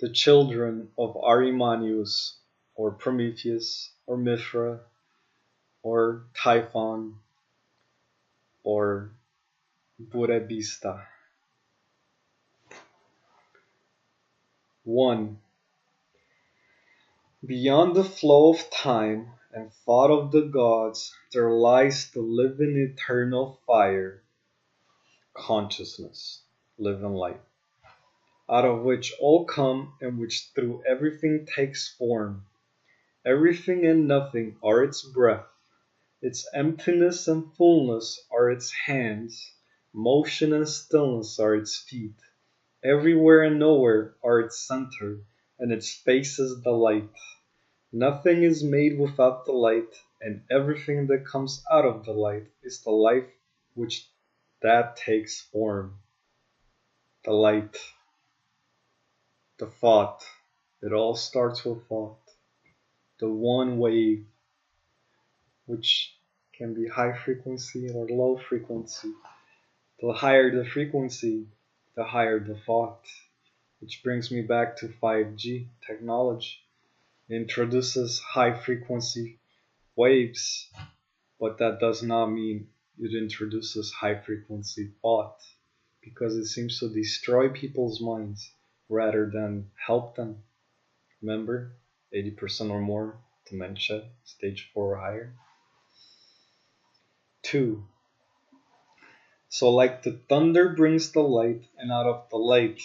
the children of Arimaneus, or Prometheus, or Mithra, or Typhon, or Burebista. 1. Beyond the flow of time and thought of the gods, there lies the living eternal fire, consciousness, living light, out of which all come and which through everything takes form. Everything and nothing are its breath, its emptiness and fullness are its hands, motion and stillness are its feet. Everywhere and nowhere are its center, and its space is the light. Nothing is made without the light, and everything that comes out of the light is the life which that takes form. The light, the thought, it all starts with thought. The one wave, which can be high frequency or low frequency. The higher the frequency, the higher the thought. Which brings me back to 5G technology. It introduces high frequency waves, but that does not mean it introduces high frequency thought, because it seems to destroy people's minds rather than help them. Remember, 80% or more dementia, stage 4 or higher. 2. So like the thunder brings the light, and out of the light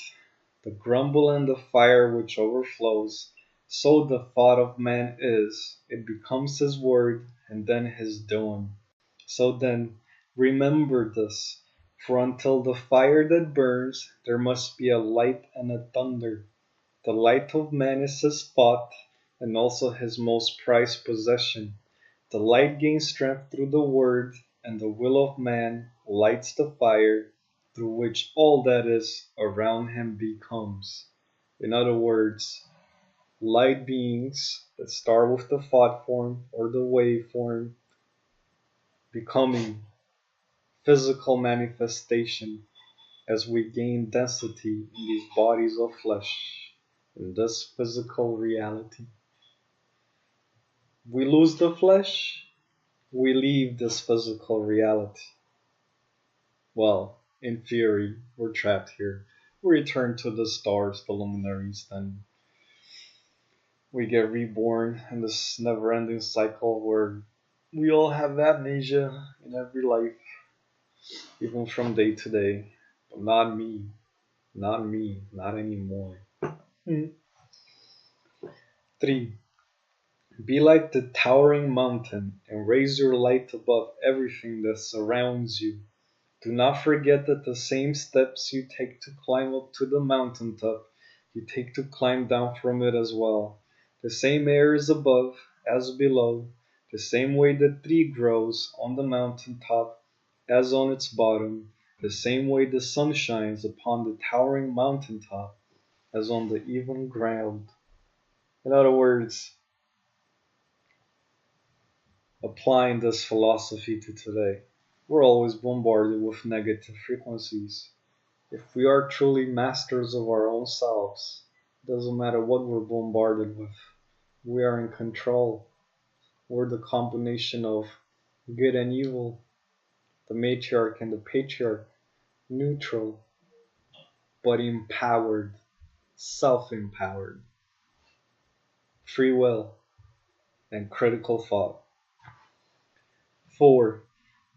the grumble and the fire which overflows, so the thought of man is, it becomes his word and then his doing. So then, remember this, for until the fire that burns, there must be a light and a thunder. The light of man is his thought, and also his most prized possession. The light gains strength through the word, and the will of man lights the fire, through which all that is around him becomes. In other words, light beings that start with the thought form or the wave form, becoming physical manifestation as we gain density in these bodies of flesh, in this physical reality. We lose the flesh, we leave this physical reality. Well, in theory, we're trapped here. We return to the stars, the luminaries, then we get reborn in this never-ending cycle where we all have amnesia in every life, even from day to day. But not me. Not me, not anymore. Hmm. 3. Be like the towering mountain and raise your light above everything that surrounds you. Do not forget that the same steps you take to climb up to the mountaintop, you take to climb down from it as well. The same air is above as below, the same way the tree grows on the mountaintop as on its bottom, the same way the sun shines upon the towering mountaintop as on the even ground. In other words, applying this philosophy to today, we're always bombarded with negative frequencies. If we are truly masters of our own selves, it doesn't matter what we're bombarded with. We are in control. We're the combination of good and evil, the matriarch and the patriarch, neutral, but empowered, self empowered, free will, and critical thought. 4.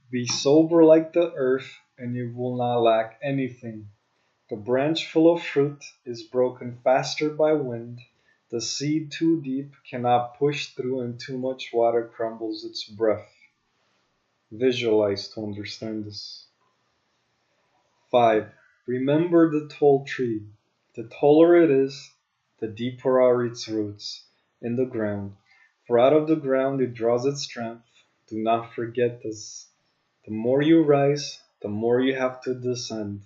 Be sober like the earth, and you will not lack anything. The branch full of fruit is broken faster by wind. The seed too deep cannot push through, and too much water crumbles its breath. Visualize to understand this. 5. Remember the tall tree. The taller it is, the deeper are its roots in the ground. For out of the ground it draws its strength. Do not forget this. The more you rise, the more you have to descend.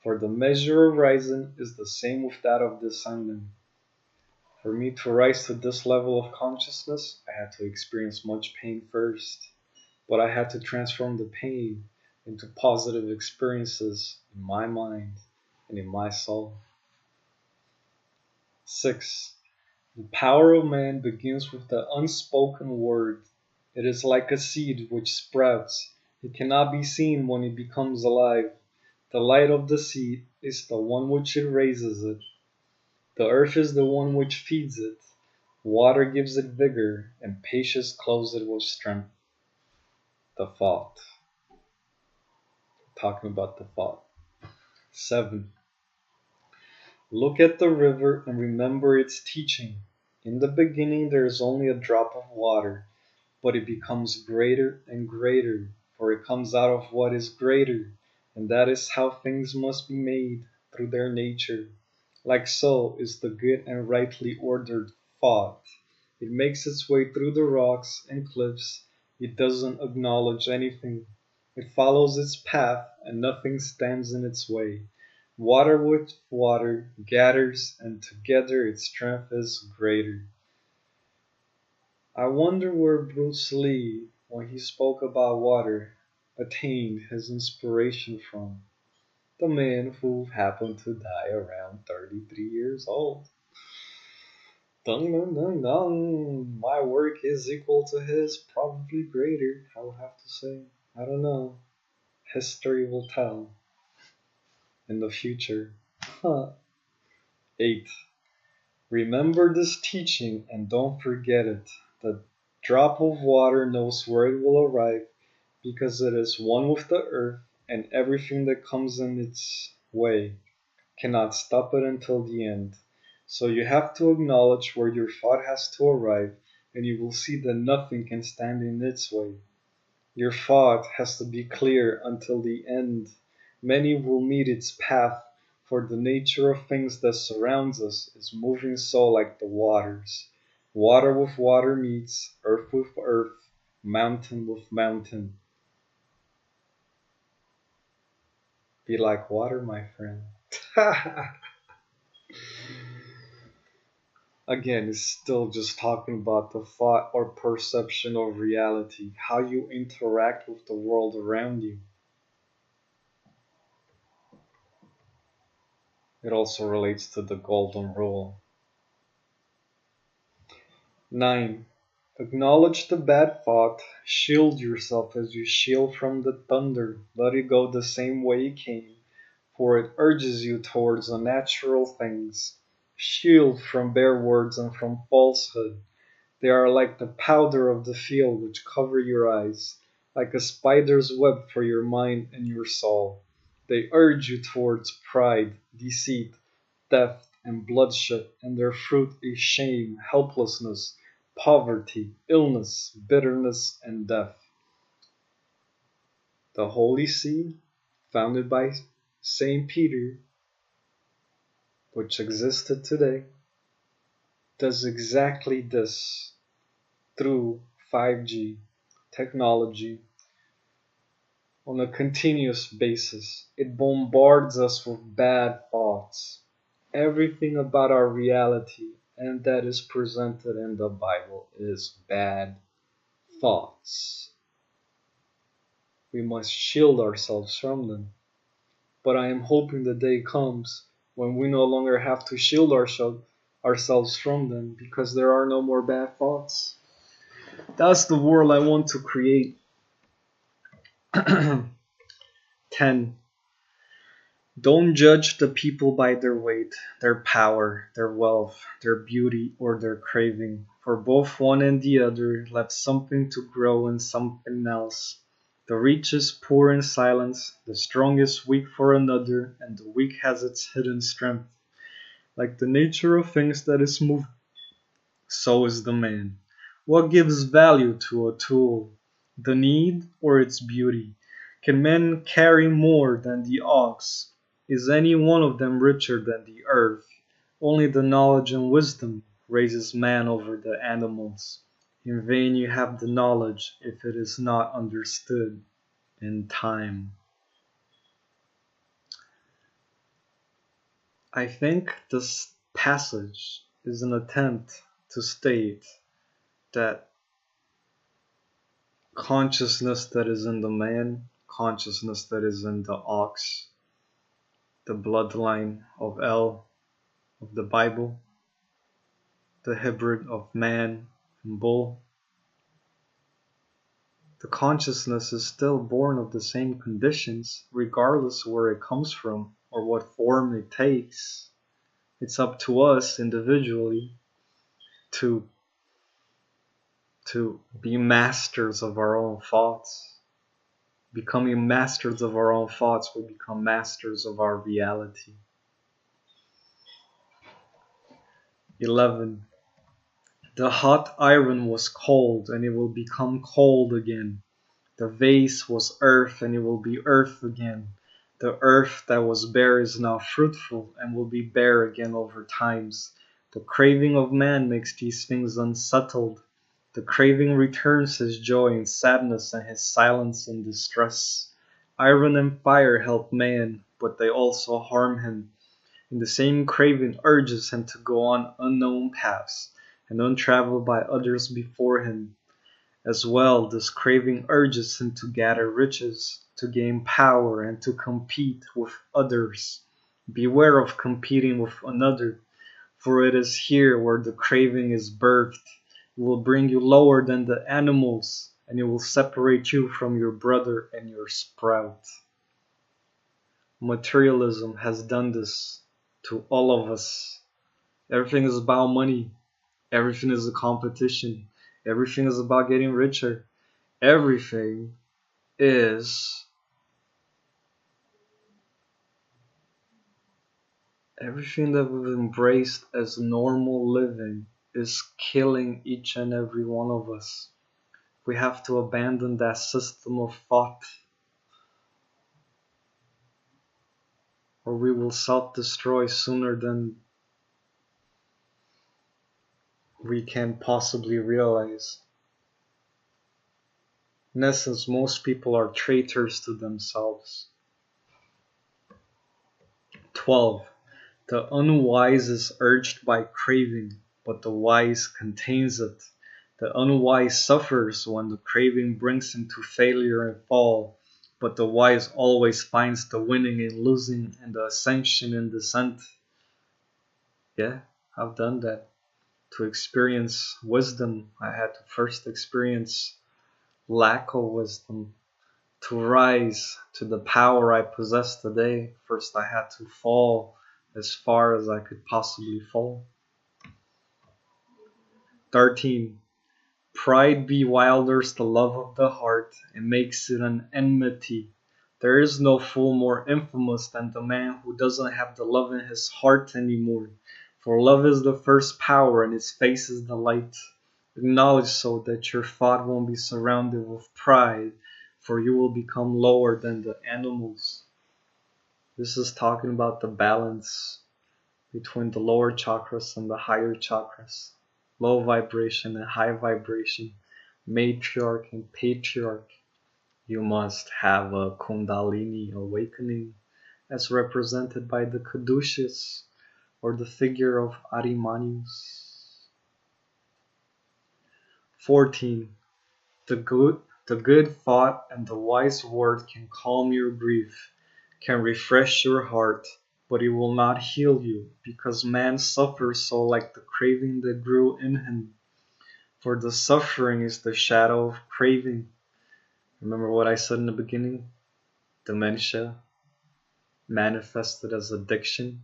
For the measure of rising is the same with that of descending. For me to rise to this level of consciousness, I had to experience much pain first. But I had to transform the pain into positive experiences in my mind and in my soul. 6. The power of man begins with the unspoken word. It is like a seed which sprouts. It cannot be seen when it becomes alive. The light of the seed is the one which it raises it. The earth is the one which feeds it. Water gives it vigor, and patience clothes it with strength. The thought. Talking about the thought. 7. Look at the river and remember its teaching. In the beginning there is only a drop of water, but it becomes greater and greater, for it comes out of what is greater, and that is how things must be made through their nature. Like so is the good and rightly ordered thought. It makes its way through the rocks and cliffs. It doesn't acknowledge anything. It follows its path, and nothing stands in its way. Water with water gathers, and together its strength is greater. I wonder where Bruce Lee, when he spoke about water, attained his inspiration from. The man who happened to die around 33 years old. Dun dun dun dun. My work is equal to his, probably greater, I will have to say. I don't know. History will tell. In the future. Huh. 8. Remember this teaching and don't forget it. The drop of water knows where it will arrive because it is one with the earth, and everything that comes in its way cannot stop it until the end. So you have to acknowledge where your thought has to arrive, and you will see that nothing can stand in its way. Your thought has to be clear until the end. Many will meet its path, for the nature of things that surrounds us is moving so like the waters. Water with water meets, earth with earth, mountain with mountain. Be like water, my friend. Again, it's still just talking about the thought or perception of reality, how you interact with the world around you. It also relates to the golden rule. 9. Acknowledge the bad thought. Shield yourself as you shield from the thunder. Let it go the same way it came, for it urges you towards unnatural things. Shield from bare words and from falsehood. They are like the powder of the field which cover your eyes, like a spider's web for your mind and your soul. They urge you towards pride, deceit, theft, and bloodshed, and their fruit is shame, helplessness, poverty, illness, bitterness, and death. The Holy See, founded by Saint Peter, which existed today, does exactly this through 5G technology on a continuous basis. It bombards us with bad thoughts. Everything about our reality and that is presented in the Bible is bad thoughts. We must shield ourselves from them. But I am hoping the day comes when we no longer have to shield ourselves from them because there are no more bad thoughts. That's the world I want to create. 10. Don't judge the people by their weight, their power, their wealth, their beauty, or their craving, for both one and the other left something to grow in something else. The rich is poor in silence, the strong is weak for another, and the weak has its hidden strength. Like the nature of things that is moving, so is the man. What gives value to a tool? The need or its beauty? Can men carry more than the ox? Is any one of them richer than the earth? Only the knowledge and wisdom raises man over the animals. In vain you have the knowledge if it is not understood in time. I think this passage is an attempt to state that consciousness that is in the man, consciousness that is in the ox, the bloodline of El, of the Bible, the hybrid of man and bull. The consciousness is still born of the same conditions, regardless where it comes from or what form it takes. It's up to us individually to be masters of our own thoughts. Becoming masters of our own thoughts, we become masters of our reality. 11. The hot iron was cold, and it will become cold again. The vase was earth, and it will be earth again. The earth that was bare is now fruitful, and will be bare again over times. The craving of man makes these things unsettled. The craving returns his joy in sadness and his silence in distress. Iron and fire help man, but they also harm him. And the same craving urges him to go on unknown paths and untraveled by others before him. As well, this craving urges him to gather riches, to gain power, and to compete with others. Beware of competing with another, for it is here where the craving is birthed. It will bring you lower than the animals, and it will separate you from your brother and your sprout. Materialism has done this to all of us. Everything is about money. Everything is a competition. Everything is about getting richer. Everything is everything that we've embraced as normal living is killing each and every one of us. We have to abandon that system of thought, or we will self-destroy sooner than we can possibly realize. In essence, most people are traitors to themselves. 12. The unwise is urged by craving, but the wise contains it. The unwise suffers when the craving brings him to failure and fall, but the wise always finds the winning in losing and the ascension in descent. Yeah, I've done that. To experience wisdom, I had to first experience lack of wisdom. To rise to the power I possess today, first I had to fall as far as I could possibly fall. 13. Pride bewilders the love of the heart and makes it an enmity. There is no fool more infamous than the man who doesn't have the love in his heart anymore. For love is the first power and its face is the light. Acknowledge so that your thought won't be surrounded with pride, for you will become lower than the animals. This is talking about the balance between the lower chakras and the higher chakras. Low vibration and high vibration. Matriarch and patriarch. You must have a Kundalini awakening as represented by the caduceus or the figure of Arimanes. 14. The good thought and the wise word can calm your grief, can refresh your heart, but it will not heal you, because man suffers so like the craving that grew in him. For the suffering is the shadow of craving. Remember what I said in the beginning? Dementia manifested as addiction.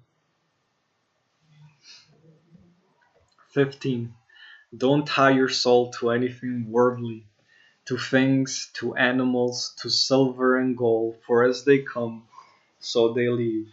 15. Don't tie your soul to anything worldly, to things, to animals, to silver and gold, for as they come, so they leave.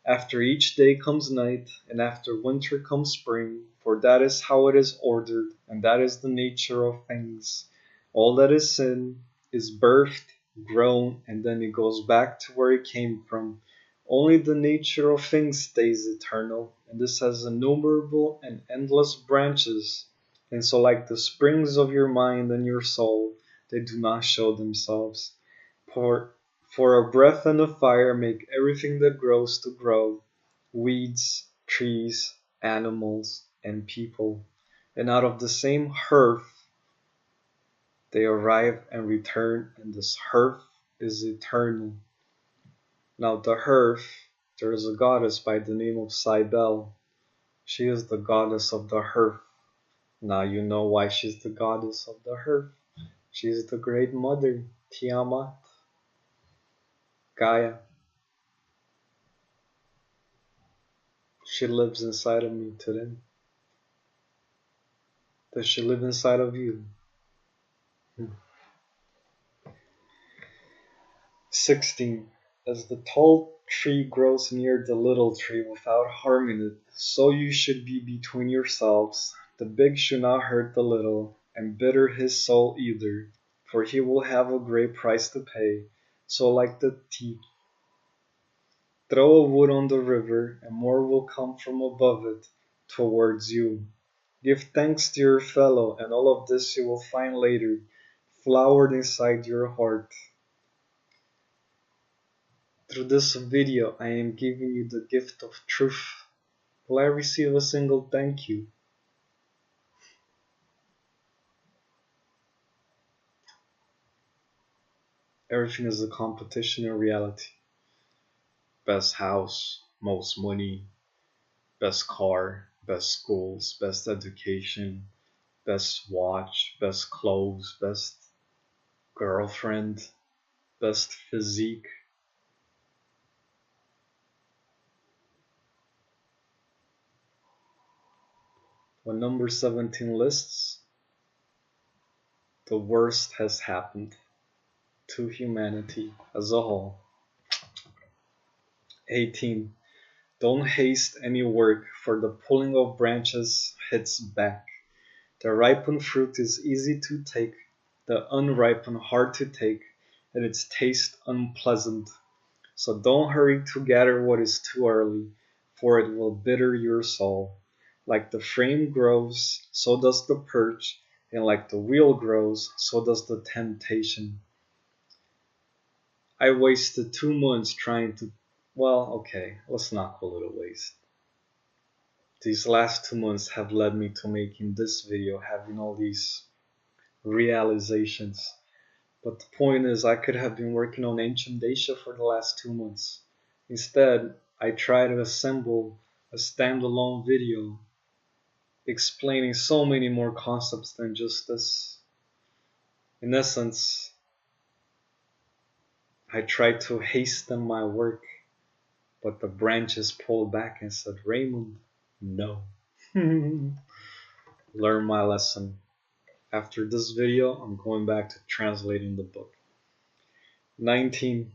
After each day comes night, and after winter comes spring, for that is how it is ordered, and that is the nature of things. All that is sin is birthed, grown, and then it goes back to where it came from. Only the nature of things stays eternal, and this has innumerable and endless branches. And so, like the springs of your mind and your soul, they do not show themselves. For a breath and a fire make everything that grows to grow, weeds, trees, animals, and people. And out of the same hearth they arrive and return, and this hearth is eternal. Now the hearth, there is a goddess by the name of Cybele. She is the goddess of the hearth. Now you know why she's the goddess of the hearth. She is the great mother, Tiamat, Gaia. She lives inside of me today. Does she live inside of you? 16. As the tall tree grows near the little tree without harming it, so you should be between yourselves. The big should not hurt the little, and bitter his soul either, for he will have a great price to pay. So like the tea, throw a wood on the river, and more will come from above it towards you. Give thanks to your fellow, and all of this you will find later, flowered inside your heart. Through this video, I am giving you the gift of truth. Will I receive a single thank you? Everything is a competition in reality. Best house, most money, best car, best schools, best education, best watch, best clothes, best girlfriend, best physique. When number 17 lists, the worst has happened to humanity as a whole. 18. Don't haste any work, for the pulling of branches hits back. The ripened fruit is easy to take, the unripened hard to take, and its taste unpleasant. So don't hurry to gather what is too early, for it will bitter your soul. Like the frame grows, so does the perch, and like the wheel grows, so does the temptation. I wasted 2 months trying to, well, okay, let's not call it a waste. These last 2 months have led me to making this video, having all these realizations. But the point is, I could have been working on ancient Asia for the last 2 months. Instead, I tried to assemble a standalone video explaining so many more concepts than just this. In essence, I tried to hasten my work, but the branches pulled back and said, Raymond, no. Learn my lesson. After this video, I'm going back to translating the book. 19.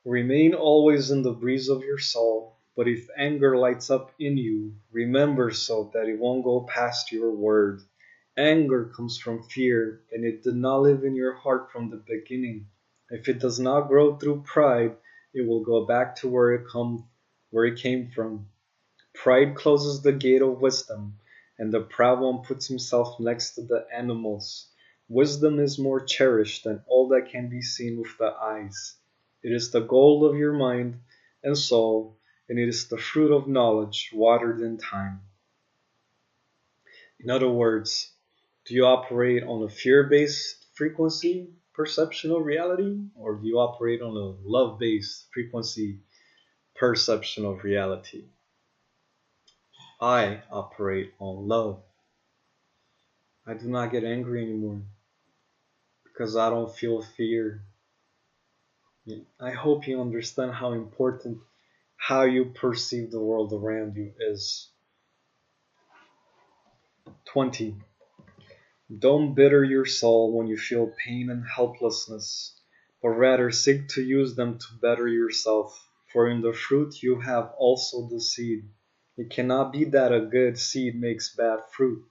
Remain always in the breeze of your soul, but if anger lights up in you, remember so that it won't go past your word. Anger comes from fear, and it did not live in your heart from the beginning. If it does not grow through pride, it will go back to where it came from. Pride closes the gate of wisdom, and the proud one puts himself next to the animals. Wisdom is more cherished than all that can be seen with the eyes. It is the gold of your mind and soul, and it is the fruit of knowledge watered in time. In other words, do you operate on a fear-based frequency perception of reality, or do you operate on a love-based frequency perception of reality? I operate on love. I do not get angry anymore because I don't feel fear. I hope you understand how important how you perceive the world around you is. 20. Don't bitter your soul when you feel pain and helplessness, but rather seek to use them to better yourself, for in the fruit you have also the seed. It cannot be that a good seed makes bad fruit.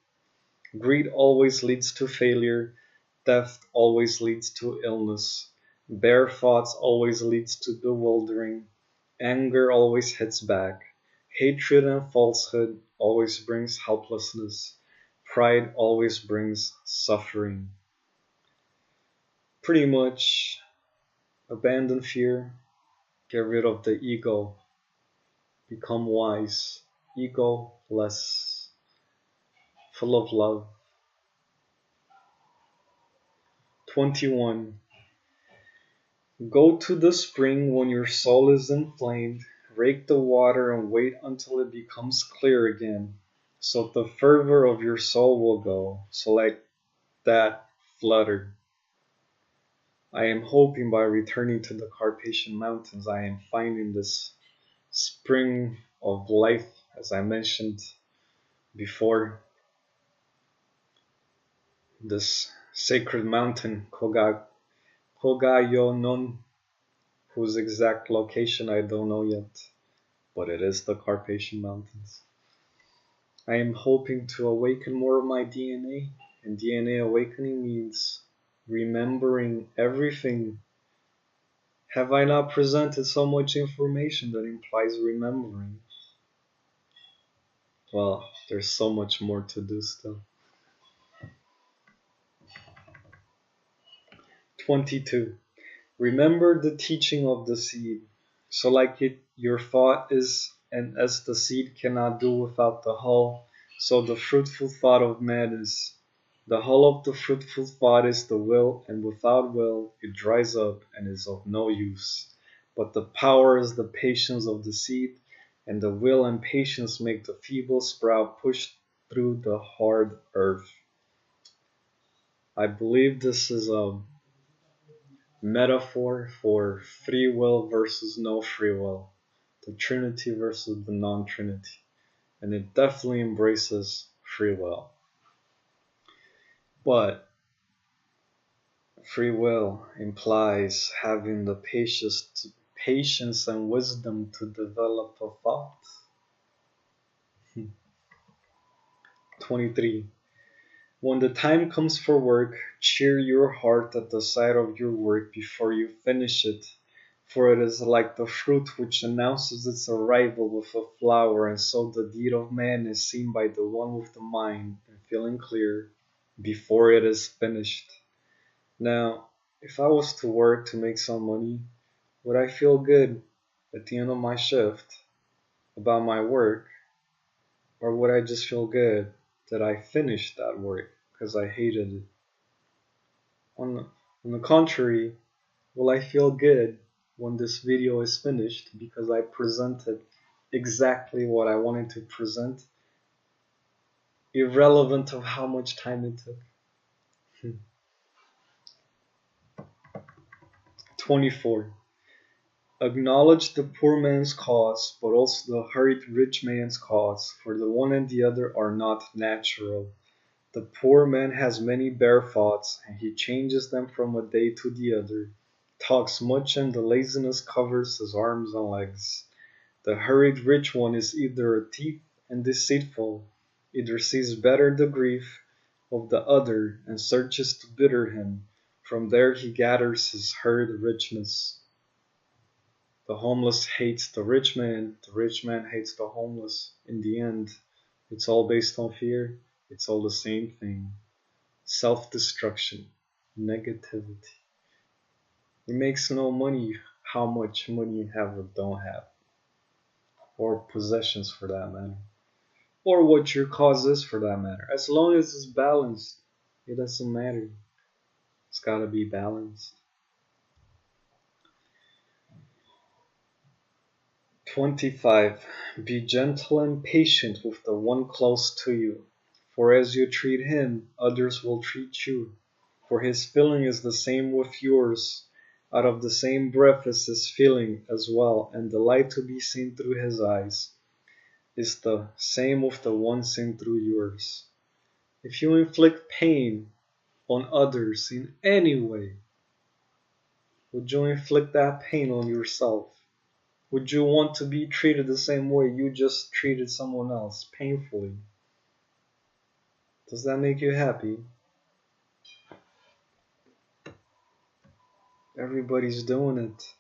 Greed always leads to failure, theft always leads to illness, bare thoughts always leads to bewildering, anger always hits back, hatred and falsehood always brings helplessness, pride always brings suffering. Pretty much abandon fear, get rid of the ego, become wise, ego less, full of love. 21. Go to the spring when your soul is inflamed, rake the water and wait until it becomes clear again, so the fervor of your soul will go, so like that flutter. I am hoping by returning to the Carpathian Mountains I am finding this spring of life, as I mentioned before, this sacred mountain, Kogayonon, whose exact location I don't know yet, but it is the Carpathian Mountains. I am hoping to awaken more of my DNA, and DNA awakening means remembering everything. Have I not presented so much information that implies remembering? Well, there's so much more to do still. 22. Remember the teaching of the seed. So like it, your thought is, and as the seed cannot do without the hull, so the fruitful thought of man is. The hull of the fruitful thought is the will, and without will it dries up and is of no use. But the power is the patience of the seed, and the will and patience make the feeble sprout push through the hard earth. I believe this is a metaphor for free will versus no free will, the Trinity versus the non-Trinity, and it definitely embraces free will. But free will implies having the patience and wisdom to develop a thought. 23. When the time comes for work, cheer your heart at the sight of your work before you finish it, for it is like the fruit which announces its arrival with a flower, and so the deed of man is seen by the one with the mind and feeling clear before it is finished. Now, if I was to work to make some money, would I feel good at the end of my shift about my work, or would I just feel good that I finished that work because I hated it? On the contrary, will I feel good when this video is finished because I presented exactly what I wanted to present, irrelevant of how much time it took? 24. Acknowledge the poor man's cause, but also the hurried rich man's cause, for the one and the other are not natural. The poor man has many bare thoughts, and he changes them from a day to the other. talks much and the laziness covers his arms and legs. The hurried rich one is either a thief and deceitful, either sees better the grief of the other and searches to bitter him. From there he gathers his hurried richness. The homeless hates the rich man hates the homeless. In the end, it's all based on fear. It's all the same thing. Self-destruction, negativity. It makes no money how much money you have or don't have, or possessions for that matter, or what your cause is for that matter. As long as it's balanced, it doesn't matter. It's gotta be balanced. 25. Be gentle and patient with the one close to you, for as you treat him, others will treat you. For his feeling is the same with yours, out of the same breath is his feeling as well, and the light to be seen through his eyes is the same with the one seen through yours. If you inflict pain on others in any way, would you inflict that pain on yourself? Would you want to be treated the same way you just treated someone else painfully? Does that make you happy? Everybody's doing it.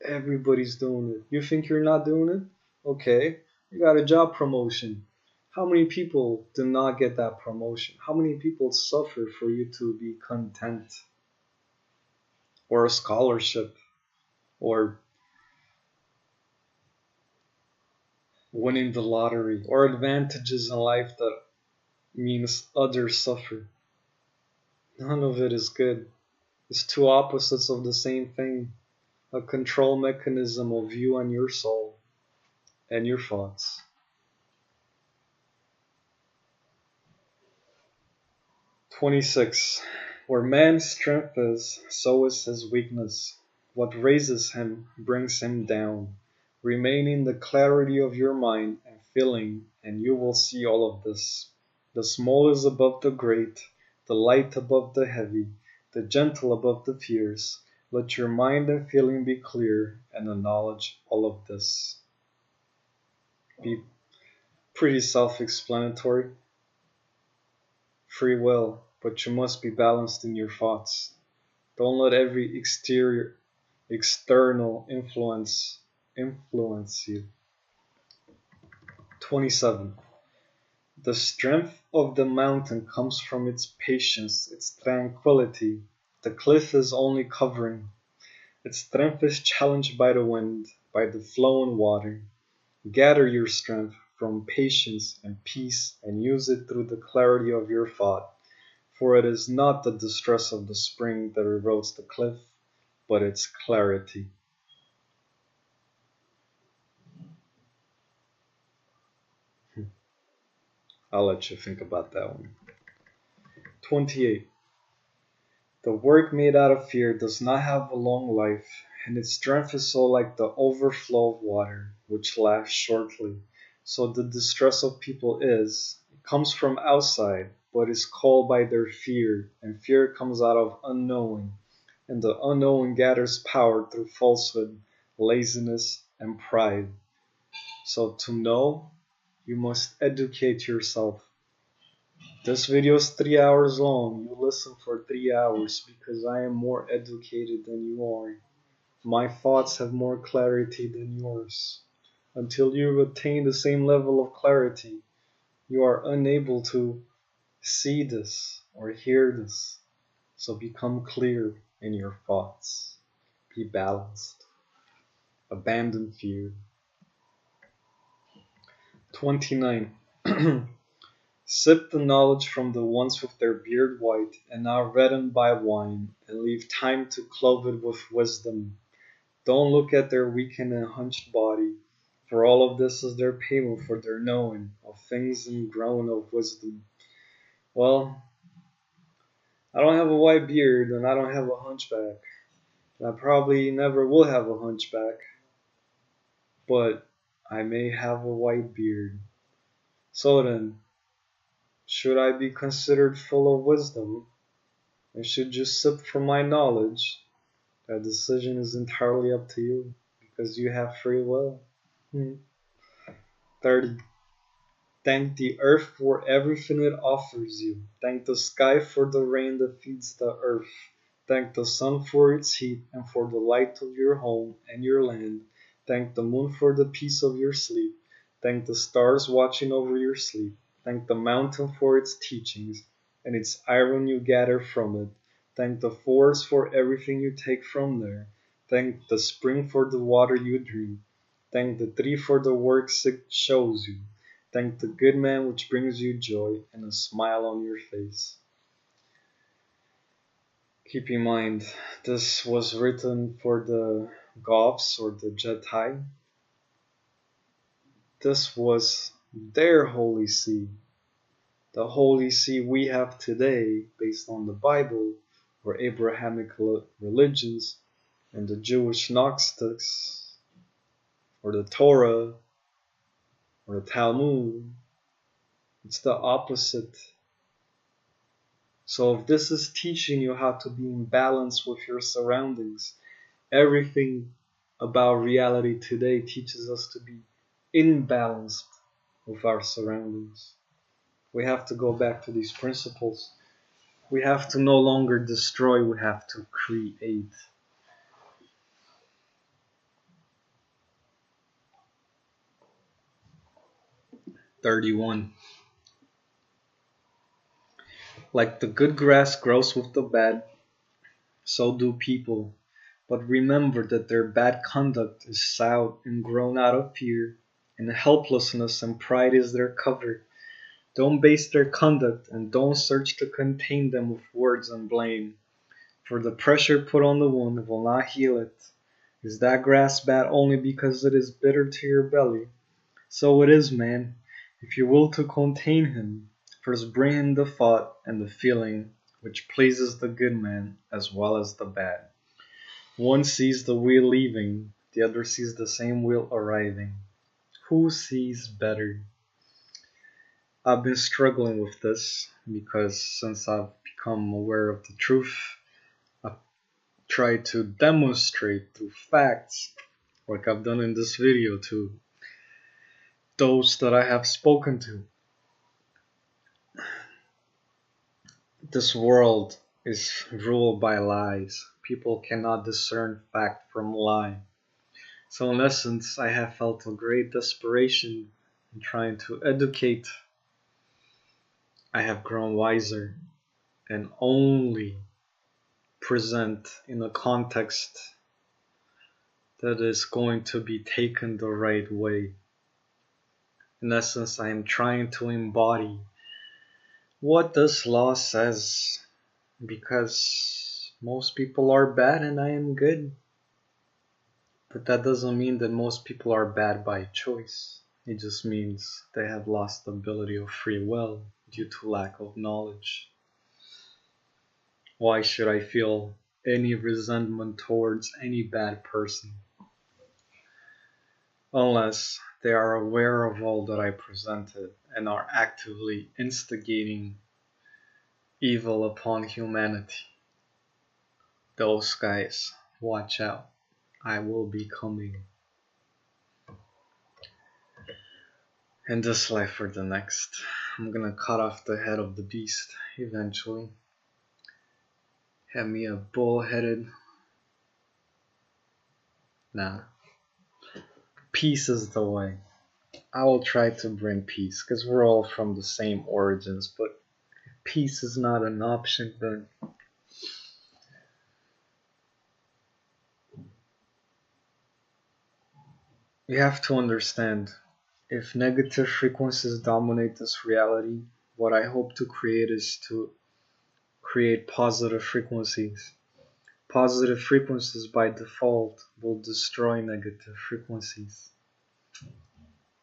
Everybody's doing it. You think you're not doing it? Okay, you got a job promotion. How many people do not get that promotion? How many people suffer for you to be content? Or a scholarship? Or winning the lottery? Or advantages in life that means others suffer? None of it is good. It's two opposites of the same thing. A control mechanism of you and your soul and your thoughts. 26. Where man's strength is, so is his weakness. What raises him brings him down. Remain in the clarity of your mind and feeling, and you will see all of this. The small is above the great, the light above the heavy, the gentle above the fierce. Let your mind and feeling be clear, and acknowledge all of this. Be pretty self-explanatory. Free will, but you must be balanced in your thoughts. Don't let every external influence you. 27. The strength of the mountain comes from its patience, its tranquility. The cliff is only covering. Its strength is challenged by the wind, by the flowing water. Gather your strength from patience and peace and use it through the clarity of your thought. For it is not the distress of the spring that erodes the cliff, but its clarity. I'll let you think about that one. 28. The work made out of fear does not have a long life, and its strength is so like the overflow of water, which lasts shortly. So the distress of people it comes from outside, but is called by their fear, and fear comes out of unknowing, and the unknowing gathers power through falsehood, laziness, and pride. So to know, you must educate yourself. This video is 3 hours long. You listen for 3 hours because I am more educated than you are. My thoughts have more clarity than yours. Until you attain the same level of clarity, you are unable to see this or hear this. So become clear in your thoughts. Be balanced. Abandon fear. 29. Sip the knowledge from the ones with their beard white, and not reddened by wine, and leave time to clothe it with wisdom. Don't look at their weakened and hunched body, for all of this is their payment for their knowing of things and grown of wisdom. Well, I don't have a white beard, and I don't have a hunchback. And I probably never will have a hunchback, but I may have a white beard. So then, should I be considered full of wisdom, and should just sip from my knowledge That decision is entirely up to you because you have free will. Hmm. 30. Thank the earth for everything it offers you. Thank the sky for the rain that feeds the earth. Thank the sun for its heat and for the light of your home and your land. Thank the moon for the peace of your sleep. Thank the stars watching over your sleep. Thank the mountain for its teachings and its iron you gather from it. Thank the forest for everything you take from there. Thank the spring for the water you drink. Thank the tree for the works it shows you. Thank the good man which brings you joy and a smile on your face. Keep in mind, this was written for the Goths or the Getae. This was their holy see. The holy see we have today, based on the Bible, or Abrahamic religions, and the Jewish Gnostics, or the Torah, or the Talmud, it's the opposite. So if this is teaching you how to be in balance with your surroundings, everything about reality today teaches us to be imbalanced with our surroundings. We have to go back to these principles. We have to no longer destroy, we have to create. "31. Like the good grass grows with the bad, so do people. But remember that their bad conduct is sowed and grown out of fear, and helplessness and pride is their cover. Don't base their conduct and don't search to contain them with words and blame, for the pressure put on the wound will not heal it. Is that grass bad only because it is bitter to your belly? So it is, man. If you will to contain him, first bring him the thought and the feeling which pleases the good man as well as the bad. One sees the wheel leaving, the other sees the same wheel arriving. Who sees better?" I've been struggling with this because since I've become aware of the truth, I've tried to demonstrate through facts, like I've done in this video, to those that I have spoken to. This world is ruled by lies. People cannot discern fact from lie. So in essence, I have felt a great desperation in trying to educate. I have grown wiser and only present in a context that is going to be taken the right way. In essence, I am trying to embody what this law says, because most people are bad and I am good. But that doesn't mean that most people are bad by choice. It just means they have lost the ability of free will due to lack of knowledge. Why should I feel any resentment towards any bad person? Unless they are aware of all that I presented and are actively instigating evil upon humanity. Those guys, watch out. I will be coming. In this life or the next, I'm gonna cut off the head of the beast eventually. Have me a bull-headed. Nah. Peace is the way. I will try to bring peace, because we're all from the same origins, but if peace is not an option, then you have to understand, if negative frequencies dominate this reality, what I hope to create is to create positive frequencies. Positive frequencies by default will destroy negative frequencies.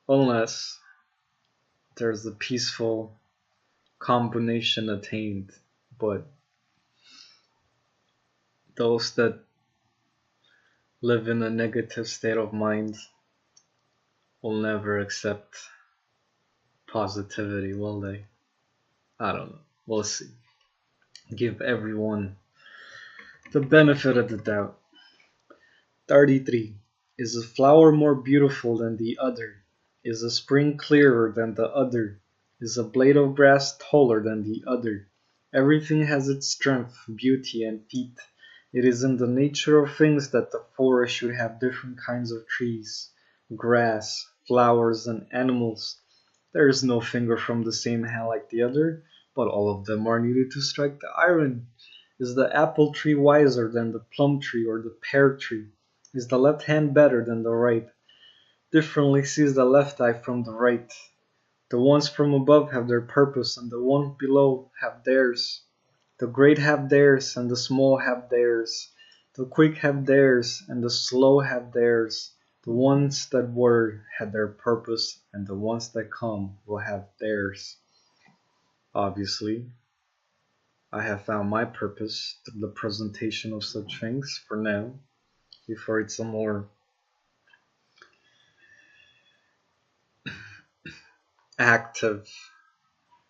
Unless there's a peaceful combination attained. But those that live in a negative state of mind will never accept positivity, will they? I don't know. We'll see. Give everyone the benefit of the doubt. 33. Is a flower more beautiful than the other? Is a spring clearer than the other? Is a blade of grass taller than the other? Everything has its strength, beauty, and feet. It is in the nature of things that the forest should have different kinds of trees, grass, flowers, and animals. There is no finger from the same hand like the other, but all of them are needed to strike the iron. Is the apple tree wiser than the plum tree or the pear tree? Is the left hand better than the right? Differently sees the left eye from the right. The ones from above have their purpose, and the ones below have theirs. The great have theirs, and the small have theirs. The quick have theirs, and the slow have theirs. The ones that were had their purpose, and the ones that come will have theirs. Obviously, I have found my purpose through the presentation of such things for now, before it's a more active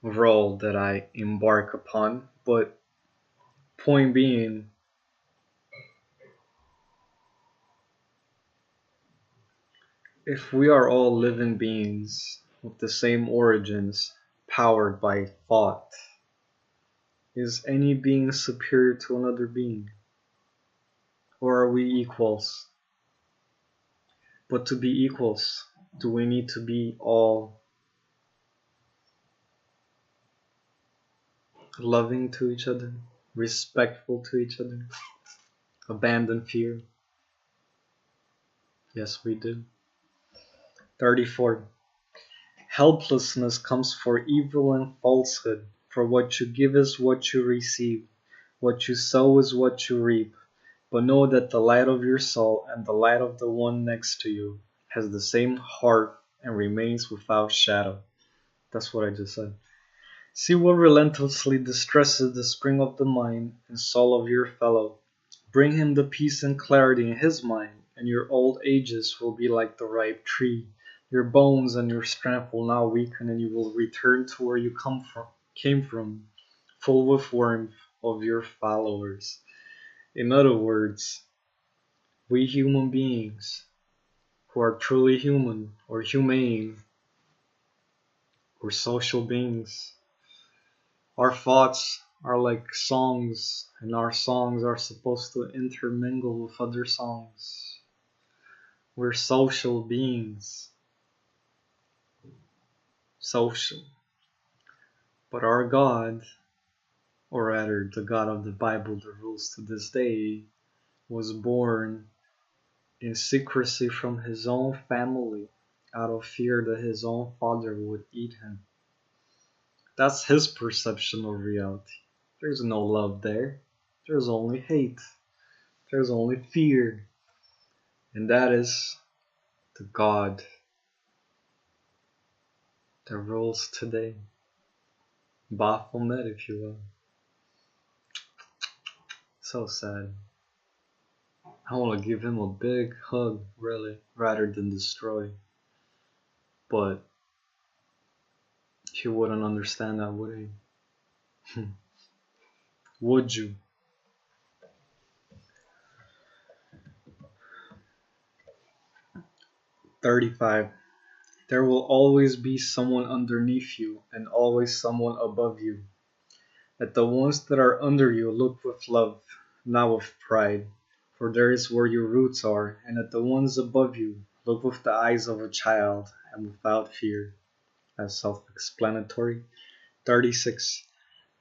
role that I embark upon. But point being, if we are all living beings with the same origins, powered by thought, is any being superior to another being? Or are we equals? But to be equals, do we need to be all loving to each other, respectful to each other, abandon fear? Yes, we do. 34. Helplessness comes for evil and falsehood, for what you give is what you receive, what you sow is what you reap. But know that the light of your soul and the light of the one next to you has the same heart and remains without shadow. That's what I just said. See what relentlessly distresses the spring of the mind and soul of your fellow. Bring him the peace and clarity in his mind, and your old ages will be like the ripe tree. Your bones and your strength will now weaken, and you will return to where you came from, full with warmth of your followers. In other words, we human beings who are truly human or humane or social beings, our thoughts are like songs, and our songs are supposed to intermingle with other songs. We're social beings. Social. But our God, or rather the God of the Bible that rules to this day, was born in secrecy from his own family out of fear that his own father would eat him. That's his perception of reality. There's no love there. There's only hate. There's only fear. And that is the God that rules today. Baphomet, if you will. So sad. I want to give him a big hug, really, rather than destroy. But he wouldn't understand that, would he? Would you? "35. There will always be someone underneath you and always someone above you. At the ones that are under you look with love, not with pride, for there is where your roots are, and at the ones above you look with the eyes of a child and without fear." That's self-explanatory. 36.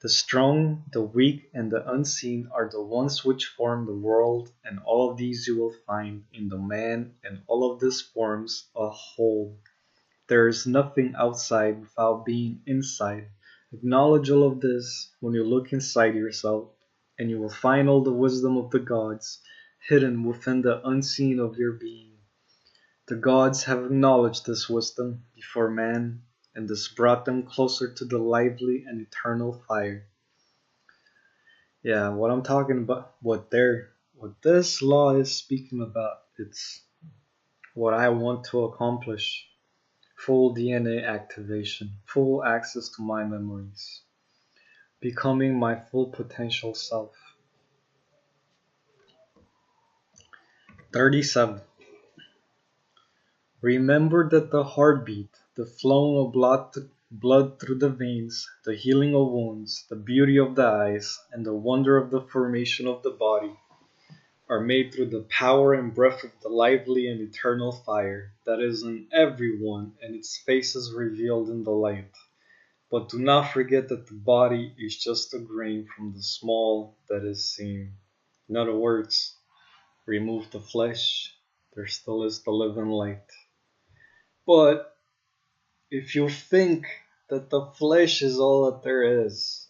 The strong, the weak, and the unseen are the ones which form the world, and all of these you will find in the man, and all of this forms a whole. There is nothing outside without being inside. Acknowledge all of this when you look inside yourself, and you will find all the wisdom of the gods hidden within the unseen of your being. The gods have acknowledged this wisdom before man, and this brought them closer to the lively and eternal fire. Yeah, what I'm talking about, what this law is speaking about, it's what I want to accomplish. Full DNA activation, full access to my memories, becoming my full potential self. 37. Remember that the heartbeat, the flowing of blood through the veins, the healing of wounds, the beauty of the eyes, and the wonder of the formation of the body are made through the power and breath of the lively and eternal fire that is in every one, and its face is revealed in the light. But do not forget that the body is just a grain from the small that is seen. In other words, remove the flesh, there still is the living light. But if you think that the flesh is all that there is,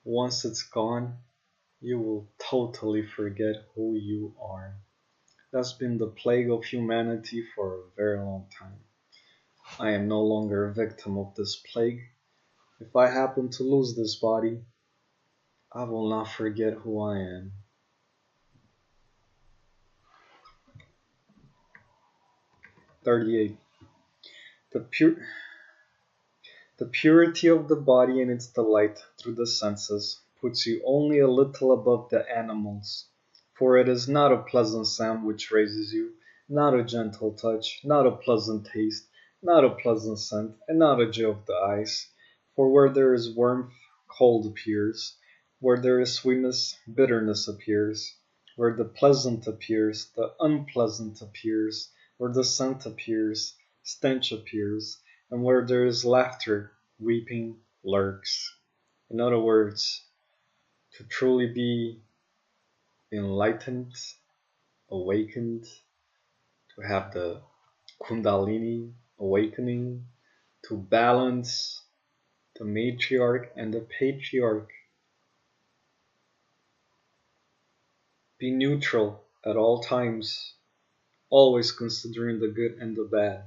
once it's gone, you will totally forget who you are. That's been the plague of humanity for a very long time. I am no longer a victim of this plague. If I happen to lose this body, I will not forget who I am. "38. The, the purity of the body and its delight through the senses puts you only a little above the animals, for it is not a pleasant sound which raises you, not a gentle touch, not a pleasant taste, not a pleasant scent, and not a joy of the eyes. For where there is warmth, cold appears; where there is sweetness, bitterness appears; where the pleasant appears, the unpleasant appears; where the scent appears, stench appears; and where there is laughter, weeping lurks." In other words, to truly be enlightened, awakened, to have the Kundalini awakening, to balance the matriarch and the patriarch. Be neutral at all times, always considering the good and the bad,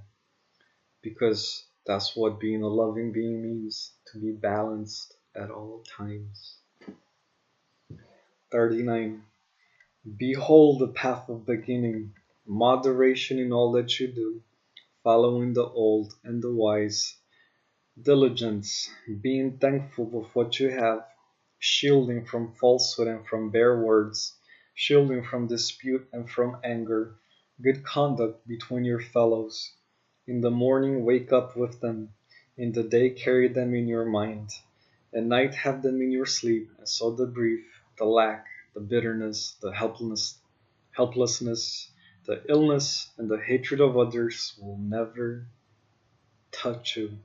because that's what being a loving being means, to be balanced at all times. 39. Behold the path of beginning, moderation in all that you do, following the old and the wise, diligence, being thankful of what you have, shielding from falsehood and from bare words, shielding from dispute and from anger, good conduct between your fellows. In the morning wake up with them, in the day carry them in your mind, at night have them in your sleep, and so the grief, the lack, the bitterness, the helplessness, the illness, and the hatred of others will never touch you.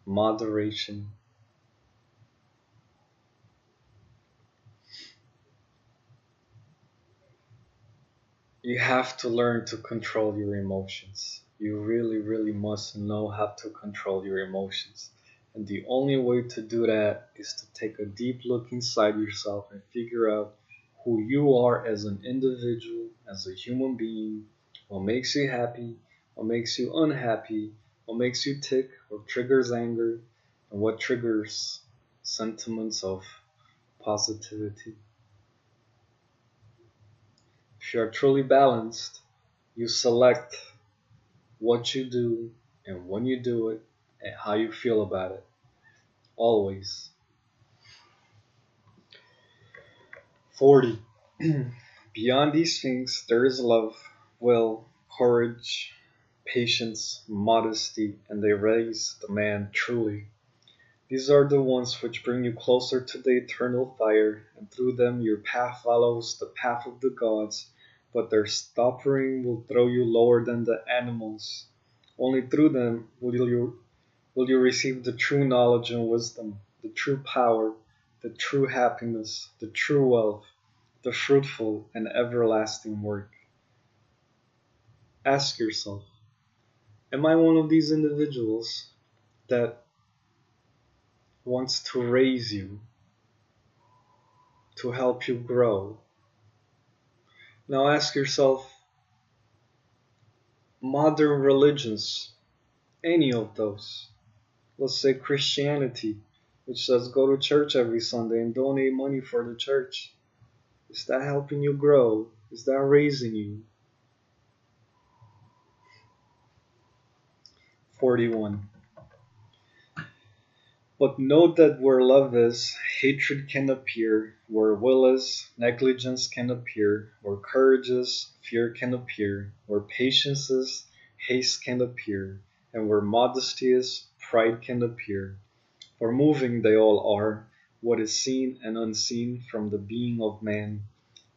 Moderation. You have to learn to control your emotions. You really, really must know how to control your emotions. And the only way to do that is to take a deep look inside yourself and figure out who you are as an individual, as a human being, what makes you happy, what makes you unhappy, what makes you tick, what triggers anger, and what triggers sentiments of positivity. If you are truly balanced, you select what you do and when you do it and how you feel about it. Always. 40. Beyond these things, there is love, will, courage, patience, modesty, and they raise the man truly. These are the ones which bring you closer to the eternal fire, and through them your path follows the path of the gods, but their stoppering will throw you lower than the animals. Only through them will you receive the true knowledge and wisdom, the true power, the true happiness, the true wealth, the fruitful and everlasting work. Ask yourself, am I one of these individuals that wants to raise you, to help you grow? Now ask yourself, modern religions, any of those, let's say Christianity, which says go to church every Sunday and donate money for the church, is that helping you grow? Is that raising you? 41. But note that where love is, hatred can appear. Where will is, negligence can appear. Where courage is, fear can appear. Where patience is, haste can appear. And where modesty is, pride can appear. For moving they all are, what is seen and unseen from the being of man.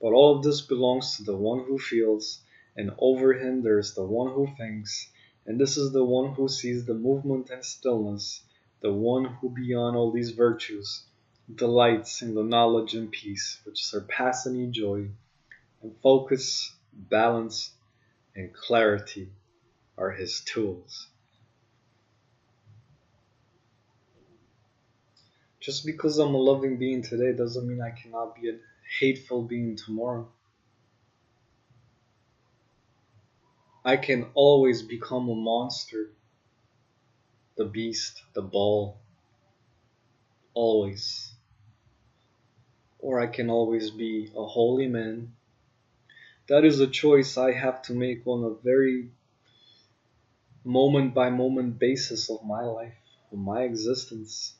But all of this belongs to the one who feels, and over him there is the one who thinks, and this is the one who sees the movement and stillness, the one who beyond all these virtues delights in the knowledge and peace which surpass any joy, and focus, balance, and clarity are his tools. Just because I'm a loving being today doesn't mean I cannot be a hateful being tomorrow. I can always become a monster, the beast, the ball, always. Or I can always be a holy man. That is a choice I have to make on a very moment by moment basis of my life, of my existence.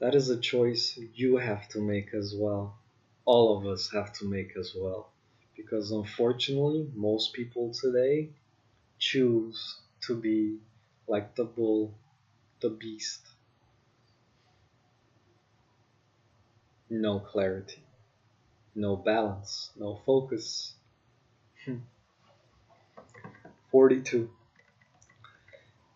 That is a choice you have to make as well. All of us have to make as well. Because unfortunately, most people today choose to be like the bull, the beast. No clarity, no balance, no focus. 42.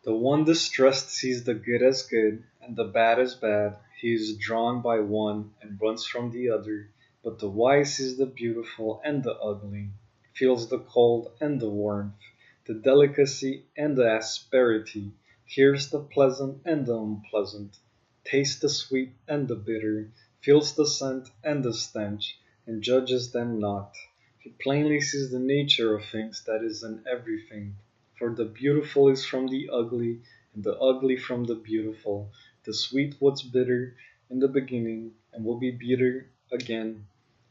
The one distressed sees the good as good and the bad as bad. He is drawn by one and runs from the other. But the wise sees the beautiful and the ugly, feels the cold and the warmth, the delicacy and the asperity, hears the pleasant and the unpleasant, tastes the sweet and the bitter, feels the scent and the stench, and judges them not. He plainly sees the nature of things that is in everything. For the beautiful is from the ugly, and the ugly from the beautiful. The sweet was bitter in the beginning, and will be bitter again.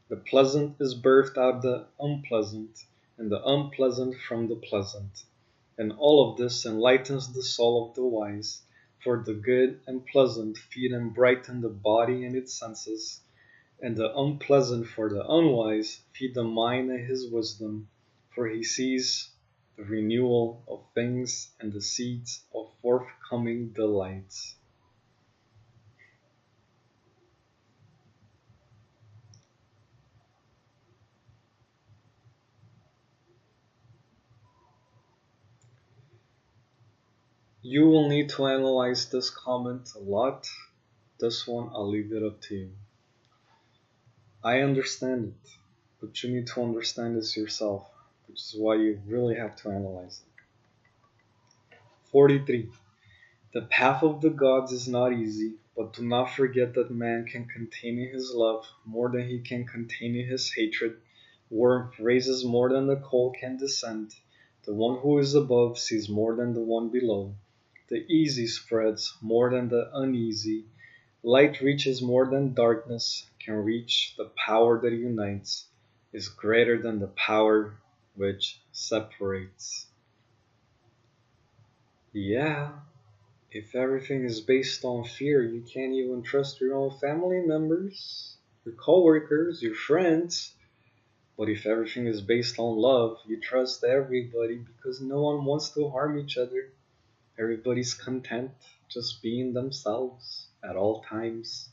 The pleasant is birthed out of the unpleasant, and the unpleasant from the pleasant. And all of this enlightens the soul of the wise, for the good and pleasant feed and brighten the body and its senses, and the unpleasant for the unwise feed the mind and his wisdom, for he sees the renewal of things and the seeds of forthcoming delights. You will need to analyze this comment a lot. This one, I'll leave it up to you. I understand it, but you need to understand this yourself, which is why you really have to analyze it. 43. The path of the gods is not easy, but do not forget that man can contain in his love more than he can contain in his hatred. Warmth raises more than the cold can descend. The one who is above sees more than the one below. The easy spreads more than the uneasy. Light reaches more than darkness can reach. The power that unites is greater than the power which separates. Yeah, if everything is based on fear, you can't even trust your own family members, your coworkers, your friends. But if everything is based on love, you trust everybody because no one wants to harm each other. Everybody's content just being themselves at all times.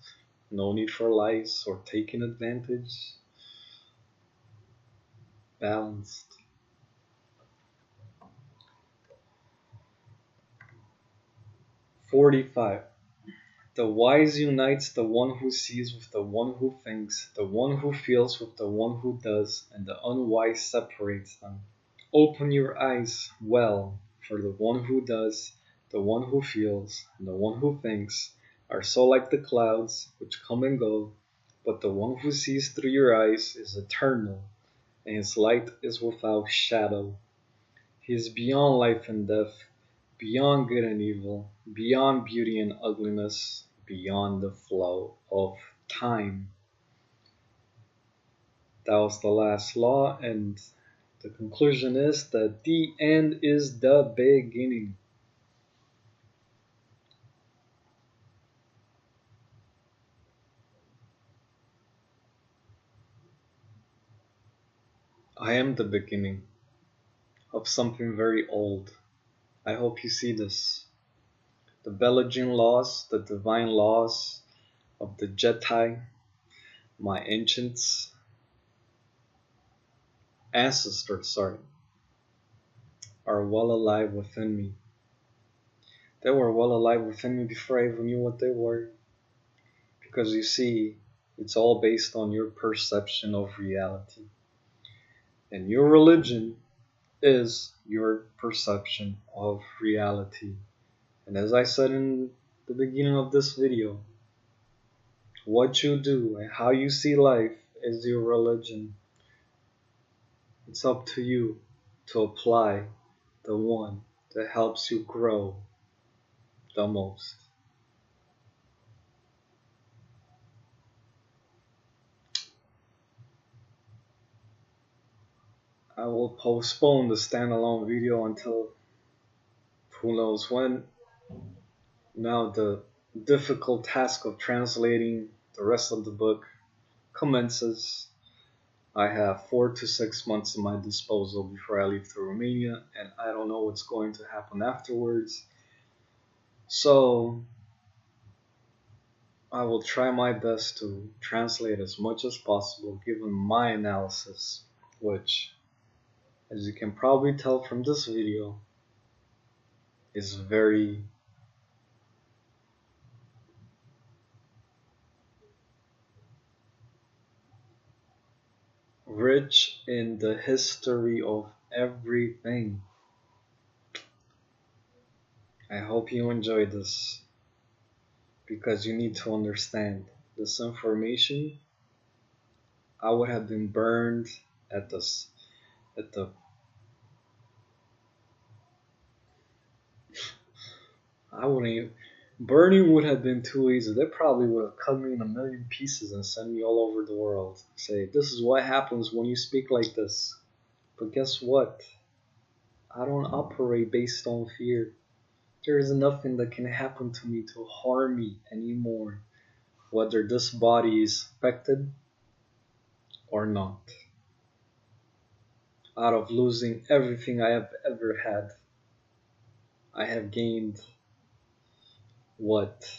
No need for lies or taking advantage. Balanced. 45. The wise unites the one who sees with the one who thinks, the one who feels with the one who does, and the unwise separates them. Open your eyes well, for the one who does, the one who feels, and the one who thinks are so like the clouds which come and go, but the one who sees through your eyes is eternal, and his light is without shadow. He is beyond life and death, beyond good and evil, beyond beauty and ugliness, beyond the flow of time. That was the last law, and the conclusion is that the end is the beginning. I am the beginning of something very old. I hope you see this. The Belagine laws, the divine laws of the Getae, my ancestors, are well alive within me. They were well alive within me before I even knew what they were. Because you see, it's all based on your perception of reality. And your religion is your perception of reality. And as I said in the beginning of this video, what you do and how you see life is your religion. It's up to you to apply the one that helps you grow the most. I will postpone the standalone video until who knows when. Now the difficult task of translating the rest of the book commences. I have 4 to 6 months at my disposal before I leave to Romania, and I don't know what's going to happen afterwards. So I will try my best to translate as much as possible given my analysis, which, as you can probably tell from this video, is very rich in the history of everything. I hope you enjoy this, because you need to understand this information. I would have been burned at the I wouldn't even, burning would have been too easy. They probably would have cut me in a million pieces and sent me all over the world. Say, this is what happens when you speak like this. But guess what? I don't operate based on fear. There is nothing that can happen to me to harm me anymore, whether this body is affected or not. Out of losing everything I have ever had, I have gained what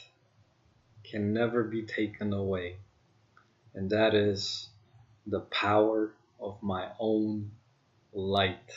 can never be taken away, and that is the power of my own light.